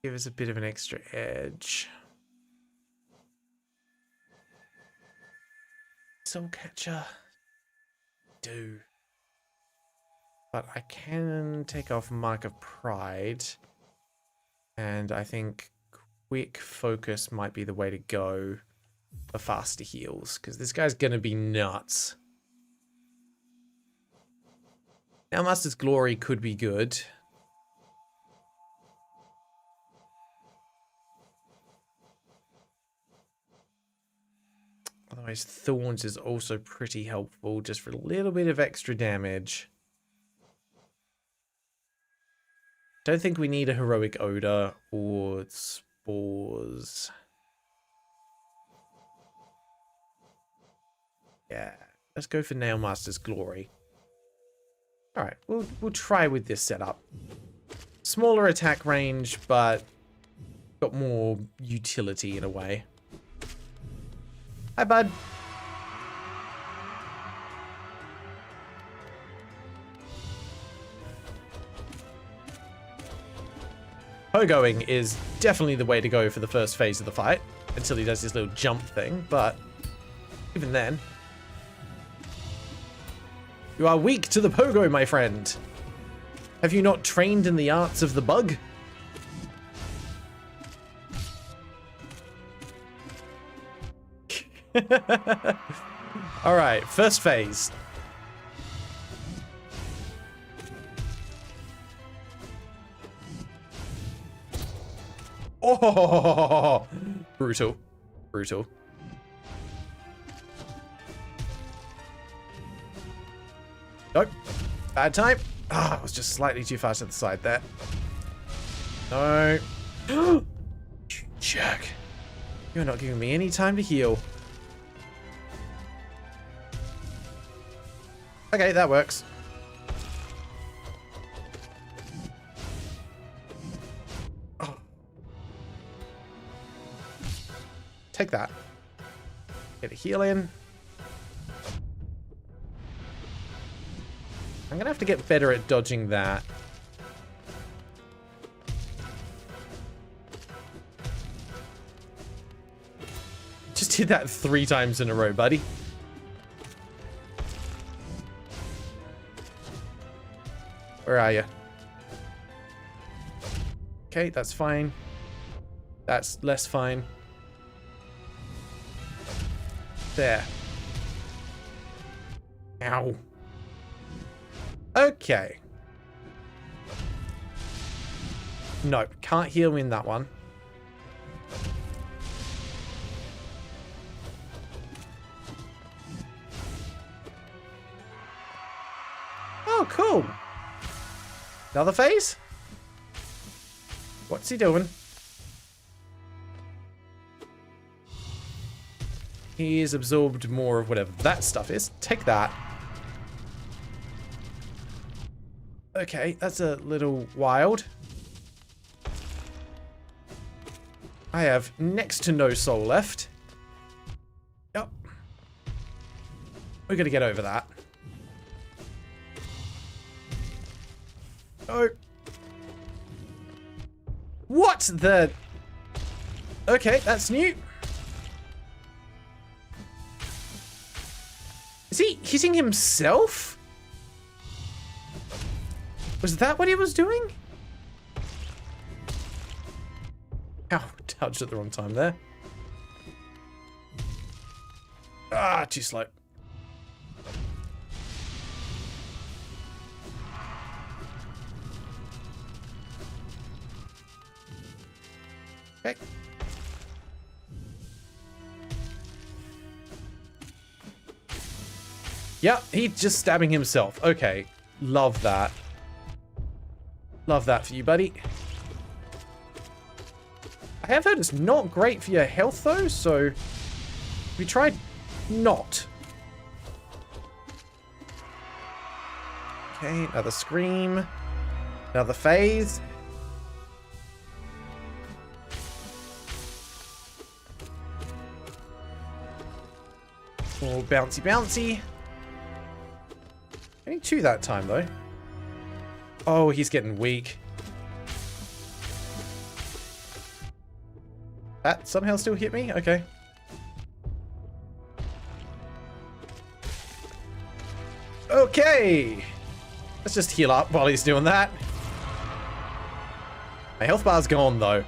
D: Give us a bit of an extra edge. Soul Catcher. Do. But I can take off Mark of Pride. And I think Quick Focus might be the way to go for faster heals. Because this guy's going to be nuts. Now Master's Glory could be good. Otherwise, Thorns is also pretty helpful, just for a little bit of extra damage. Don't think we need a Heroic Odor or Spores. Yeah, let's go for Nailmaster's Glory. Alright, we'll try with this setup. Smaller attack range, but got more utility in a way. Hi, bud. Pogoing is definitely the way to go for the first phase of the fight, until he does his little jump thing, but even then. You are weak to the pogo, my friend. Have you not trained in the arts of the bug? Alright, first phase. Oh, brutal. Brutal. Nope. Bad time. Ah, I was just slightly too fast to the side there. No. You jerk. You're not giving me any time to heal. Okay, that works. take that. Get a heal in. I'm gonna have to get better at dodging that. Just did that 3 times in a row, buddy. Where are you? Okay, that's fine. That's less fine. There. Ow. Okay. No, can't heal in that one. Oh, cool. Another phase? What's he doing? He's absorbed more of whatever that stuff is. Take that. Okay, that's a little wild. I have next to no soul left. Yep. We're gonna get over that. Oh. What the... Okay, that's new. Is he hitting himself? Was that what he was doing? Ow, touched at the wrong time there. Ah, too slow. Okay. Yep, he's just stabbing himself. Okay, love that. Love that for you, buddy. I have heard it's not great for your health, though, so we tried not. Okay, another scream. Another phase. Oh, bouncy, bouncy. Only 2 that time, though. Oh, he's getting weak. That somehow still hit me? Okay. Okay! Let's just heal up while he's doing that. My health bar's gone, though.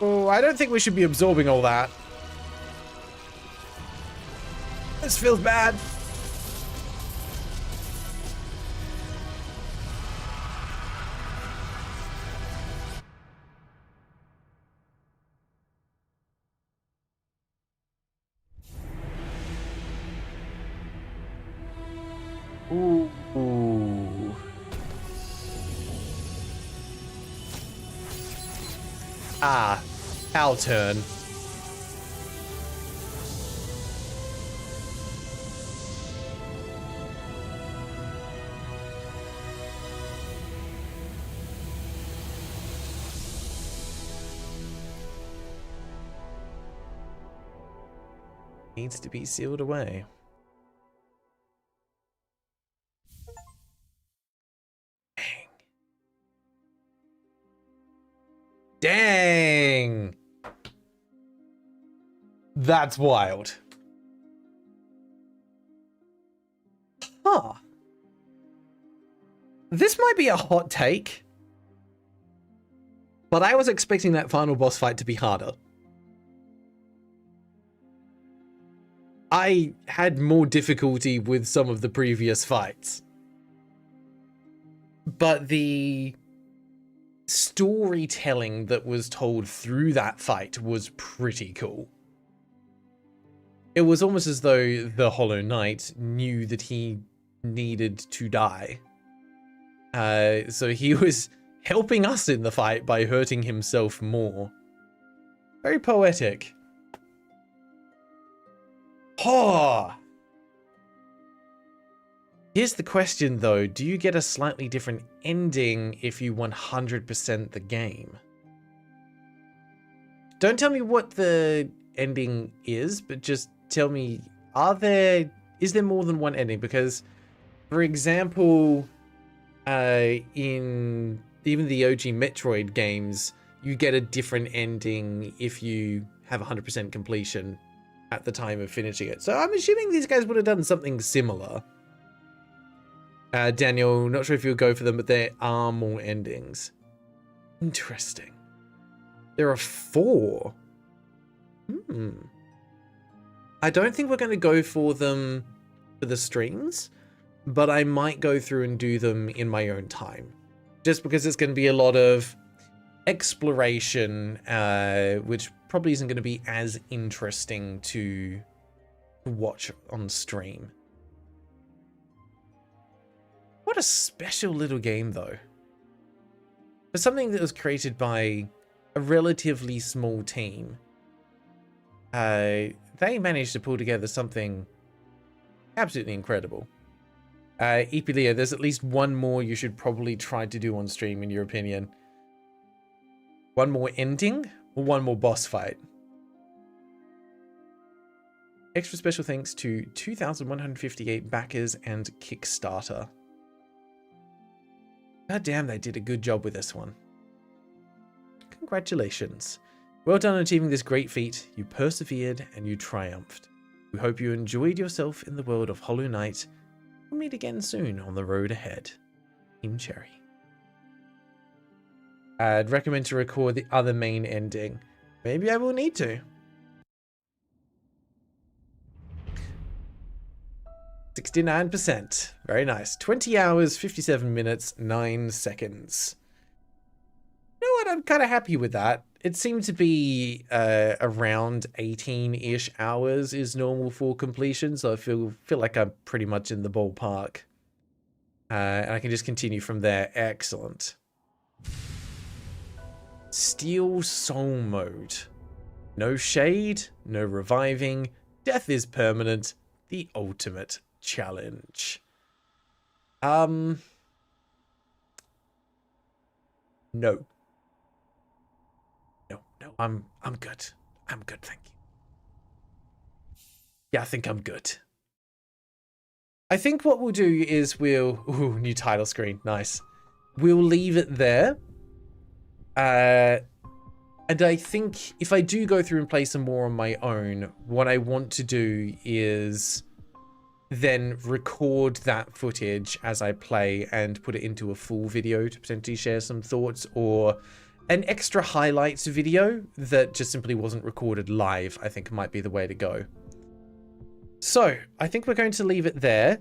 D: Oh, I don't think we should be absorbing all that. This feels bad. Ooh. Ah, our turn. Needs to be sealed away. Dang! That's wild. Huh. This might be a hot take, but I was expecting that final boss fight to be harder. I had more difficulty with some of the previous fights. But the storytelling that was told through that fight was pretty cool. It was almost as though the Hollow Knight knew that he needed to die. So he was helping us in the fight by hurting himself more. Very poetic. Oh! Here's the question, though. Do you get a slightly different ending if you 100% the game. Don't tell me what the ending is, but just tell me, is there more than one ending? Because, for example, in even the OG Metroid games, you get a different ending if you have 100% completion at the time of finishing it. So I'm assuming these guys would have done something similar. Daniel, not sure if you'll go for them, but there are more endings. Interesting. There are 4. I don't think we're going to go for them for the streams, but I might go through and do them in my own time. Just because it's going to be a lot of exploration, which probably isn't going to be as interesting to watch on stream. What a special little game, though. For something that was created by a relatively small team, they managed to pull together something absolutely incredible. Eepy, there's at least one more you should probably try to do on stream, in your opinion. One more ending or one more boss fight? Extra special thanks to 2,158 backers and Kickstarter. God damn, they did a good job with this one. Congratulations. Well done on achieving this great feat. You persevered and you triumphed. We hope you enjoyed yourself in the world of Hollow Knight. We'll meet again soon on the road ahead. Team Cherry. I'd recommend to record the other main ending. Maybe I will need to. 69%. Very nice. 20 hours, 57 minutes, 9 seconds. You know what? I'm kind of happy with that. It seemed to be around 18-ish hours is normal for completion, so I feel like I'm pretty much in the ballpark. And I can just continue from there. Excellent. Steel Soul Mode. No shade, no reviving. Death is permanent. The ultimate challenge. No. No, I'm good. I'm good, thank you. Yeah, I think I'm good. I think what we'll do is ooh, new title screen, nice. We'll leave it there. And I think if I do go through and play some more on my own, what I want to do is then record that footage as I play and put it into a full video to potentially share some thoughts, or an extra highlights video that just simply wasn't recorded live, I think might be the way to go. So I think we're going to leave it there.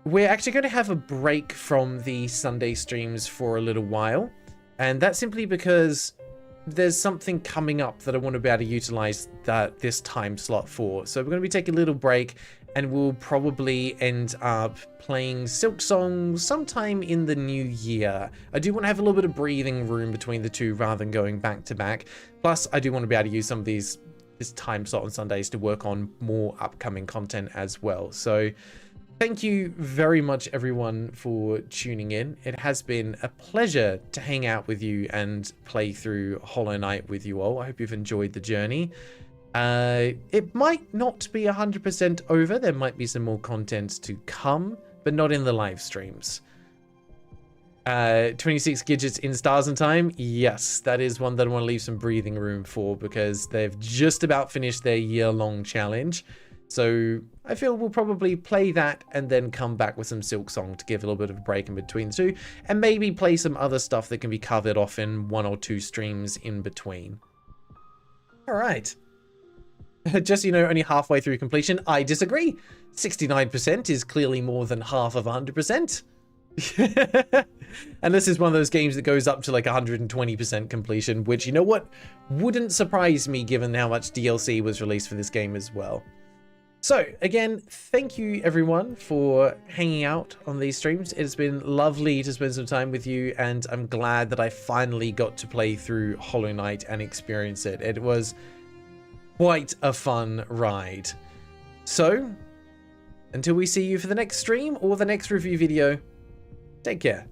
D: We're actually going to have a break from the Sunday streams for a little while. And that's simply because there's something coming up that I want to be able to utilize this time slot for. So we're going to be taking a little break, and we'll probably end up playing Silksong sometime in the new year. I do want to have a little bit of breathing room between the two rather than going back to back. Plus, I do want to be able to use some of this time slot on Sundays to work on more upcoming content as well. So thank you very much, everyone, for tuning in. It has been a pleasure to hang out with you and play through Hollow Knight with you all. I hope you've enjoyed the journey. It might not be 100% over. There might be some more content to come, but not in the live streams. 26 gadgets in Stars and Time. Yes, that is one that I want to leave some breathing room for, because they've just about finished their year-long challenge. So I feel we'll probably play that and then come back with some Silksong to give a little bit of a break in between the two, and maybe play some other stuff that can be covered off in 1 or 2 streams in between. All right. Just, you know, only halfway through completion. I disagree. 69% is clearly more than half of 100%. And this is one of those games that goes up to like 120% completion, which, you know what, wouldn't surprise me given how much DLC was released for this game as well. So again, thank you everyone for hanging out on these streams. It's been lovely to spend some time with you, and I'm glad that I finally got to play through Hollow Knight and experience it. It was quite a fun ride. So until we see you for the next stream or the next review video, take care.